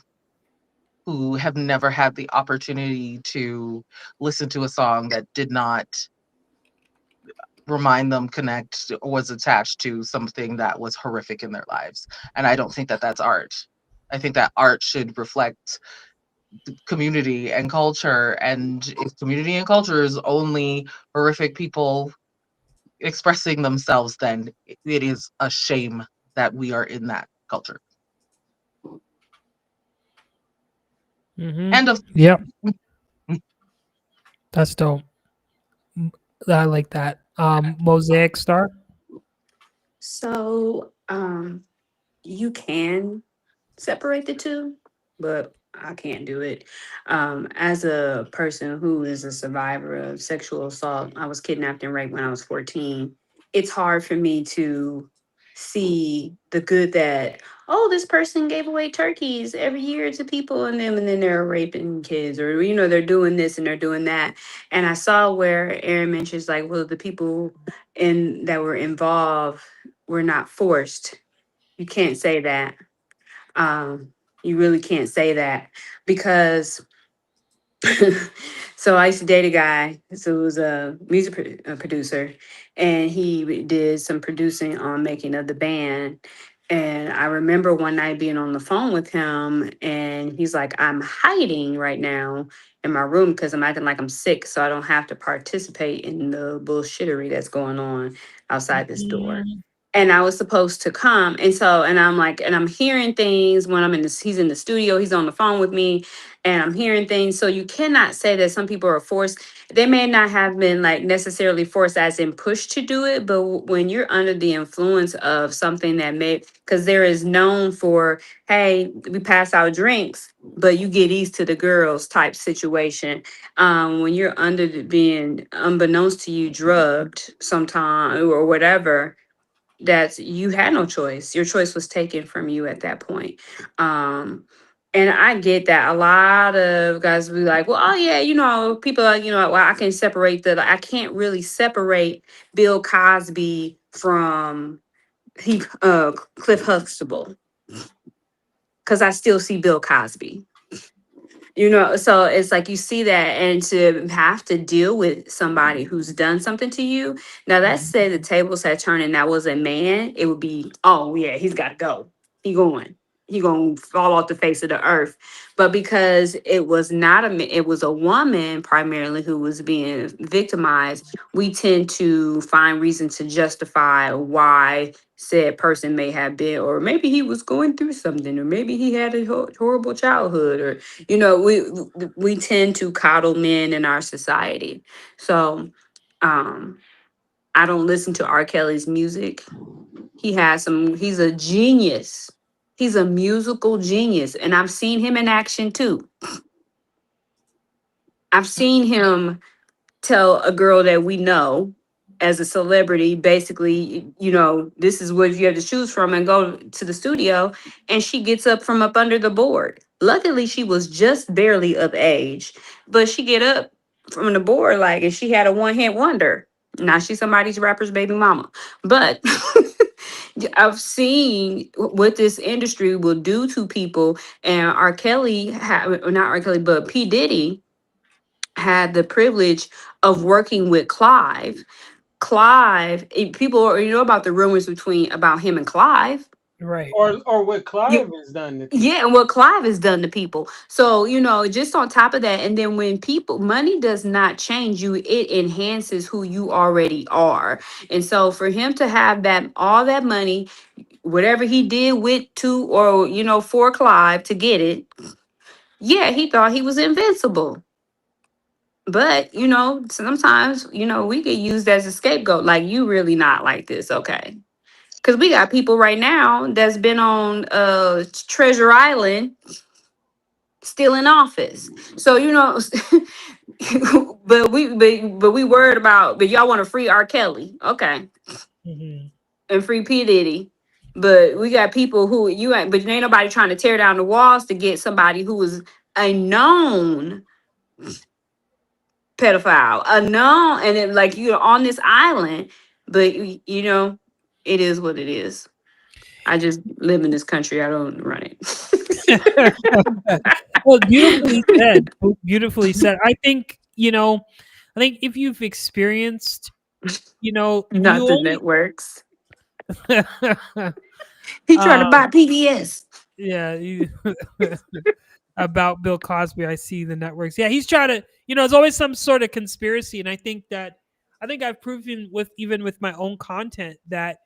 who have never had the opportunity to listen to a song that did not remind them, connect, or was attached to something that was horrific in their lives. And I don't think that that's art. I think that art should reflect community and culture. And if community and culture is only horrific people expressing themselves, then it is a shame that we are in that culture.
Mm-hmm.
End of.
Yep, that's dope. I like that. Mosaic Star.
So, you can separate the two, but I can't do it. As a person who is a survivor of sexual assault, I was kidnapped and raped when I was 14. It's hard for me to see the good that, oh, this person gave away turkeys every year to people and then they're raping kids, or they're doing this and they're doing that. And I saw where Aaron mentions, like, well, the people in that were involved were not forced. You can't say that. You really can't say that because so I used to date a guy. So it was a a producer, and he did some producing on making of the band. And I remember one night being on the phone with him, and he's like, "I'm hiding right now in my room because I'm acting like I'm sick, so I don't have to participate in the bullshittery that's going on outside this door."
Mhm.
And I was supposed to come, and I'm like, and I'm hearing things when I'm in this. He's in the studio. He's on the phone with me, and I'm hearing things. So you cannot say that some people are forced. They may not have been like necessarily forced as in pushed to do it, but when you're under the influence of something that may, because there is known for, hey, we pass out drinks, but you get these to the girls type situation. When you're under being unbeknownst to you drugged sometime or whatever, that you had no choice. Your choice was taken from you at that point. Um, and I get that a lot of guys be like, well, oh yeah, people are, well, I can separate I can't really separate Bill Cosby from Cliff Huxtable because I still see Bill Cosby. So it's like you see that, and to have to deal with somebody who's done something to you. Now, let's say the tables had turned and that was a man, it would be, oh yeah, he's got to go. He going to fall off the face of the earth. But because it was not a man, it was a woman primarily who was being victimized, we tend to find reason to justify why said person may have been, or maybe he was going through something, or maybe he had a horrible childhood, or we tend to coddle men in our society. So I don't listen to R. Kelly's music. He's a genius. He's a musical genius. And I've seen him in action too. I've seen him tell a girl that we know as a celebrity, basically, this is what you have to choose from, and go to the studio, and she gets up under the board. Luckily, she was just barely of age, but she get up from the board like, and she had a one-hit wonder. Now she's somebody's rapper's baby mama. But I've seen what this industry will do to people. And R. Kelly, not R. Kelly, but P. Diddy had the privilege of working with Clive. People about the rumors about him and Clive.
Right.
Or what Clive has done to people.
Yeah, and what Clive has done to people. So, just on top of that, and then when money does not change you, it enhances who you already are. And so for him to have all that money, whatever he did for Clive to get it, yeah, he thought he was invincible. But, sometimes, we get used as a scapegoat. Like, you really not like this, okay? Because we got people right now that's been on Treasure Island still in office. So, but we worried about, but y'all want to free R. Kelly. Okay.
Mm-hmm.
And free P. Diddy. But we got people who but ain't nobody trying to tear down the walls to get somebody who is a known pedophile, a known, and then like you're on this island, but it is what it is. I just live in this country. I don't run it.
Well, beautifully said. Beautifully said. I think if you've experienced,
Not
you
the
only
networks. He trying to buy PBS.
Yeah, about Bill Cosby, I see the networks. Yeah, he's trying to, there's always some sort of conspiracy, and I think that I think I've proven with even with my own content that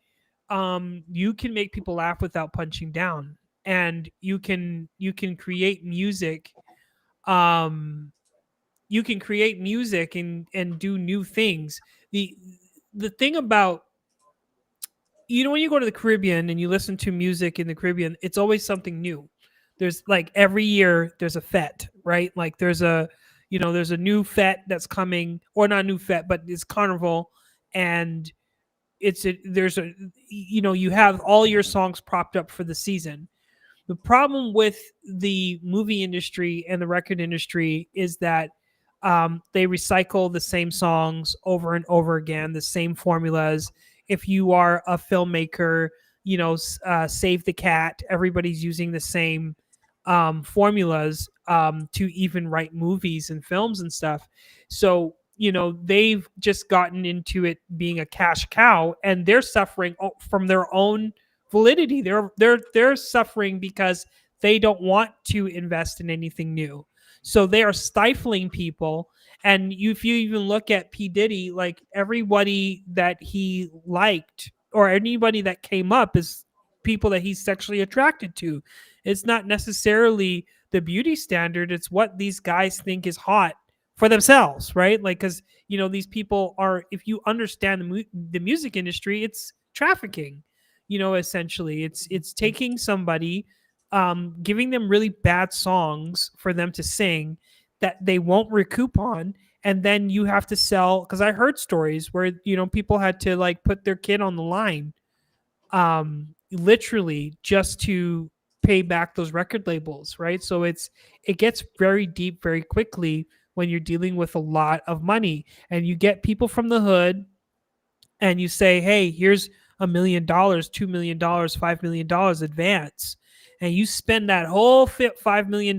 you can make people laugh without punching down, and you can create music. Um, you can create music and do new things. The thing about, when you go to the Caribbean and you listen to music in the Caribbean, it's always something new. There's like every year there's a fete, right? Like there's a new fete that's coming, or not a new fete, but it's carnival, and there's a, you have all your songs propped up for the season. The problem with the movie industry and the record industry is that they recycle the same songs over and over again, the same formulas. If you are a filmmaker, Save the Cat, everybody's using the same formulas to even write movies and films and stuff. So, they've just gotten into it being a cash cow, and they're suffering from their own validity. They're suffering because they don't want to invest in anything new. So they are stifling people. And if you even look at P. Diddy, like everybody that he liked or anybody that came up is people that he's sexually attracted to. It's not necessarily the beauty standard, it's what these guys think is hot for themselves, right? Like, because these people are, if you understand the music industry, it's trafficking. Essentially it's taking somebody, giving them really bad songs for them to sing that they won't recoup on, and then you have to sell. Because I heard stories where people had to like put their kid on the line, literally just to pay back those record labels, right? So it gets very deep very quickly when you're dealing with a lot of money, and you get people from the hood and you say, hey, here's $1 million, $2 million, $5 million advance, and you spend that whole $5 million,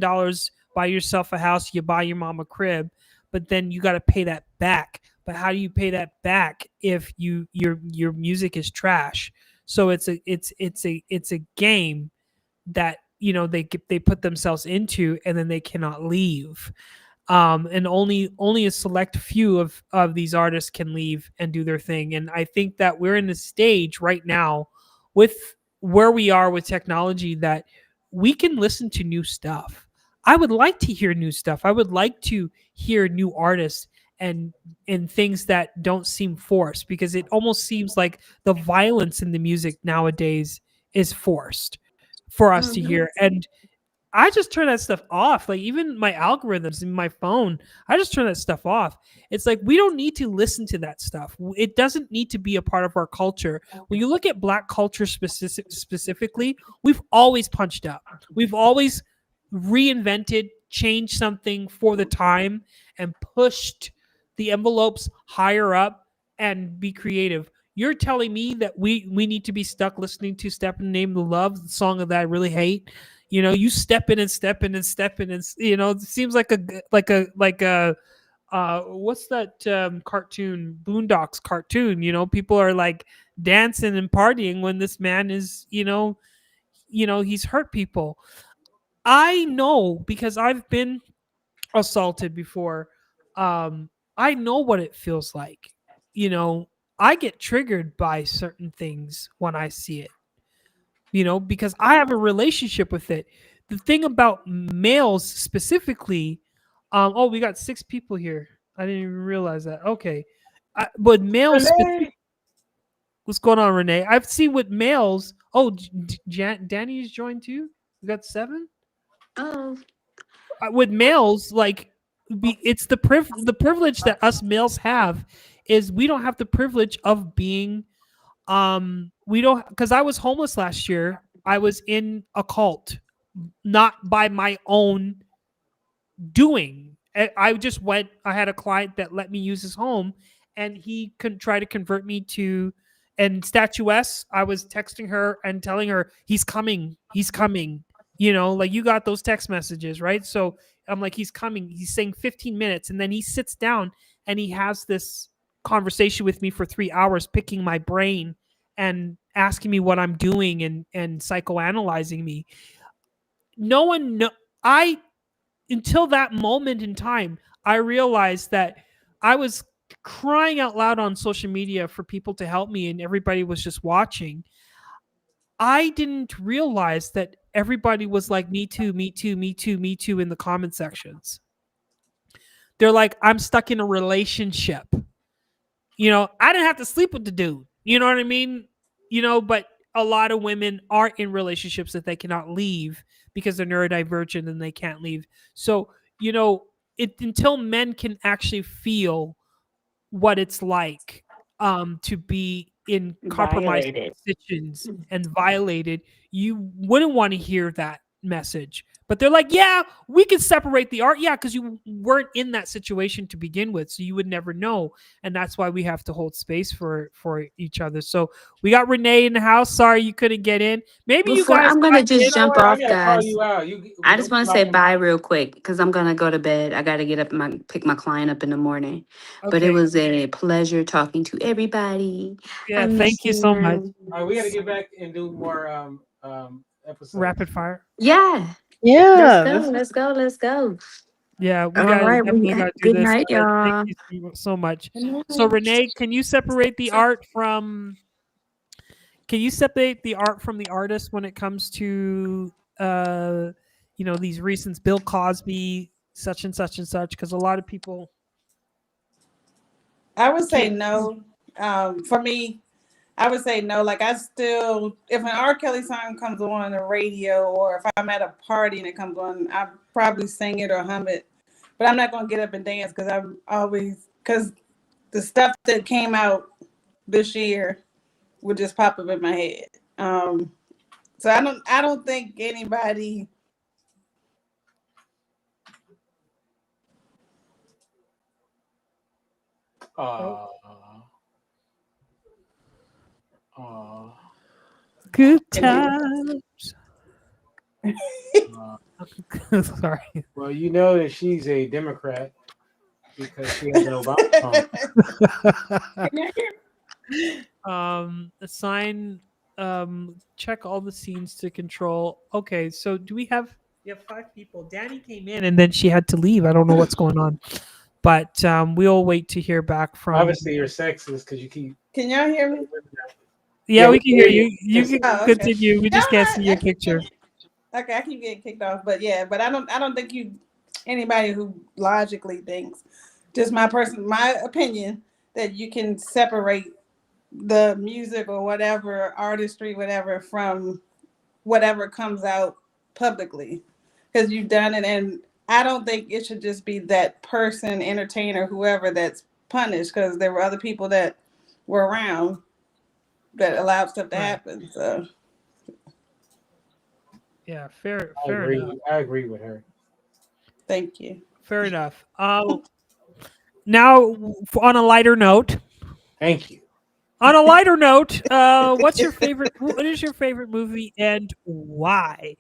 buy yourself a house, you buy your mom a crib, but then you got to pay that back. But how do you pay that back if your music is trash? So it's a game that they put themselves into, and then they cannot leave. And only a select few of these artists can leave and do their thing. And I think that we're in a stage right now with where we are with technology that we can listen to new stuff. I would like to hear new stuff. I would like to hear new artists and things that don't seem forced, because it almost seems like the violence in the music nowadays is forced for us to hear. And I just turn that stuff off. Like even my algorithms in my phone, I just turn that stuff off. It's like we don't need to listen to that stuff. It doesn't need to be a part of our culture. When you look at Black culture specifically, we've always punched up. We've always reinvented, changed something for the time, and pushed the envelopes higher up and be creative. You're telling me that we need to be stuck listening to "Step in the Name of Love," the song that I really hate? You step in and step in and step in, and it seems like a what's that cartoon, Boondocks cartoon? People are like dancing and partying when this man is he's hurt people. I know because I've been assaulted before. I know what it feels like. I get triggered by certain things when I see it, because I have a relationship with it. The thing about males specifically, oh, we got 6 people here. I didn't even realize that. Okay. But males, what's going on, Renee? I've seen with males. Oh, Danny's joined too. We got 7.
Oh,
With males, like it's the privilege that us males have is we don't have the privilege of being we don't, because I was homeless last year. I was in a cult, not by my own doing. I just went. I had a client that let me use his home, and he could try to convert me to. And statuess, I was texting her and telling her he's coming. He's coming. Like you got those text messages, right? So I'm like, he's coming. He's saying 15 minutes, and then he sits down and he has this conversation with me for 3 hours, picking my brain and asking me what I'm doing and psychoanalyzing me. No one know. I Until that moment in time, I realized that I was crying out loud on social media for people to help me, and everybody was just watching. I didn't realize that everybody was like, me too, me too, me too, me too in the comment sections. They're like, I'm stuck in a relationship. I didn't have to sleep with the dude. You know what I mean? But a lot of women are in relationships that they cannot leave because they're neurodivergent and they can't leave. So, until men can actually feel what it's like to be in compromised
Violated.
positions and violated, you wouldn't want to hear that message. But they're like, yeah, we can separate the art. Yeah, because you weren't in that situation to begin with, so you would never know. And that's why we have to hold space for each other. So we got Renee in the house. Sorry you couldn't get in. Maybe you
Before
guys
I'm
got
gonna
in.
just jump
I
off,
gotta call
guys.
you out.
I just want to say bye real quick because I'm gonna go to bed. I gotta get up and pick my client up in the morning. But it
Okay.
was a pleasure talking to everybody. I
Yeah,
miss
thank you so much.
you.
All right, we gotta get back and do more episodes.
Rapid fire.
Yeah.
Yeah.
Let's go. Let's go.
Yeah, we
All
got
right.
definitely got to do
Good
this.
night,
Thank
y'all.
you so much.
Good night.
So Renee, can you separate the art from? Can you separate the art from the artist when it comes to these recent Bill Cosby, such and such and such? Because a lot of people
I would say
can't.
no. For me, I would say no. Like, I still, if an R. Kelly song comes on the radio, or if I'm at a party and it comes on, I probably sing it or hum it. But I'm not gonna get up and dance because the stuff that came out this year would just pop up in my head. So I don't think anybody.
Aw. Aw.
Good times. Sorry.
Well, you know that she's a Democrat because she has an Obama song.
Assign. Check all the scenes to control. Okay, so we have 5 people. Danny came in and then she had to leave. I don't know what's going on, but we'll wait to hear back from.
Obviously, you're sexist because you keep.
Can y'all hear me?
Yeah, we can hear you. You
Yes.
can continue. We just can't see your picture.
Okay, I keep getting kicked off, but I don't think anybody who logically thinks, just my opinion, that you can separate the music or whatever artistry, whatever, from whatever comes out publicly, because you've done it. And I don't think it should just be that person, entertainer, whoever, that's punished, because there were other people that were around that allowed stuff to happen. So
yeah, fair
I agree.
enough.
I agree with her.
thank you.
Fair enough. Now, on a lighter note.
Thank you.
On a lighter note, what is your favorite movie and why?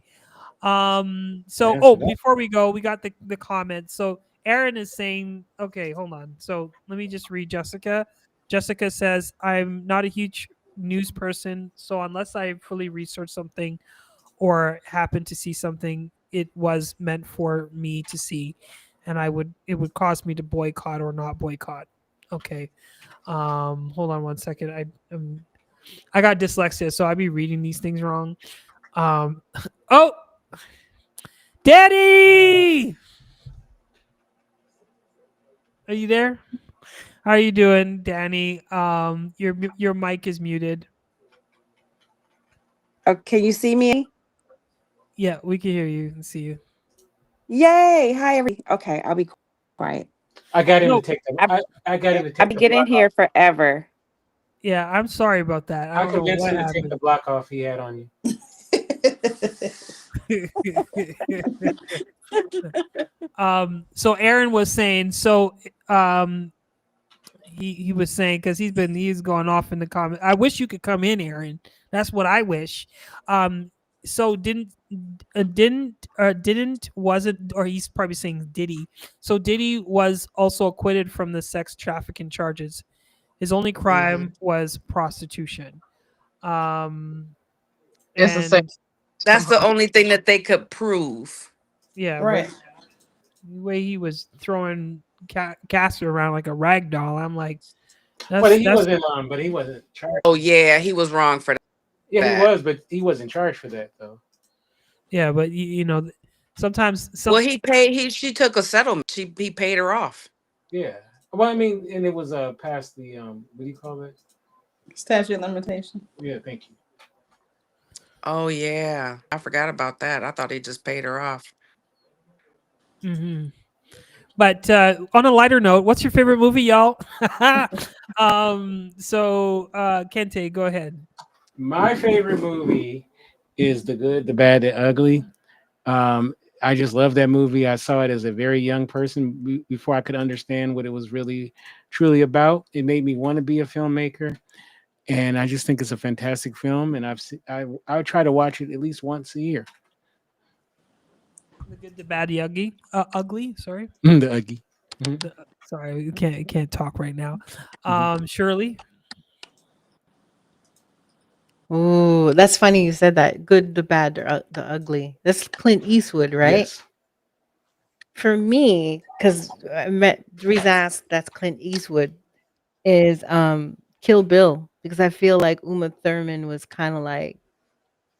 Before we go, we got the comments. So Aaron is saying, okay, hold on. So let me just read Jessica. Jessica says, I'm not a huge news person, so unless I fully research something or happen to see something, it was meant for me to see, and it would cause me to boycott or not boycott. Okay. Hold on one second. I got dyslexia, so I'd be reading these things wrong. Oh, Daddy, are you there? How are you doing, Danny? Your mic is muted.
Can you see me?
Yeah, we can hear you and see you.
Yay! Hi, everybody. Okay, I'll be quiet.
I got him
No,
to take the. I got him to take
I've been
the
getting
block
here
off.
forever.
Yeah, I'm sorry about that. I
I
don't know
convinced
what
him to take the block off he had on
happened. So Aaron was saying, he was saying, because he's going off in the comments. I wish you could come in, Aaron. That's what I wish. So wasn't, or he's probably saying Diddy. So Diddy was also acquitted from the sex trafficking charges. His only crime was prostitution.
It's the same.
And
That's the only thing that they could prove.
yeah,
Right.
but the way he was throwing cast her around like a rag doll. I'm like,
But he
that's
wasn't charged.
Oh yeah, he was wrong for
Yeah, he
that.
was, but he wasn't charged for that though.
yeah. But you know, sometimes
Well, he paid. She took a settlement. He paid her off.
Yeah. Well, I mean, and it was past the what do you call it?
Statute of limitation.
Yeah, thank you.
Oh yeah, I forgot about that. I thought he just paid her off.
Mm-hmm. But on a lighter note, what's your favorite movie, y'all? So Kente, go ahead.
My favorite movie is The Good, the Bad, the Ugly. I just love that movie. I saw it as a very young person before I could understand what it was really, truly about. It made me want to be a filmmaker, and I just think it's a fantastic film. And I try to watch it at least once a year.
The Good, the Bad, the Ugly. Ugly. Sorry.
The Ugly.
Sorry, you can't talk right now. Shirley.
Ooh, that's funny you said that. Good, the bad, the ugly. That's Clint Eastwood, right?
Yes.
For me, because the reason I asked that's Clint Eastwood is Kill Bill, because I feel like Uma Thurman was kind of like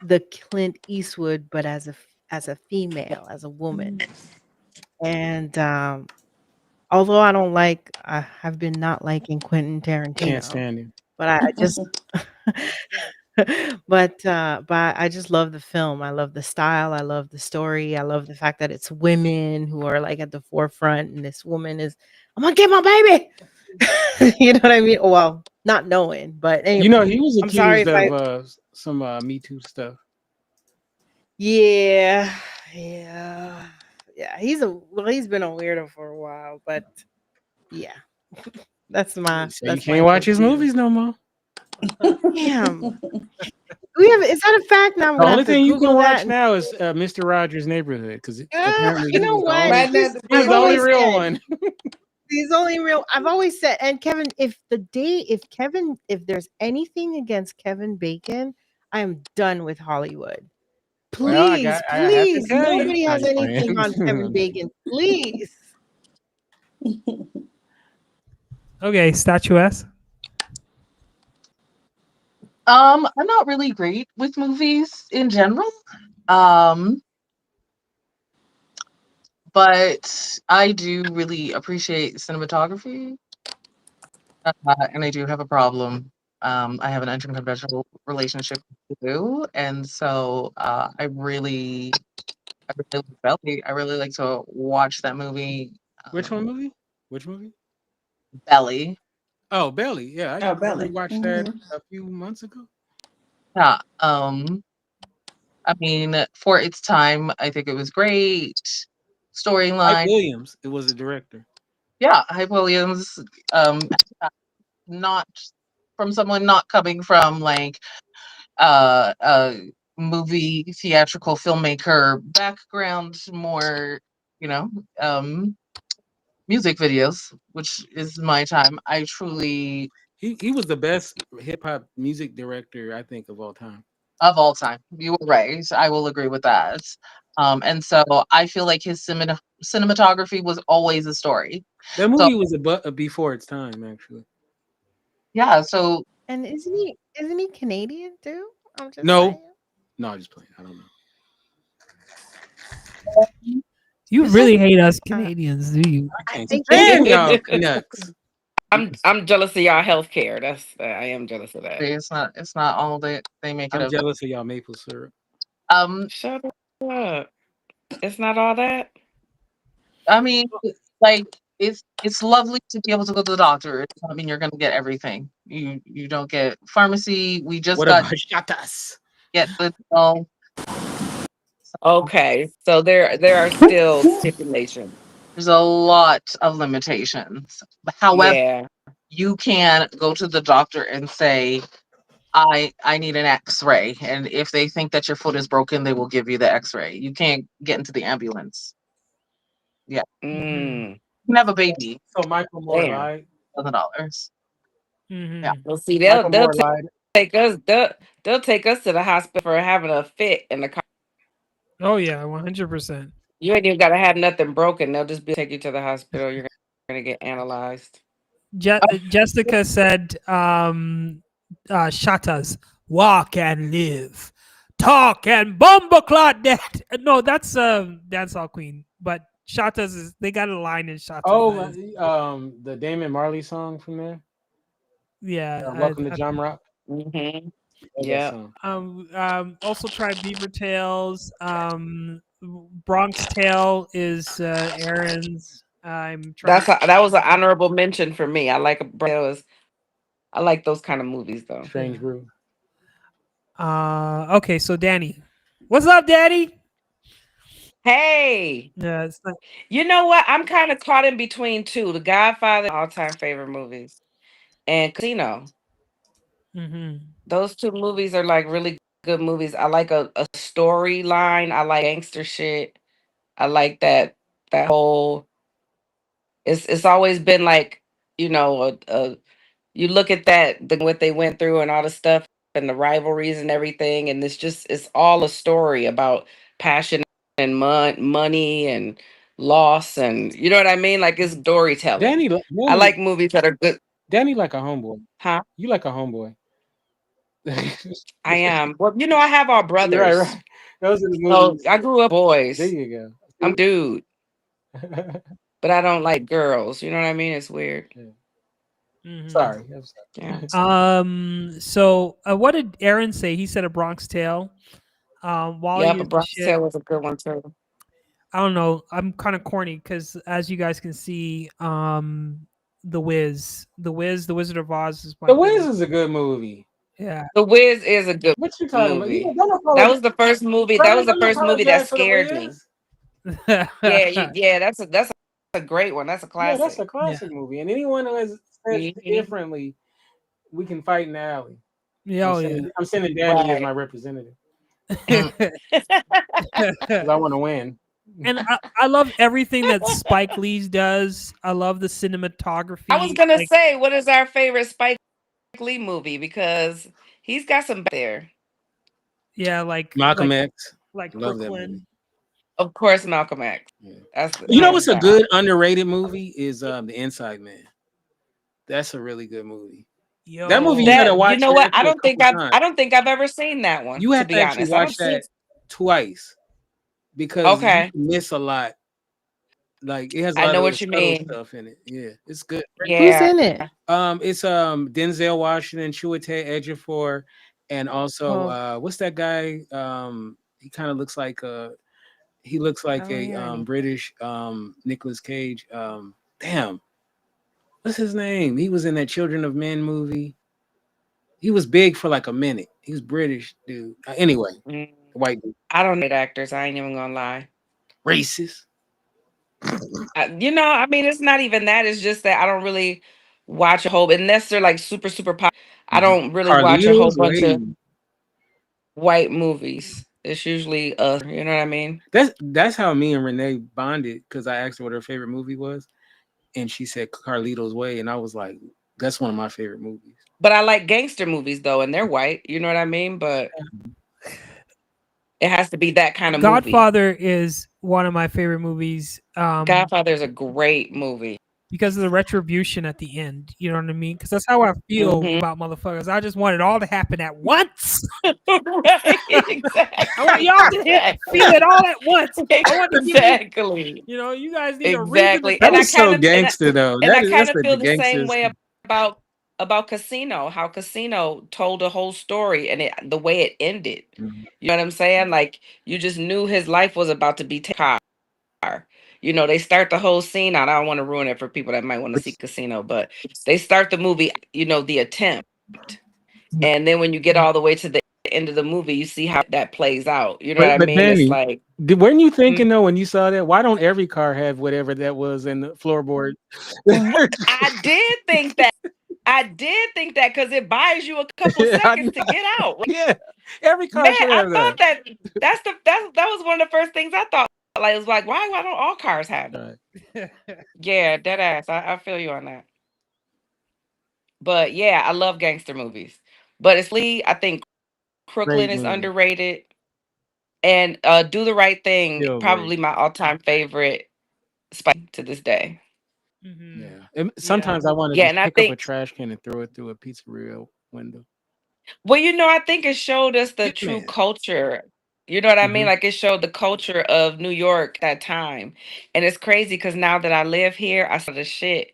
the Clint Eastwood, but as a female, as a woman. And although I've been not liking Quentin Tarantino.
Can't stand him.
But I just but I just love the film. I love the style. I love the story. I love the fact that it's women who are like at the forefront, and this woman is, I'm gonna get my baby. You know what I mean? Well, not knowing, but anyway,
You know, he was
I'm sorry
accused
if
of some Me Too stuff.
yeah. He's been a weirdo for a while, but yeah, that's my.
So
that's
you
my
can't watch
take
his
too.
movies no more.
Damn. Is that a fact? Now I'm
The
gonna
only
have to
thing you
Google
can
that.
watch now is Mr. Rogers' Neighborhood, because apparently
You know what?
Right now, the
he's
I've
the only
always
real
said-
one.
He's only real. I've always said, and Kevin, if there's anything against Kevin Bacon, I am done with Hollywood.
Well, I
Please,
have to
please,
tell you.
nobody
I'm
has
just
anything
playing.
on Kevin Bacon. Please.
Okay, statuesque.
I'm not really great with movies in general. But I do really appreciate cinematography. And I do have a problem. I have an unconventional relationship too, and so I really like Belly. I really like to watch that movie.
Which movie? Which movie?
Belly.
Oh, Belly. Yeah, I
Belly.
watched that a few months ago.
Yeah. I mean, for its time, I think it was great.
Hype
Storyline.
Williams. It was the director.
Yeah, Hype Williams. Not from someone not coming from like a movie theatrical filmmaker background, more you know music videos, which is my time. I truly
He was the best hip hop music director, I think, of all time.
of all time. You were right. I will agree with that. And so I feel like his cinematography was always a story.
That movie was before its time, actually.
Yeah. So
And isn't he Canadian too? I'm just
No.
saying.
No, I'm just playing. I don't know.
You really hate us Canadians, do you?
I can't
think
stand y'all Canucks.
I'm jealous of y'all healthcare. I am jealous of that.
it's not all they make it
I'm
of.
jealous of y'all maple syrup.
Shut up. It's not all that.
I mean, like it's lovely to be able to go to the doctor. It doesn't mean you're going to get everything. You don't get pharmacy. We just
What
got
about shatas?
get the all.
Okay, so there are still stipulations.
There's a lot of limitations. However,
Yeah.
you can go to the doctor and say, I need an X-ray, and if they think that your foot is broken, they will give you the X-ray. You can't get into the ambulance. Yeah,
Mm,
you can have a baby.
So Michael Moore
damn.
lied.
$1,000.
Mm-hmm.
Yeah.
Well, see,
Michael
they'll
Moore lied.
take us. They'll take us to the hospital for having a fit in the car.
Oh yeah, 100%.
You ain't even got to have nothing broken. They'll just take you to the hospital. You're gonna get analyzed.
Jessica said, Shatas, walk and live, talk and bumbleclot that. No, that's Dancehall Queen, but Shatas is they got a line in Shatas.
Oh, the Damon Marley song from there.
Yeah.
Welcome to Jam Rock.
Mm-hmm.
Love that
Yeah.
song.
Also try Beaver Tails. Bronx Tale is Aaron's. I'm trying.
That was an honorable mention for me. I like those kind of movies though.
Strange Brew.
Okay, so Danny, what's up, Daddy?
Hey,
Yeah, it's not,
you know what? I'm kind of caught in between two. The Godfather, all-time favorite movies, and Casino.
mm-hmm.
Those two movies are like really good movies. I like a storyline. I like gangster shit. I like that whole. It's always been like, you look at what they went through and all the stuff and the rivalries and everything, and it's all a story about passion and money and loss, and you know what I mean. Like, it's storytelling. I like movies that are good.
Danny like a homeboy.
Huh?
You like a homeboy.
I am. Well, I have all brothers.
Right. Those are the
So
movies.
I grew up boys.
There you go.
I'm a dude, but I don't like girls. You know what I mean? It's weird.
Yeah.
Mm-hmm.
Sorry. I'm
sorry.
Yeah.
So what did Aaron say? He said A Bronx Tale. Wally,
Yeah, Bronx Tale was a good one too.
I don't know. I'm kind of corny because, as you guys can see, The Wiz, The Wizard of Oz is my
The Wiz is a good movie.
Yeah,
The Wiz is a good
What you talking
movie.
about?
That was the first movie. That was the first movie that scared me. Yeah, that's a great one. That's a classic.
Yeah, that's a classic movie. And anyone who has said differently, we can fight in the alley.
Yeah,
I'm sending Danny as my representative. Because I want to win.
And I love everything that Spike Lee does. I love the cinematography.
I was gonna say, what is our favorite Spike Lee movie? Because he's got some there.
Yeah, like
Malcolm X.
Like
love
Brooklyn.
Of course, Malcolm X.
Yeah. You know what's a good underrated movie is The Inside Man. That's a really good movie.
Yo,
that movie you gotta watch.
You know what? I don't think I've ever seen that one.
You have
to
to actually watch that twice because you miss a lot. Like, it has a lot of subtle stuff in it. Yeah, it's good.
Yeah. Who's in it?
It's Denzel Washington, Chiwetel Ejiofor, and also what's that guy? He kind of looks like a British Nicolas Cage. Damn, what's his name? He was in that Children of Men movie. He was big for like a minute. He was British, dude. Anyway, white dude.
I don't know actors. I ain't even gonna lie.
Racist.
I mean, it's not even that. It's just that I don't really watch a whole, unless they're like super, super pop. I don't really watch a whole bunch of white movies. It's usually us. You know what I mean?
That's how me and Renee bonded, because I asked her what her favorite movie was, and she said Carlito's Way, and I was like, that's one of my favorite movies.
But I like gangster movies though, and they're white. You know what I mean? But it has to be that kind of
Godfather is one of my favorite movies.
Godfather is a great movie
because of the retribution at the end. You know what I mean? Because that's how I feel about motherfuckers. I just want it all to happen at once.
Right, exactly.
I want y'all to feel it all at once. I want to
exactly.
You guys need
exactly.
That was so gangster, though.
And I kind of feel the same way about Casino. How Casino told a whole story, and the way it ended.
Mm-hmm.
You know what I'm saying? Like, you just knew his life was about to be taken. They start the whole scene out. I don't want to ruin it for people that might want to see Casino, but they start the movie, the attempt. And then when you get all the way to the end of the movie, you see how that plays out. You know what I mean?
Danny,
it's like,
weren't you thinking though, when you saw that, why don't every car have whatever that was in the floorboard?
I did think that. Because it buys you a couple seconds to get out. Right?
Yeah, every car.
Man, I thought that was one of the first things I thought. Like, it was like, why don't all cars have it? Right. Yeah, dead ass. I feel you on that. But yeah, I love gangster movies. But I think Crooklyn is underrated. And Do the Right Thing, probably my all-time favorite Spike to this day.
Mhm.
Yeah.
Yeah.
Sometimes I want to
Yeah,
just
and I
pick up a
think,
trash can and throw it through a pizzeria window.
well, I think it showed us the
Yeah,
true
man.
culture. You know what I mean?
Hmm.
Like it showed the culture of New York that time. And it's crazy because now that I live here, I saw the shit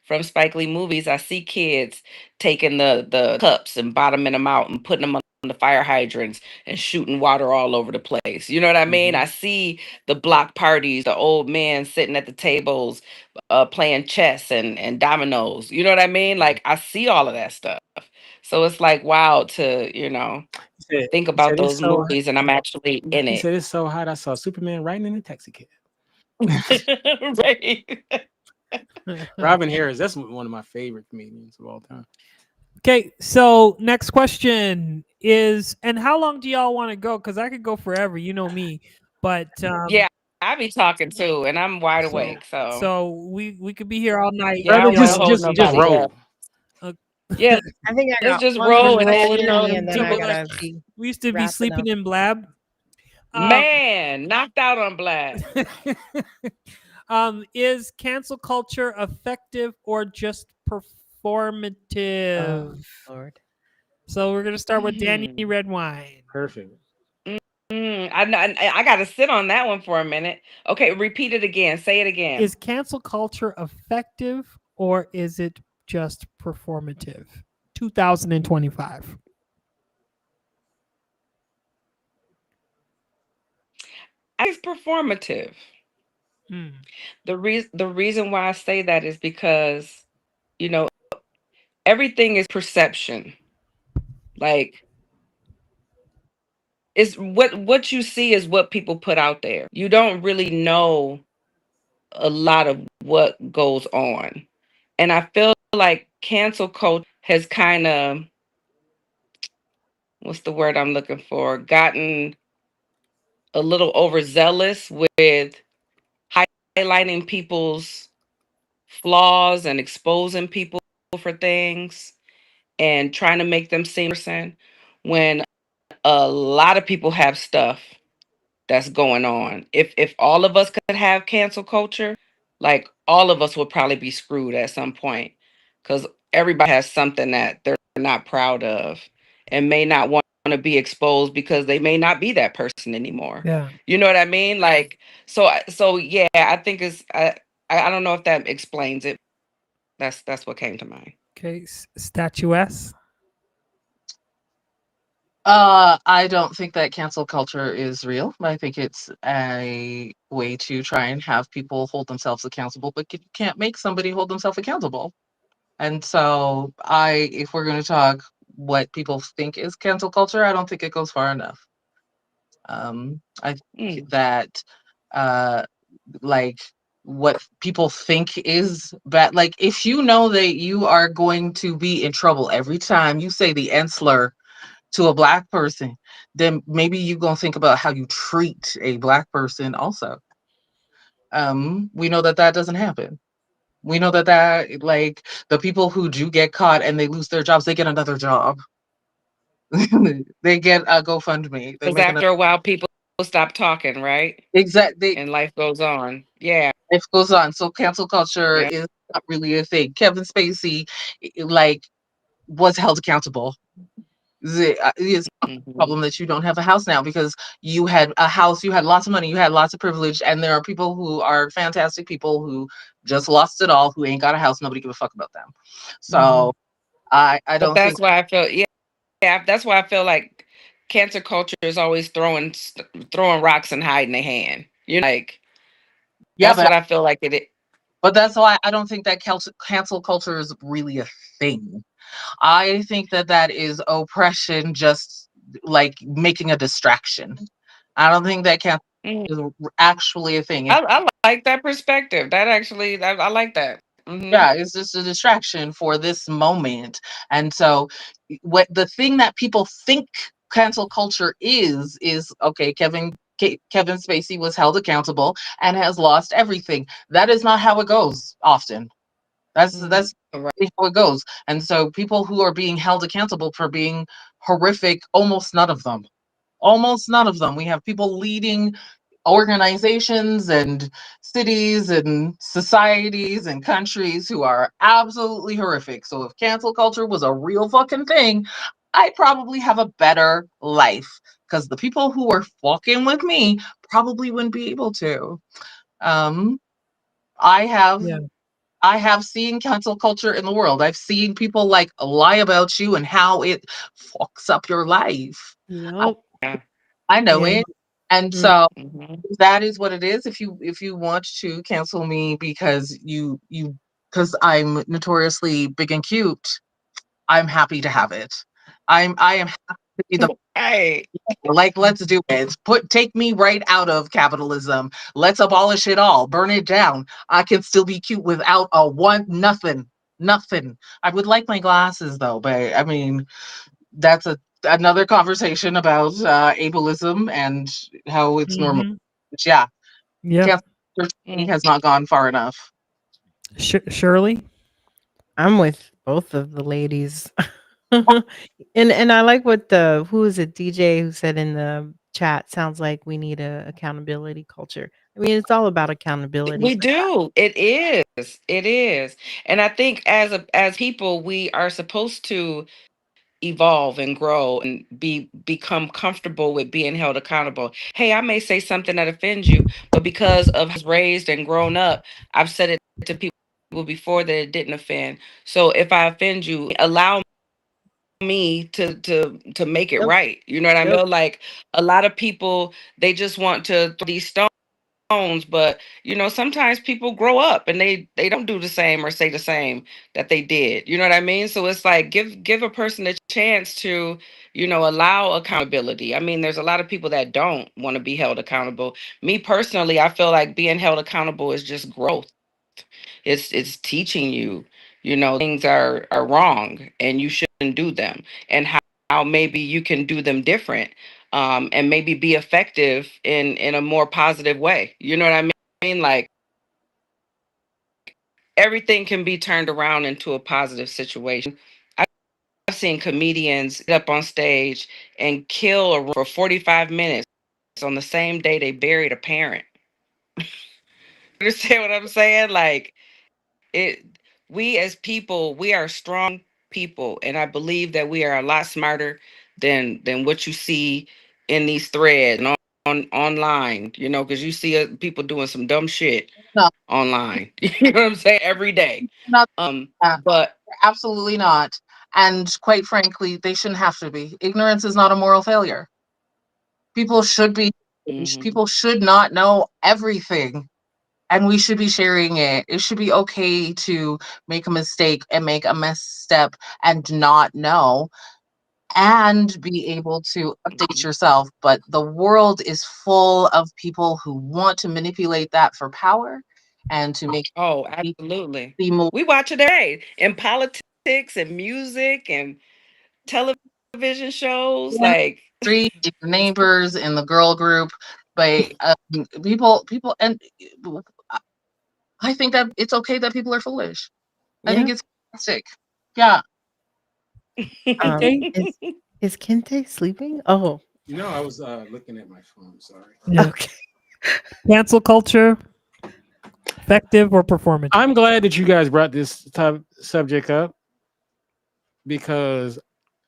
from Spike Lee movies. I see kids taking the cups and bottoming them out and putting them on the fire hydrants and shooting water all over the place. You know what I mean?
Hmm.
I see the block parties, the old men sitting at the tables, playing chess and dominoes. You know what I mean? Like I see all of that stuff. So it's like wow to, think
He said
about
it's
those
so.
movies and I'm actually in
He
it.
said it's so hot. I saw Superman riding in a taxi cab.
Right.
Robin Harris. That's one of my favorite comedians of all time.
Okay, so next question is, and how long do y'all want to go? Because I could go forever, you know me. But
Yeah, I be talking too, and I'm wide
so
awake. So
we could be here all night
yeah, I
Brother,
don't
if
want to
y'all.
hold
just
nobody
roll.
up.
Uh,
Yeah,
I think I
let's
got
just
one
just
roll and
more
then
rolling
question,
and
and then I
people
gotta be
we used to be
wrapping up.
sleeping in Blab. Um,
man knocked out on black.
is cancel culture effective or just performative?
Oh Lord.
So we're gonna start with Danny
Mm.
Redwine.
Perfect.
I know. I got to sit on that one for a minute. Okay, repeat it again. Say it again.
Is cancel culture effective or is it just performative? 2025.
I think it's performative.
Hmm.
The reason why I say that is because you know everything is perception. Like it's what you see is what people put out there. You don't really know a lot of what goes on. And I feel like cancel culture has kind of, what's the word I'm looking for, gotten a little overzealous with highlighting people's flaws and exposing people for things and trying to make them seem person when a lot of people have stuff that's going on. If all of us could have cancel culture, like all of us would probably be screwed at some point because everybody has something that they're not proud of and may not want to be exposed because they may not be that person anymore.
Yeah.
You know what I mean? Like so yeah, I think it's I don't know if that explains it. That's what came to mind.
Okay. Statuesque.
I don't think that cancel culture is real. I think it's a way to try and have people hold themselves accountable, but you can't make somebody hold themselves accountable. And so, if we're going to talk what people think is cancel culture, I don't think it goes far enough. I think
Mm.
that, uh, like, what people think is bad, like, if you know that you are going to be in trouble every time you say the N slur to a black person, then maybe you're gonna think about how you treat a black person also. We know that that doesn't happen. We know that like the people who do get caught and they lose their jobs, they get another job. They get a GoFundMe. They
Because
make another
after a while, people stop talking, right?
exactly.
And life goes on. Yeah.
It goes on. So cancel culture
Yeah.
is not really a thing. Kevin Spacey, like, was held accountable. It's a
Mhm.
problem that you don't have a house now because you had a house, you had lots of money, you had lots of privilege, and there are people who are fantastic people who just lost it all, who ain't got a house. Nobody give a fuck about them.
Mhm.
So I
But
don't think.
that's why I feel, yeah, that's why I feel like cancer culture is always throwing rocks and hiding their hand. Like
Yeah,
that's what I feel like it is.
but that's why I don't think that cancel culture is really a thing. I think that that is oppression, just like making a distraction. I don't think that cancel
Mm.
is actually a thing.
I like that perspective. That actually, I like that. Hmm.
Yeah, it's just a distraction for this moment. And so what the thing that people think cancel culture is okay, Kevin Spacey was held accountable and has lost everything. That is not how it goes often. That's
Right.
how it goes. And so people who are being held accountable for being horrific, almost none of them. Almost none of them. We have people leading organizations and cities and societies and countries who are absolutely horrific. So if cancel culture was a real fucking thing, I'd probably have a better life because the people who are fucking with me probably wouldn't be able to. Um, I have
Yeah.
I have seen cancel culture in the world. I've seen people like lie about you and how it fucks up your life. I,
Yep.
Yeah.
I know
Yeah.
it. And
Mm.
so
Mhm.
that is what it is. If you want to cancel me because because I'm notoriously big and cute, I'm happy to have it. I am happy to be the
Right.
like, let's do it. Take me right out of capitalism. Let's abolish it all. Burn it down. I can still be cute without a one nothing. Nothing. I would like my glasses though, but I mean that's another conversation about ableism and how it's normal.
Mm-hmm.
But yeah,
Yep.
cancel culture for me
Mm.
has not gone far enough.
Shirley.
I'm with both of the ladies. And I like what the who is it, DJ who said in the chat, sounds like we need a accountability culture. I mean, it's all about accountability.
We do. It is. It is. And I think as people, we are supposed to evolve and grow and become comfortable with being held accountable. Hey, I may say something that offends you, but because of how I was raised and grown up, I've said it to people before that it didn't offend. So if I offend you, allow me to make it
Yep.
right. You know what I
Yep.
mean? Like a lot of people, they just want to throw these stones, but sometimes people grow up and they don't do the same or say the same that they did. You know what I mean? So it's like give a person a chance to allow accountability. I mean, there's a lot of people that don't want to be held accountable. Me personally, I feel like being held accountable is just growth. It's teaching you, things are wrong and you shouldn't do them, and how maybe you can do them different, and maybe be effective in a more positive way. You know what I mean? Like everything can be turned around into a positive situation. I've seen comedians get up on stage and kill a room for 45 minutes on the same day they buried a parent. Understand what I'm saying? Like it we as people, we are strong people, and I believe that we are a lot smarter than what you see in these threads and online, because you see people doing some dumb shit
No,
online. You know what I'm saying? Every day.
not that.
But
Absolutely not. And quite frankly, they shouldn't have to be. Ignorance is not a moral failure. People should be.
mhm.
People should not know everything, and we should be sharing it. It should be okay to make a mistake and make a misstep and not know and be able to update
Mhm.
yourself. But the world is full of people who want to manipulate that for power and to make
Oh,
it
absolutely.
be more
We watch it every day in politics and music and television shows.
in the
Like,
street, in the neighbors, in the girl group. But people, and I think that it's okay that people are foolish. I think
Yeah.
it's fantastic. Yeah.
Kente.
Is Kente sleeping? Oh,
I was looking at my phone. Sorry.
Yeah.
okay.
Cancel culture, effective or performative?
I'm glad that you guys brought this subject up because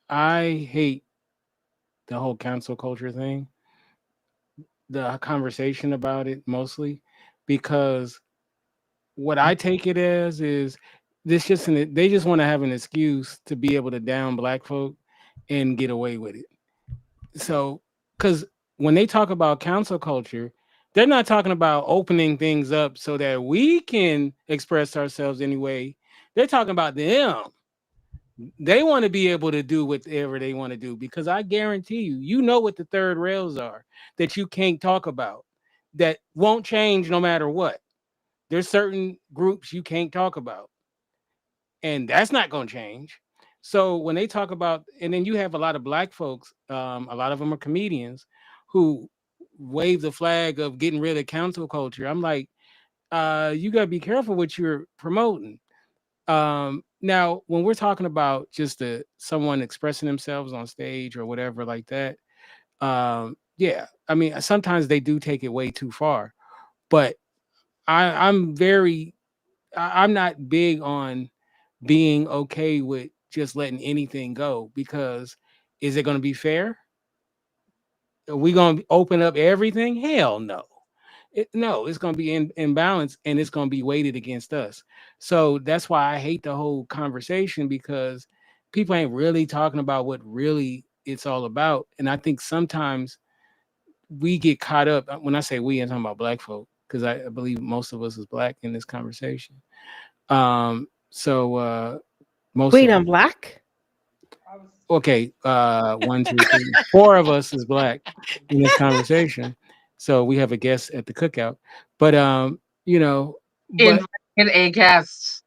I hate the whole cancel culture thing, the conversation about it mostly, because what I take it as is they just want to have an excuse to be able to down black folk and get away with it. So, because when they talk about cancel culture, they're not talking about opening things up so that we can express ourselves anyway. They're talking about them. They want to be able to do whatever they want to do because I guarantee you know what the third rails are that you can't talk about that won't change no matter what. There's certain groups you can't talk about, and that's not going to change. So when they talk about, and then you have a lot of black folks, a lot of them are comedians who wave the flag of getting rid of cancel culture. I'm like, you got to be careful what you're promoting. Now, when we're talking about just someone expressing themselves on stage or whatever like that, yeah, I mean, sometimes they do take it way too far, but I'm very I'm not big on being okay with just letting anything go, because is it going to be fair? Are we going to open up everything? Hell no. No, it's going to be in imbalance, and it's going to be weighted against us. So that's why I hate the whole conversation, because people ain't really talking about what really it's all about. And I think sometimes we get caught up. When I say we, I'm talking about black folk, because I believe most of us is black in this conversation. So most
Wait,
of
I'm black?
okay, 1, 2, 3, 4 of us is black in this conversation. So we have a guest at the cookout. But you know, but
In a guest.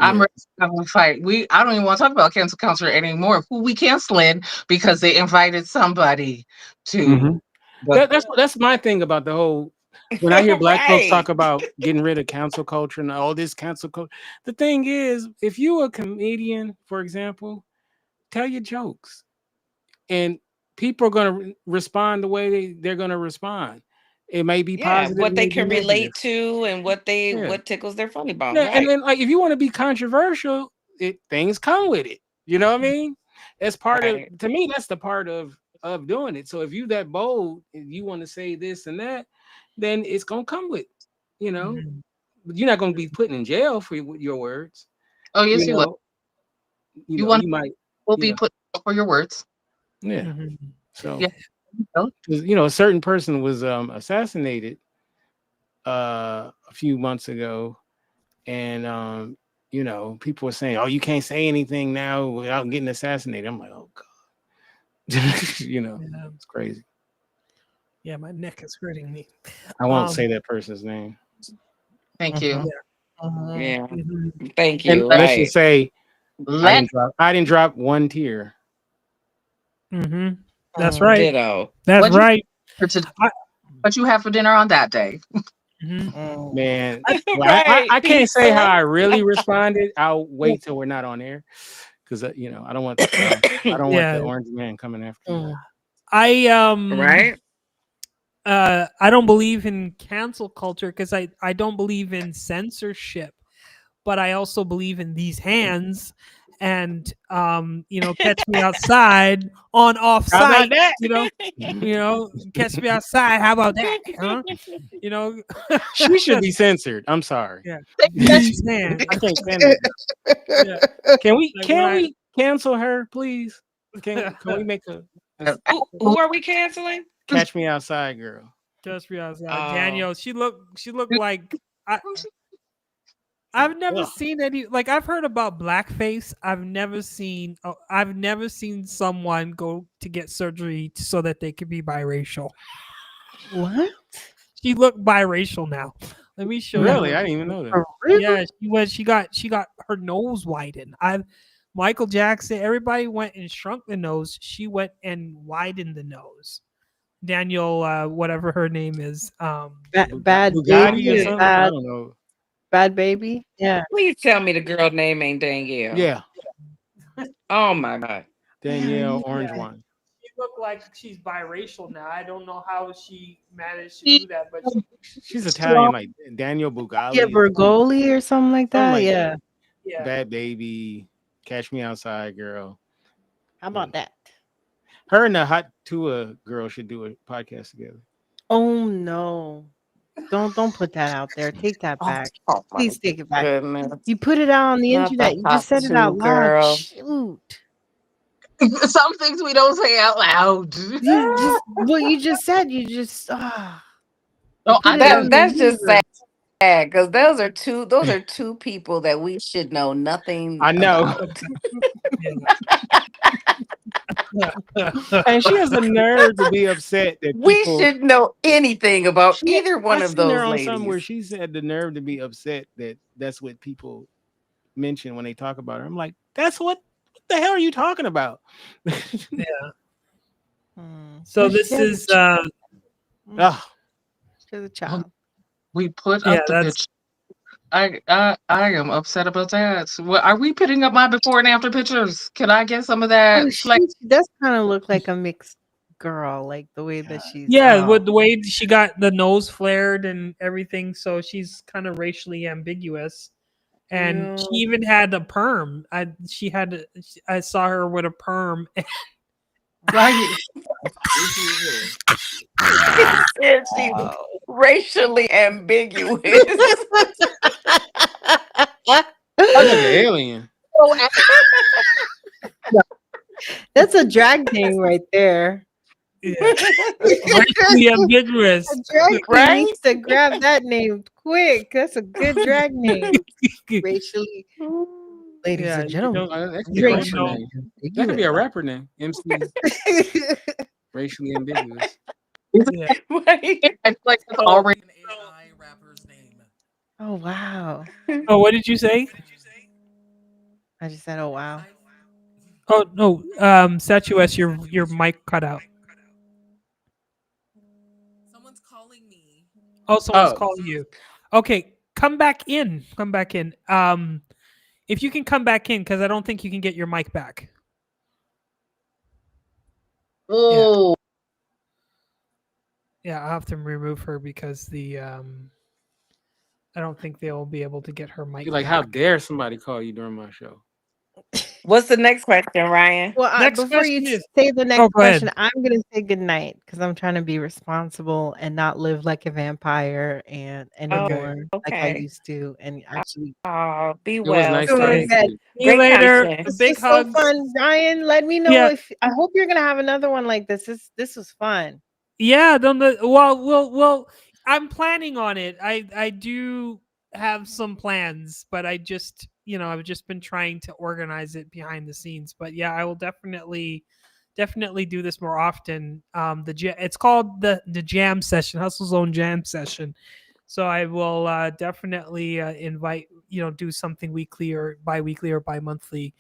I'm
yeah.
ready to have a fight. I don't even want to talk about cancel culture anymore. Who we canceling because they invited somebody to
Mhm.
the
That's my thing about the whole. When I hear black folks
Right.
talk about getting rid of cancel culture and all this cancel culture, the thing is, if you a comedian, for example, tell your jokes, and people are going to respond the way they're going to respond. It may be
Yeah,
positive, it
what they
may be
can
negative.
relate to and
Yeah.
what tickles their funny bone.
Yeah, and
Right.
then like if you want to be controversial, things come with it. You know what I mean? That's part of,
Right.
to me, that's the part of doing it. So if you that bold and you want to say this and that, then it's gonna come with, you know,
Mhm.
but you're not gonna be put in jail for your words.
Oh yes,
You
you will.
know,
You want
you might,
will
you
be
know,
put up for your words.
yeah.
Mhm.
So
Yeah. So,
'cause, a certain person was assassinated a few months ago, and people were saying, "Oh, you can't say anything now without getting assassinated." I'm like, "Oh God,"
Yeah.
it's crazy.
Yeah, my neck is hurting me.
I won't
Um,
say that person's name.
thank you.
Mhm, mhm.
Yeah.
mhm.
Thank
And
you.
Let's just
Right.
say
let
I didn't drop one tear.
Mhm. That's
Mhm,
right.
Ditto.
That's
what you
right.
for today,
I,
what you have for dinner on that day.
mhm.
mhm.
Man,
I,
well,
Right.
I can't say how
Pizza.
I really responded. I'll wait till we're not on air, because I don't want I don't want the
yeah,
orange man coming after me.
Mm.
I
Right.
I don't believe in cancel culture because I don't believe in censorship, but I also believe in these hands and catch me outside on off
How about
site,
that?
catch me outside. How about that? Huh? You know,
She should be censored. I'm sorry.
yeah,
That's
these hands.
I can't stand that.
Yeah, like when
Can
I
we cancel her, please? Can we make
Who are we canceling?
catch me outside, girl?
catch me outside.
Oh.
Daniel, she looked like I've never
Ugh.
seen any like I've heard about blackface. I've never seen someone go to get surgery so that they could be biracial.
What?
She looked biracial now. Let me show you
Really?
her.
I didn't even know that.
For real?
Yeah, she got her nose widened. I Michael Jackson, everybody went and shrunk the nose. She went and widened the nose. Daniel, whatever her name is.
Bad
Bugatti or
baby or
Yeah,
something? I
bad
don't know.
bad baby? Yeah.
Please tell me the girl name ain't Danielle.
Yeah,
Oh my God.
Danielle Orange
yeah.
Wine.
She looked like she's biracial now. I don't know how she managed to
she
do that, but
She's
strong.
Italian, like Daniel
Yeah,
Bugali or
Bergoli or something like
something
that.
like that.
Yeah.
yeah.
Bad Baby, Catch Me Outside, girl.
How
Yeah.
about that?
Her and the Hot Tua girl should do a podcast together.
Oh no. Don't put that out there. Take that
Oh,
back.
oh my
Please take it back.
goodness.
You put it out on the
Not the
internet. You
hot
just said it
two
out loud.
girl.
Shoot.
Some things we don't say out loud.
You just what you just said. You just you
Oh,
put
I
it out
didn't.
in the
That's just sad
universe.
because those are two people that we should know nothing
I know.
about.
And she has the nerve to be upset that
We
people.
should know anything about
She,
either
I
one of
seen her
those
on something where
ladies.
she said the nerve to be upset that that's what people mention when they talk about her. I'm like, what the hell are you talking about?
So
Well,
this
she has a
is
Oh,
she has a child.
We put
yeah,
up the
that's
picture. I am upset about that. Well, are we putting up my before and after pictures? Can I get some of
Oh,
that?
she does kind of look like a mix. girl, like the way that she's.
Yeah, with
Oh,
the way she got the nose flared and everything, so she's kind of racially ambiguous. And she
yeah.
even had a perm. I saw her with a perm.
Like
Said she was
Wow.
racially ambiguous.
an alien.
That's a drag name right there.
Yeah. Racially ambiguous.
A drag queen
Right?
needs to grab that name quick. That's a good drag name. Racially, ladies
Yeah,
and
you
gentlemen.
That could be a rapper
Racially
name. That could be a rapper name. MC racially ambiguous.
yeah.
Right?
I feel like it's already
An AI rapper's name.
Oh wow.
Oh, what did you say?
I just said, oh wow.
Oh no, Statues, your mic cut out.
Someone's calling me.
Oh, someone's
Oh.
calling you. Okay, come back in. Come back in. If you can come back in, because I don't think you can get your mic back.
oh
Yeah, I'll have to remove her because the I don't think they'll be able to get her mic.
You're like, how dare somebody call you during my show?
What's the next question, Ryan?
Well,
Next
before you
question is-
say the next
go ahead.
question, I'm gonna say good night because I'm trying to be responsible and not live like a vampire and anymore like I
okay.
used to, and actually.
Oh, be
It was
well.
nice
Go
talking
ahead.
to you.
See you
Great
later.
content.
This
Big
was so
hugs.
fun, Ryan. Let me know
Yeah.
if I hope you're gonna have another one like this. This was fun.
Yeah, don't know. Well, I'm planning on it. I do have some plans, but I've just been trying to organize it behind the scenes. But yeah, I will definitely do this more often. It's called the jam session, Hustle Zone Jam Session. So I will definitely invite, do something weekly or bi-weekly or bi-monthly.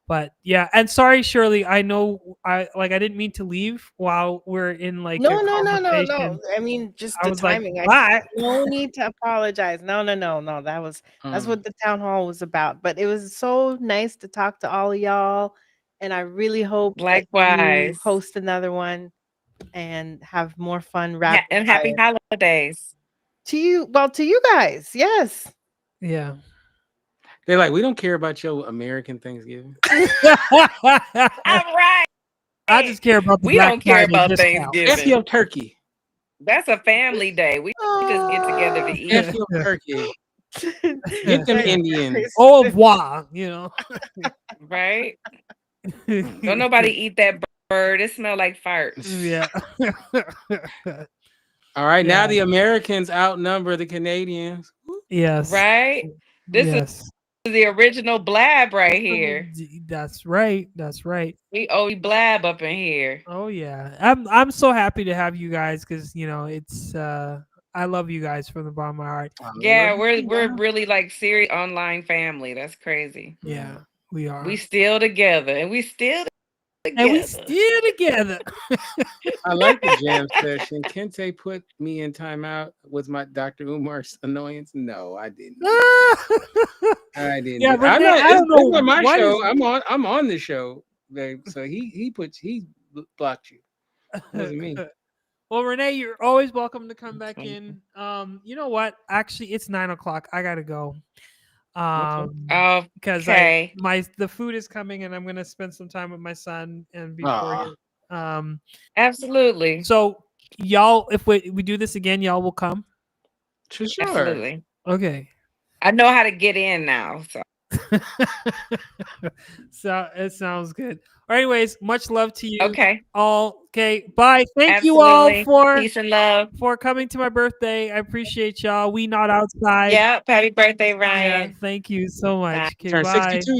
But yeah, and sorry, Shirley, I know I didn't mean to leave while we're in like
No.
a conversation.
I mean, just
I
the
was like,
timing.
what?
No need to apologize. No. That's what the town hall was about. But it was so nice to talk to all of y'all, and I really hope that you
Likewise.
host another one and have more fun rapid
And happy
fire.
holidays.
To you. Well, to you guys, yes.
Yeah.
They're like, we don't care about your American Thanksgiving.
All right.
I just care about the
We
Black
don't care
Friday
about
discount.
F
Thanksgiving.
your turkey.
That's a family day. We just get together to eat.
F your turkey. Get them
Merry
Indians.
Au revoir,
Right? Don't nobody eat that bird. It smell like farts.
Yeah.
All right, now
Yeah.
the Americans outnumber the Canadians.
Yes.
Right? This
Yes.
is the original blab right here.
That's right. That's right.
We owe blab up in here.
Oh yeah. I'm so happy to have you guys because it's I love you guys from the bottom of my heart.
Yeah, we're really like serious online family. That's crazy.
Yeah, we are.
We still together, and we still together.
And we still together.
I like the jam session. Kente put me in timeout. Was my Dr. Umar's annoyance? No, I didn't. I didn't.
Yeah,
I'm
Renee,
not,
I don't know
it's not my
what
show.
is-
I'm on the show, babe. So he blocked you. It wasn't me.
Well, Renee, you're always welcome to come back in. You know what? Actually, it's 9:00. I gotta go. Because
Okay.
the food is coming and I'm gonna spend some time with my son and before you.
Absolutely.
So y'all, if we do this again, y'all will come.
Sure.
Absolutely.
Okay.
I know how to get in now. So
So it sounds good. Anyways, much love to you.
okay.
All okay. Bye. Thank you all
Absolutely.
for
Peace and love.
for coming to my birthday. I appreciate y'all. We not outside.
Yep. Happy birthday,
Yeah,
Ryan.
thank you so much. Okay,
Turn
bye.
62.